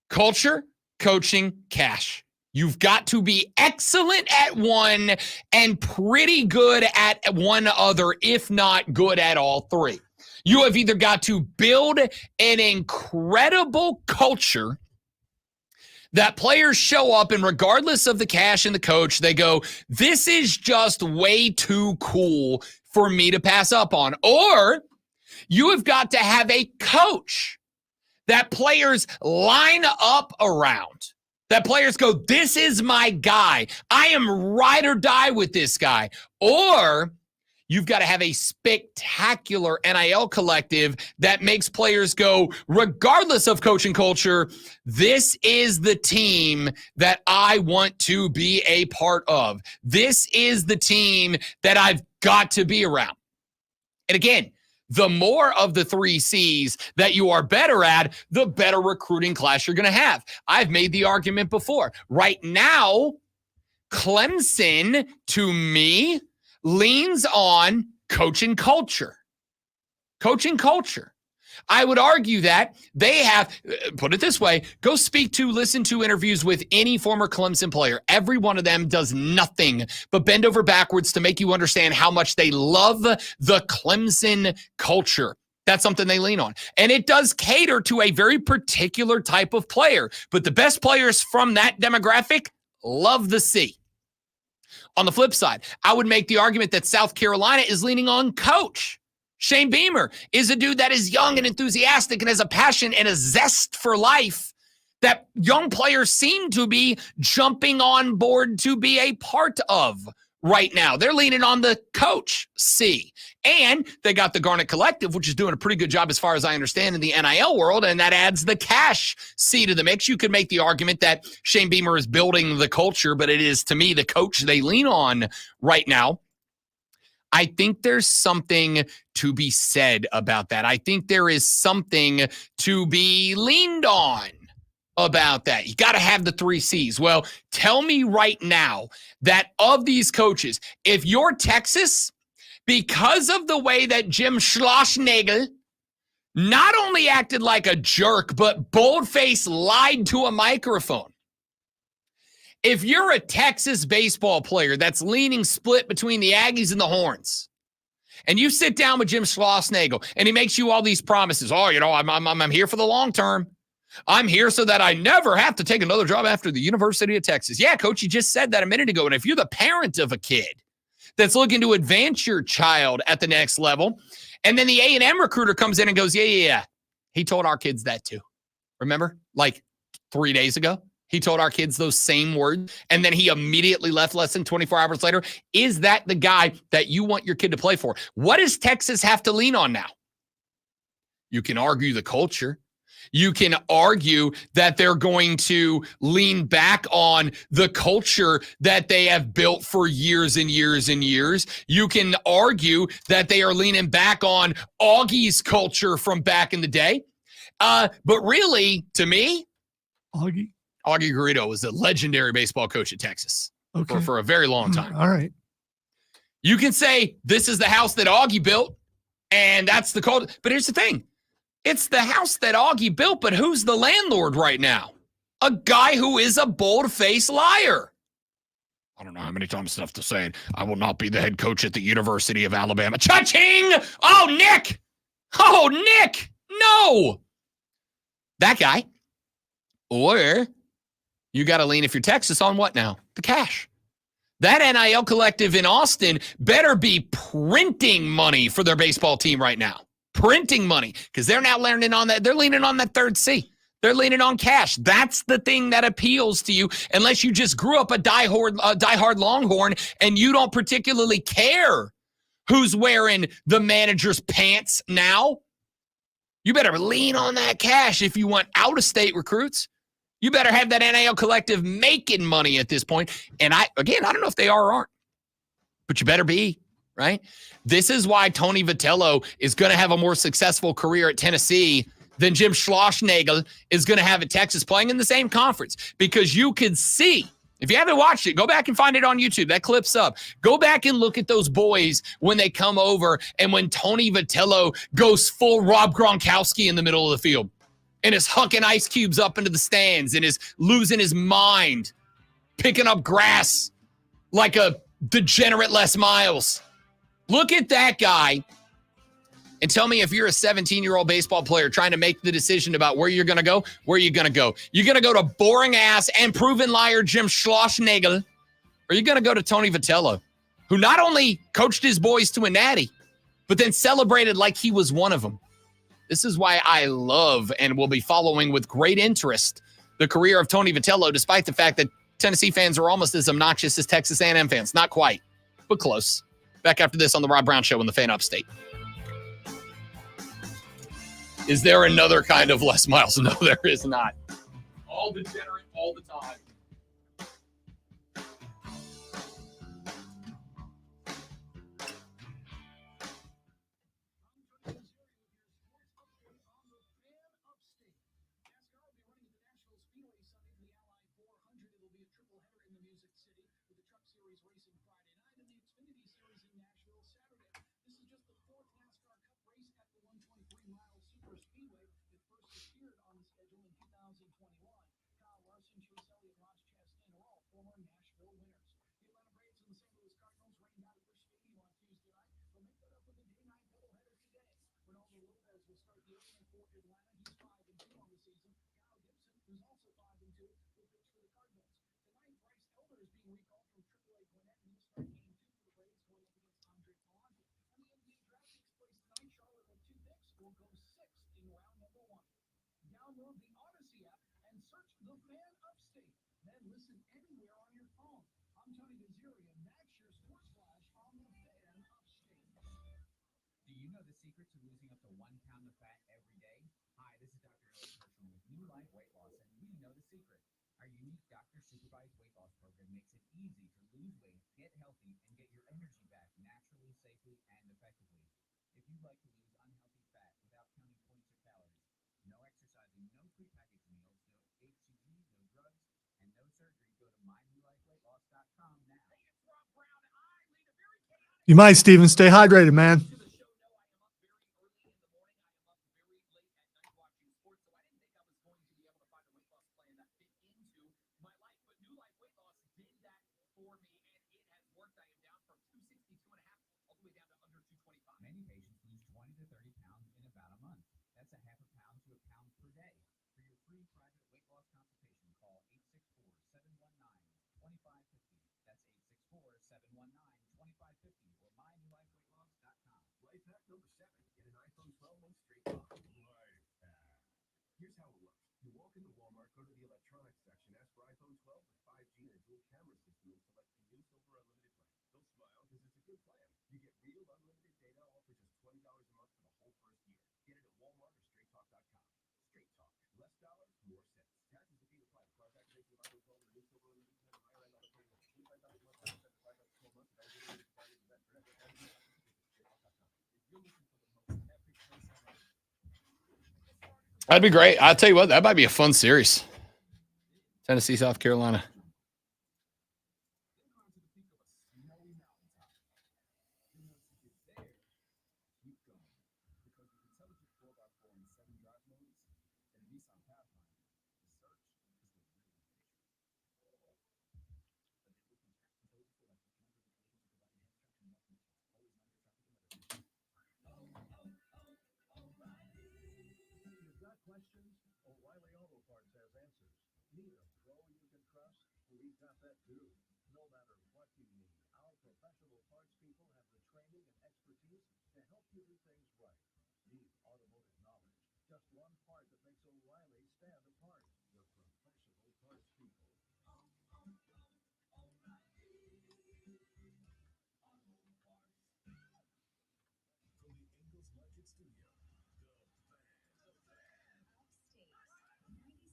Culture, coaching, cash. You've got to be excellent at one and pretty good at one other, if not good at all 3. You have either got to build an incredible culture that players show up and regardless of the cash and the coach, they go, this is just way too cool for me to pass up on. Or you have got to have a coach that players line up around. That players go, this is my guy. I am ride or die with this guy. Or you've got to have a spectacular NIL collective that makes players go, regardless of coaching culture, this is the team that I want to be a part of. This is the team that I've got to be around. And again, the more of the 3 C's that you are better at, the better recruiting class you're going to have. I've made the argument before. Right now, Clemson, to me, leans on coaching culture. I would argue that they have, put it this way, go listen to interviews with any former Clemson player. Every one of them does nothing but bend over backwards to make you understand how much they love the Clemson culture. That's something they lean on. And it does cater to a very particular type of player. But the best players from that demographic love the C. On the flip side, I would make the argument that South Carolina is leaning on coach. Shane Beamer is a dude that is young and enthusiastic and has a passion and a zest for life that young players seem to be jumping on board to be a part of right now. They're leaning on the coach C. And they got the Garnet Collective, which is doing a pretty good job as far as I understand in the NIL world, and that adds the cash C to the mix. You could make the argument that Shane Beamer is building the culture, but it is, to me, the coach they lean on right now. I think there's something to be said about that. I think there is something to be leaned on about that. You got to have the 3 C's. Well, tell me right now that of these coaches, if you're Texas, because of the way that Jim Schlossnagle not only acted like a jerk, but bold-faced lied to a microphone. If you're a Texas baseball player that's leaning split between the Aggies and the Horns, and you sit down with Jim Schlossnagle and he makes you all these promises, I'm here for the long term. I'm here so that I never have to take another job after the University of Texas. Yeah, coach, you just said that a minute ago. And if you're the parent of a kid that's looking to advance your child at the next level, and then the A&M recruiter comes in and goes, yeah, he told our kids that too. Remember? Like 3 days ago? He told our kids those same words, and then he immediately left less than 24 hours later. Is that the guy that you want your kid to play for? What does Texas have to lean on now? You can argue the culture. You can argue that they're going to lean back on the culture that they have built for years and years and years. You can argue that they are leaning back on Augie's culture from back in the day. But really, to me, Augie Garrido was a legendary baseball coach at Texas for a very long time. All right. You can say this is the house that Augie built, and that's the culture. But here's the thing. It's the house that Augie built, but who's the landlord right now? A guy who is a bold-faced liar. I don't know how many times I have to say it. I will not be the head coach at the University of Alabama. Cha-ching! Oh, Nick! Oh, Nick! No! That guy. Or you got to lean, if you're Texas, on what now? The cash. That NIL collective in Austin better be printing money for their baseball team right now. Printing money, because they're now leaning on that. They're leaning on that third C. They're leaning on cash. That's the thing that appeals to you, unless you just grew up a diehard Longhorn and you don't particularly care who's wearing the manager's pants now. You better lean on that cash if you want out-of-state recruits. You better have that NIL collective making money at this point. And I don't know if they are or aren't, but you better be, right? This is why Tony Vitello is going to have a more successful career at Tennessee than Jim Schlossnagle is going to have at Texas, playing in the same conference, because you could see, if you haven't watched it, go back and find it on YouTube. That clip's up. Go back and look at those boys when they come over and when Tony Vitello goes full Rob Gronkowski in the middle of the field and is hucking ice cubes up into the stands and is losing his mind, picking up grass like a degenerate Les Miles. Look at that guy and tell me, if you're a 17-year-old baseball player trying to make the decision about where you're going to go, where are you going to go? You're going to go to boring-ass and proven liar Jim Schlossnagle, or you're going to go to Tony Vitello, who not only coached his boys to a natty, but then celebrated like he was one of them. This is why I love and will be following with great interest the career of Tony Vitello, despite the fact that Tennessee fans are almost as obnoxious as Texas A&M fans. Not quite, but close. Back after this on the Rob Brown Show in the Fan Upstate. Is there another kind of Les Miles? No, there is not. All degenerate all the time. You might, Steven. Stay hydrated, man. That'd be great. I'll tell you what, that might be a fun series. Tennessee, South Carolina. questions? O'Reilly Auto Parts has answers. Need a pro you can trust? We've got that too. No matter what you need, our professional parts people have the training and expertise to help you do things right. Need automotive knowledge? Just one part that makes O'Reilly stand apart. The professional parts people. From the Ingles Market Studio, the fan. 97.7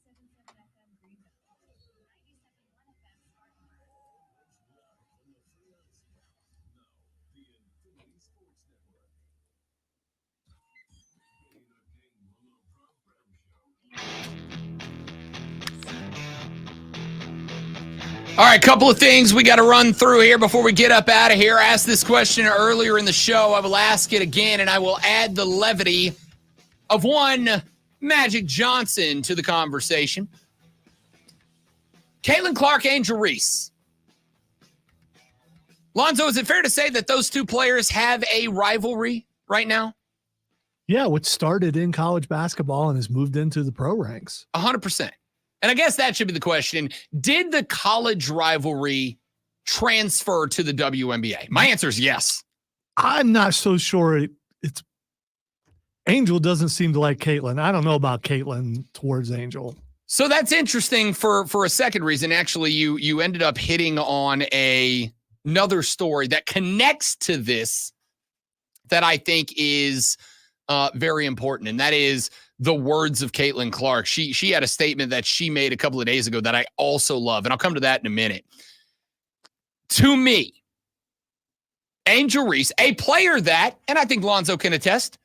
FM Greenville. 97.1 FM Spartanburg. Live from the Free Ice Bowl. Now, the Infinity Sports Network. Getting the game on the Rob Brown Show. All right, couple of things we got to run through here before we get up out of here. I asked this question earlier in the show. I will ask it again, and I will add the levity of one Magic Johnson to the conversation. Caitlin Clark, Angel Reese. Lonzo, is it fair to say that those two players have a rivalry right now? Yeah, which started in college basketball and has moved into the pro ranks. 100%. And I guess that should be the question. Did the college rivalry transfer to the WNBA? My answer is yes. I'm not so sure it's Angel doesn't seem to like Caitlin. I don't know about Caitlin towards Angel. So that's interesting for a second reason. Actually, you ended up hitting on another story that connects to this that I think is very important, and that is the words of Caitlin Clark. She had a statement that she made a couple of days ago that I also love, and I'll come to that in a minute. To me, Angel Reese, a player that, and I think Lonzo can attest,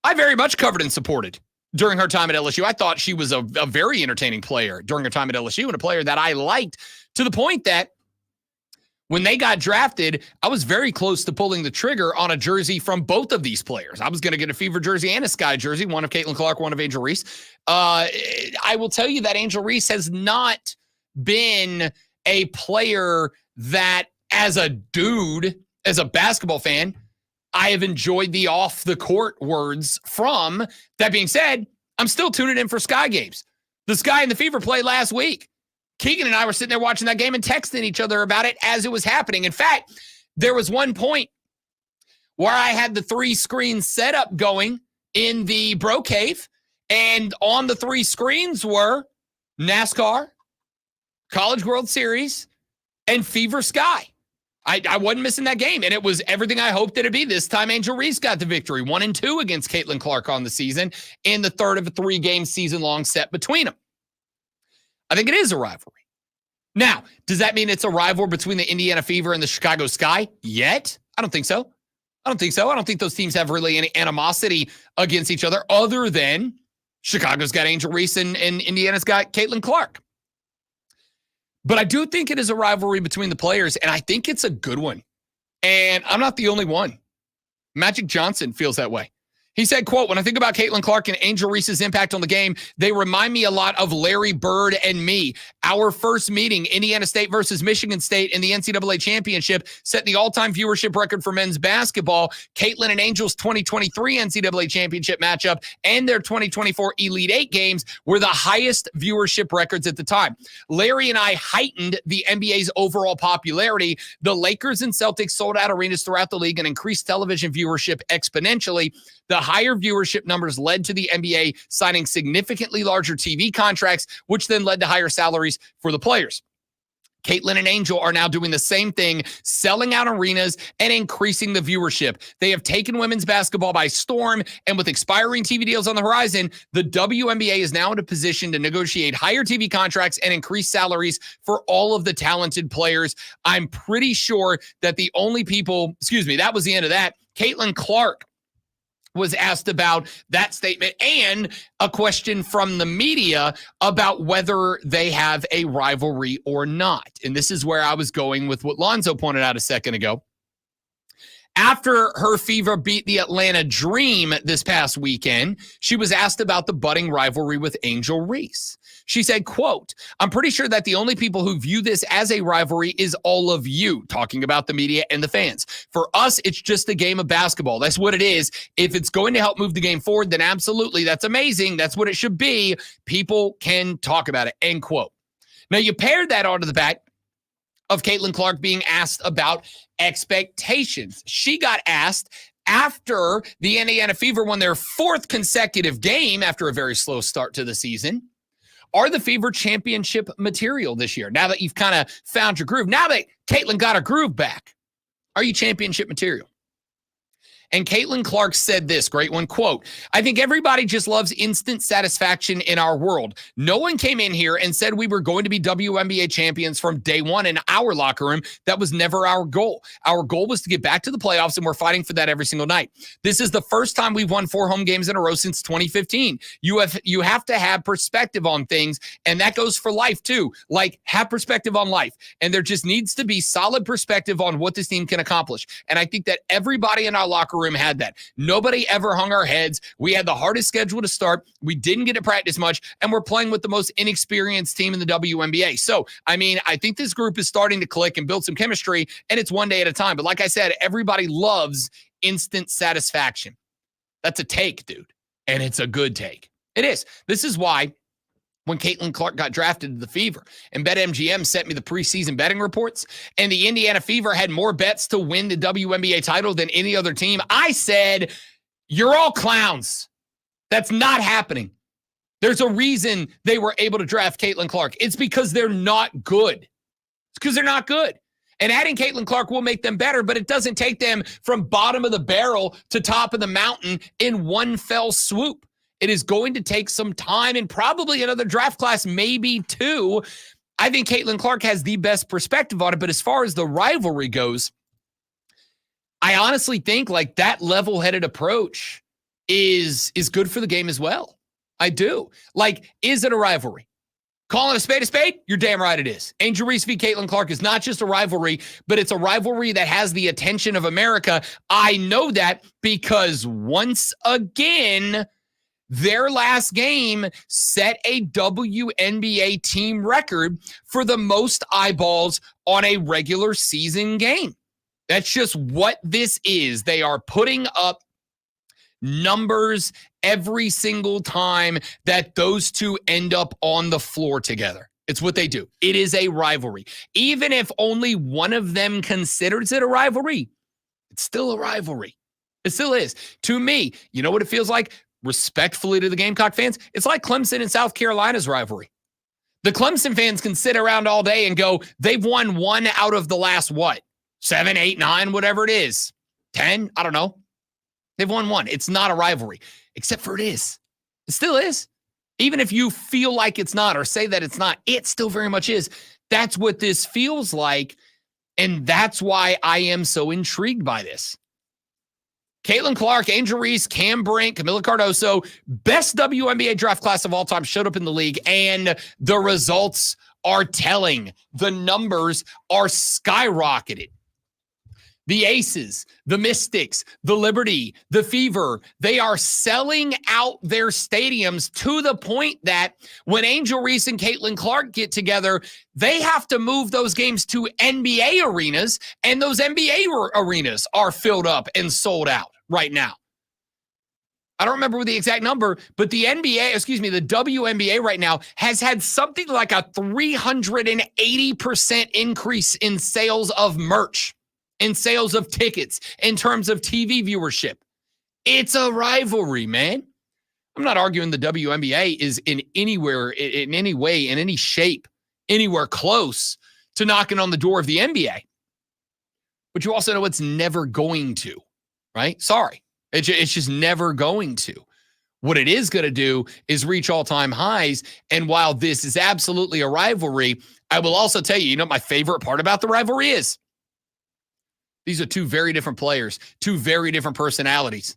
I very much covered and supported during her time at LSU. I thought she was a very entertaining player during her time at LSU and a player that I liked to the point that when they got drafted, I was very close to pulling the trigger on a jersey from both of these players. I was going to get a Fever jersey and a Sky jersey, one of Caitlin Clark, one of Angel Reese. I will tell you that Angel Reese has not been a player that, as a dude, as a basketball fan, I have enjoyed the off-the-court words from. That being said, I'm still tuning in for Sky games. The Sky and the Fever played last week. Keegan and I were sitting there watching that game and texting each other about it as it was happening. In fact, there was one point where I had the 3-screen setup going in the Bro Cave, and on the 3 screens were NASCAR, College World Series, and Fever Sky. I wasn't missing that game, and it was everything I hoped it'd be. This time, Angel Reese got the victory, 1-2 against Caitlin Clark on the season in the third of a 3-game season-long set between them. I think it is a rivalry. Now, does that mean it's a rivalry between the Indiana Fever and the Chicago Sky yet? I don't think so. I don't think those teams have really any animosity against each other other than Chicago's got Angel Reese and Indiana's got Caitlin Clark. But I do think it is a rivalry between the players, and I think it's a good one. And I'm not the only one. Magic Johnson feels that way. He said, quote, when I think about Caitlin Clark and Angel Reese's impact on the game, they remind me a lot of Larry Bird and me. Our first meeting, Indiana State versus Michigan State in the NCAA championship, set the all-time viewership record for men's basketball. Caitlin and Angel's 2023 NCAA championship matchup and their 2024 Elite Eight games were the highest viewership records at the time. Larry and I heightened the NBA's overall popularity. The Lakers and Celtics sold out arenas throughout the league and increased television viewership exponentially. The higher viewership numbers led to the NBA signing significantly larger TV contracts, which then led to higher salaries for the players. Caitlin and Angel are now doing the same thing, selling out arenas and increasing the viewership. They have taken women's basketball by storm, and with expiring TV deals on the horizon, the WNBA is now in a position to negotiate higher TV contracts and increase salaries for all of the talented players. I'm pretty sure that that was the end of that. Caitlin Clark was asked about that statement and a question from the media about whether they have a rivalry or not. And this is where I was going with what Lonzo pointed out a second ago. After her Fever beat the Atlanta Dream this past weekend, she was asked about the budding rivalry with Angel Reese. She said, quote, "I'm pretty sure that the only people who view this as a rivalry is all of you," talking about the media and the fans. "For us, it's just a game of basketball. That's what it is. If it's going to help move the game forward, then absolutely, that's amazing. That's what it should be. People can talk about it," end quote. Now, you paired that onto the fact of Caitlin Clark being asked about expectations. She got asked after the Indiana Fever won their 4th consecutive game after a very slow start to the season. Are the Fever championship material this year? Now that you've kind of found your groove, now that Caitlin got her groove back, are you championship material? And Caitlin Clark said this, great one, quote, "I think everybody just loves instant satisfaction in our world. No one came in here and said we were going to be WNBA champions from day one in our locker room. That was never our goal. Our goal was to get back to the playoffs, and we're fighting for that every single night. This is the first time we've won 4 home games in a row since 2015. You have to have perspective on things, and that goes for life too. Like, have perspective on life. And there just needs to be solid perspective on what this team can accomplish. And I think that everybody in our locker room had that. Nobody ever hung our heads. We had the hardest schedule to start. We didn't get to practice much, and we're playing with the most inexperienced team in the WNBA. So, I mean, I think this group is starting to click and build some chemistry, and it's one day at a time. But like I said, everybody loves instant satisfaction. That's a take, dude, and it's a good take. It is. This is why when Caitlin Clark got drafted to the Fever and BetMGM sent me the preseason betting reports and the Indiana Fever had more bets to win the WNBA title than any other team, I said, you're all clowns. That's not happening. There's a reason they were able to draft Caitlin Clark. It's because they're not good. It's because they're not good. And adding Caitlin Clark will make them better, but it doesn't take them from bottom of the barrel to top of the mountain in one fell swoop. It is going to take some time and probably another draft class, maybe 2. I think Caitlin Clark has the best perspective on it. But as far as the rivalry goes, I honestly think like that level-headed approach is good for the game as well. I do. Like, is it a rivalry? Calling a spade? You're damn right it is. Angel Reese v. Caitlin Clark is not just a rivalry, but it's a rivalry that has the attention of America. I know that because once again, their last game set a WNBA team record for the most eyeballs on a regular season game. That's just what this is. They are putting up numbers every single time that those two end up on the floor together. It's what they do. It is a rivalry. Even if only one of them considers it a rivalry, it's still a rivalry. It still is. To me, you know what it feels like? Respectfully to the Gamecock fans, it's like Clemson and South Carolina's rivalry. The Clemson fans can sit around all day and go, they've won 1 out of the last, 7, 8, 9, whatever it is. 10, I don't know. They've won 1. It's not a rivalry, except for it is. It still is. Even if you feel like it's not or say that it's not, it still very much is. That's what this feels like, and that's why I am so intrigued by this. Caitlin Clark, Angel Reese, Cam Brink, Camila Cardoso, best WNBA draft class of all time showed up in the league, and the results are telling. The numbers are skyrocketed. The Aces, the Mystics, the Liberty, the Fever, they are selling out their stadiums to the point that when Angel Reese and Caitlin Clark get together, they have to move those games to NBA arenas, and those NBA arenas are filled up and sold out right now. I don't remember the exact number, but the WNBA right now has had something like a 380% increase in sales of merch, in sales of tickets, in terms of TV viewership. It's a rivalry, man. I'm not arguing the WNBA is in any way, in any shape, anywhere close to knocking on the door of the NBA. But you also know it's never going to, right? Sorry. It's just never going to. What it is going to do is reach all-time highs. And while this is absolutely a rivalry, I will also tell you, what my favorite part about the rivalry is? These are 2 very different players, 2 very different personalities.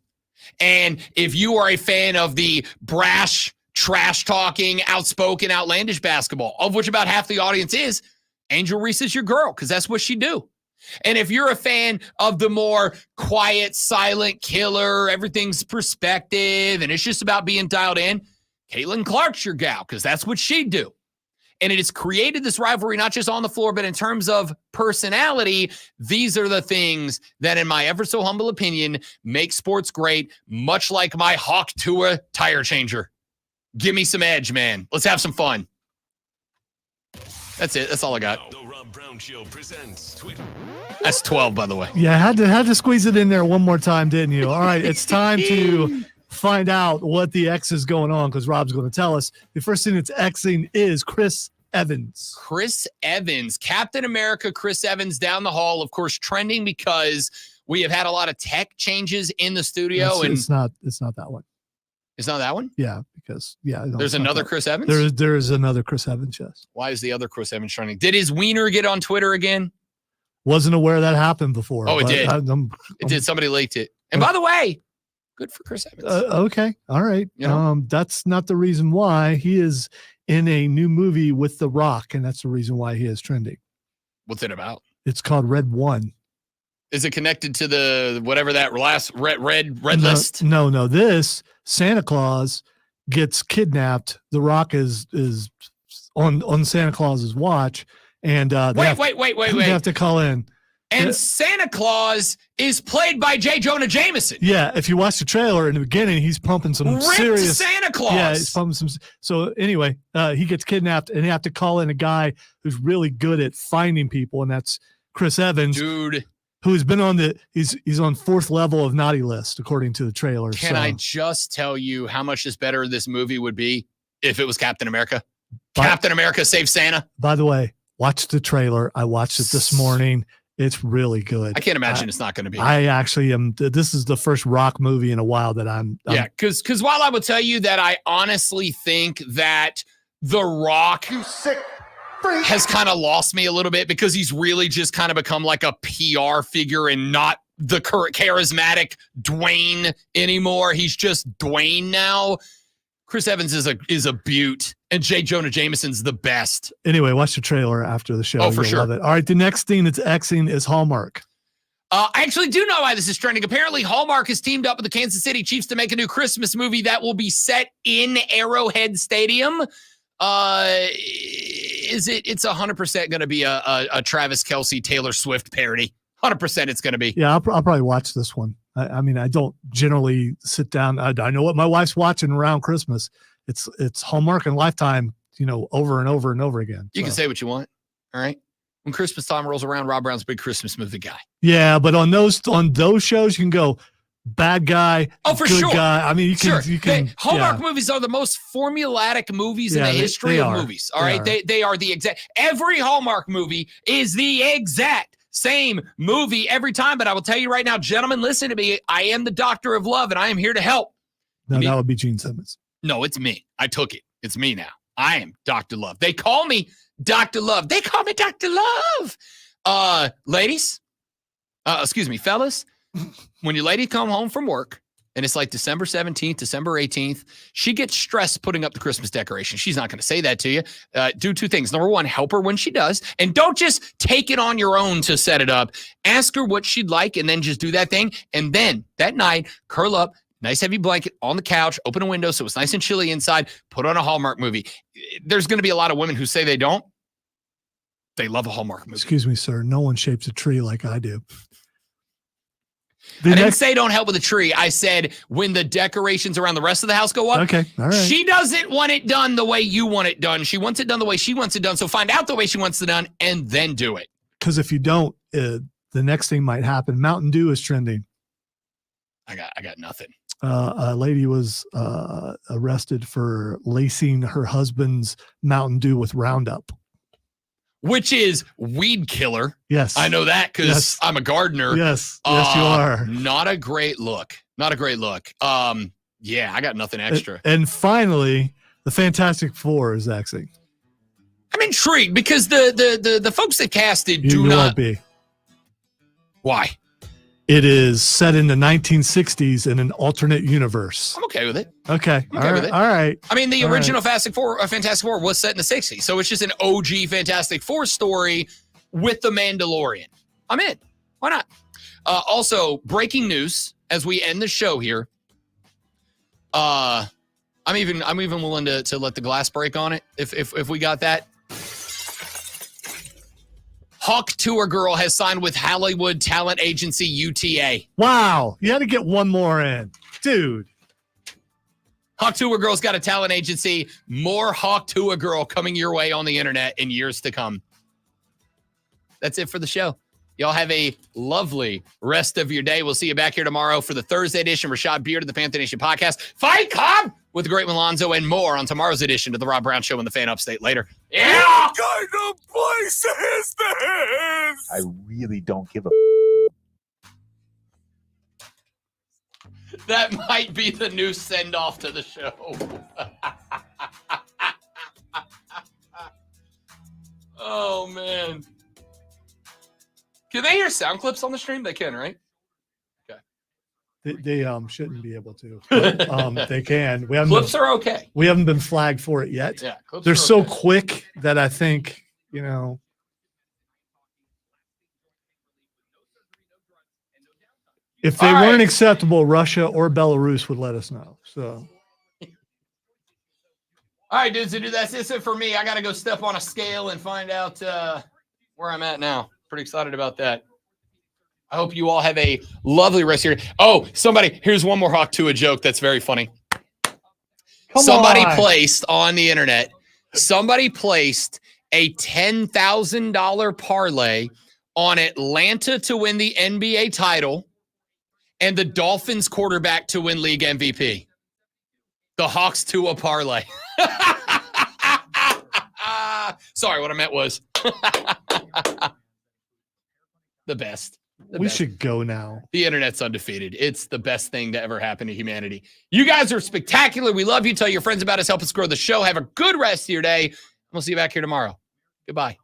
And if you are a fan of the brash, trash-talking, outspoken, outlandish basketball, of which about half the audience is, Angel Reese is your girl because that's what she do. And if you're a fan of the more quiet, silent killer, everything's perspective, and it's just about being dialed in, Caitlin Clark's your gal, because that's what she'd do. And it has created this rivalry, not just on the floor, but in terms of personality. These are the things that, in my ever so humble opinion, make sports great, much like my Hawk Tua tire changer. Give me some edge, man. Let's have some fun. That's it. That's all I got. The Rob Brown Show presents Twitter. That's 12, by the way. Yeah, had to squeeze it in there one more time, didn't you? All right, it's time to find out what the X is going on, because Rob's going to tell us. The first thing that's Xing is Chris Evans. Chris Evans, Captain America Chris Evans down the hall, of course, trending because we have had a lot of tech changes in the studio. It's not that one. It's not that one? Yeah, because no, there's another Chris Evans? There's another Chris Evans, yes. Why is the other Chris Evans trending? Did his wiener get on Twitter again? Wasn't aware that happened before. Oh, it did. It did. Somebody leaked it. And by the way, good for Chris Evans. Okay. All right. You know? That's not the reason why. He is in a new movie with The Rock, and that's the reason why he is trending. What's it about? It's called Red One. Is it connected to the whatever that last red list? No. This Santa Claus gets kidnapped. The Rock is on Santa Claus's watch, and wait. They have to call in. And Santa Claus is played by J. Jonah Jameson. Yeah, if you watch the trailer in the beginning, he's pumping some Ripped serious Santa Claus. Yeah, he's pumping some. So anyway, he gets kidnapped, and they have to call in a guy who's really good at finding people, and that's Chris Evans, dude, who's been on he's on 4th level of naughty list according to the trailer. Can I just tell you how much better this movie would be if it was Captain America? Captain America Save Santa. By the way, watch the trailer. I watched it this morning. It's really good. I can't imagine it's not going to be. I actually am. This is the first Rock movie in a while that I'm yeah, because while I would tell you that I honestly think that The Rock has kind of lost me a little bit, because he's really just kind of become like a PR figure and not the charismatic Dwayne anymore. He's just Dwayne now. Chris Evans is a beaut, and J. Jonah Jameson's the best. Anyway, watch the trailer after the show. Oh, for You'll sure. love it. All right, the next thing that's Xing is Hallmark. I actually do know why this is trending. Apparently, Hallmark has teamed up with the Kansas City Chiefs to make a new Christmas movie that will be set in Arrowhead Stadium. It's 100% going to be a Travis Kelce, Taylor Swift parody. 100% it's going to be. Yeah, I'll probably watch this one. I mean, I don't generally sit down. I know what my wife's watching around Christmas. It's Hallmark and Lifetime, over and over and over again. You can say what you want. All right. When Christmas time rolls around, Rob Brown's a big Christmas movie guy. Yeah, but on those shows, you can go bad guy, for good sure. guy. I mean, you can. Hallmark movies are the most formulaic movies in the history of movies. All right. They are the exact. Every Hallmark movie is the exact same movie every time. But I will tell you right now, gentlemen, listen to me. I am the doctor of love, and I am here to help. No, that would be Gene Simmons. No, it's me. I took it. It's me now. I am Dr. Love. They call me Dr. Love. They call me Dr. Love. Ladies, excuse me, fellas, when your lady come home from work and it's like December 17th, December 18th, she gets stressed putting up the Christmas decoration. She's not going to say that to you. Do two things. Number one, help her when she does. And don't just take it on your own to set it up. Ask her what she'd like and then just do that thing. And then that night, curl up, nice heavy blanket on the couch, open a window so it's nice and chilly inside, put on a Hallmark movie. There's going to be a lot of women who say they don't. They love a Hallmark movie. Excuse me, sir. No one shapes a tree like I do. I didn't say don't help with the tree. I said when the decorations around the rest of the house go up. Okay, all right. She doesn't want it done the way you want it done. She wants it done the way she wants it done. So find out the way she wants it done and then do it. Because if you don't, the next thing might happen. Mountain Dew is trending. I got nothing. A lady was arrested for lacing her husband's Mountain Dew with Roundup. Which is weed killer. Yes. I know that because I'm a gardener. Yes. Yes, you are. Not a great look. Not a great look. Yeah, I got nothing extra. And finally, the Fantastic Four is Xing. I'm intrigued because the folks that casted do You not won't be. Why? It is set in the 1960s in an alternate universe. I'm okay with it. Okay. I'm okay with it. All right. I mean, the All original right. Fantastic Four was set in the 60s. So it's just an OG Fantastic Four story with the Mandalorian. I'm in. Why not? Also, breaking news as we end the show here. I'm even willing to let the glass break on it if we got that. Hawk Tour Girl has signed with Hollywood talent agency UTA. Wow. You had to get one more in. Dude. Hawk Tour Girl's got a talent agency. More Hawk Tour Girl coming your way on the internet in years to come. That's it for the show. Y'all have a lovely rest of your day. We'll see you back here tomorrow for the Thursday edition. Rashad Beard of the Panther Nation podcast. Fight Club with the great Malonzo and more on tomorrow's edition of the Rob Brown Show and the Fan Upstate later. Yeah! What kind of place is this? I really don't give a. That might be the new send-off to the show. Oh, man. Can they hear sound clips on the stream? They can, right? They shouldn't be able to. But, they can. Clips are okay. We haven't been flagged for it yet. Yeah, clips they're are so okay. quick that I think, you know. If they All right. weren't acceptable, Russia or Belarus would let us know. So, All right, dudes, that's it for me. I got to go step on a scale and find out where I'm at now. Pretty excited about that. I hope you all have a lovely rest of your day. Oh, here's one more Hawk Tua joke that's very funny. Somebody placed on the internet, somebody placed a $10,000 parlay on Atlanta to win the NBA title and the Dolphins quarterback to win league MVP. The Hawks Tua parlay. Sorry, what I meant was the best. we should go now. The internet's undefeated. It's the best thing to ever happen to humanity. You guys are spectacular. We love you. Tell your friends about us. Help us grow the show. Have a good rest of your day. We'll see you back here tomorrow. Goodbye.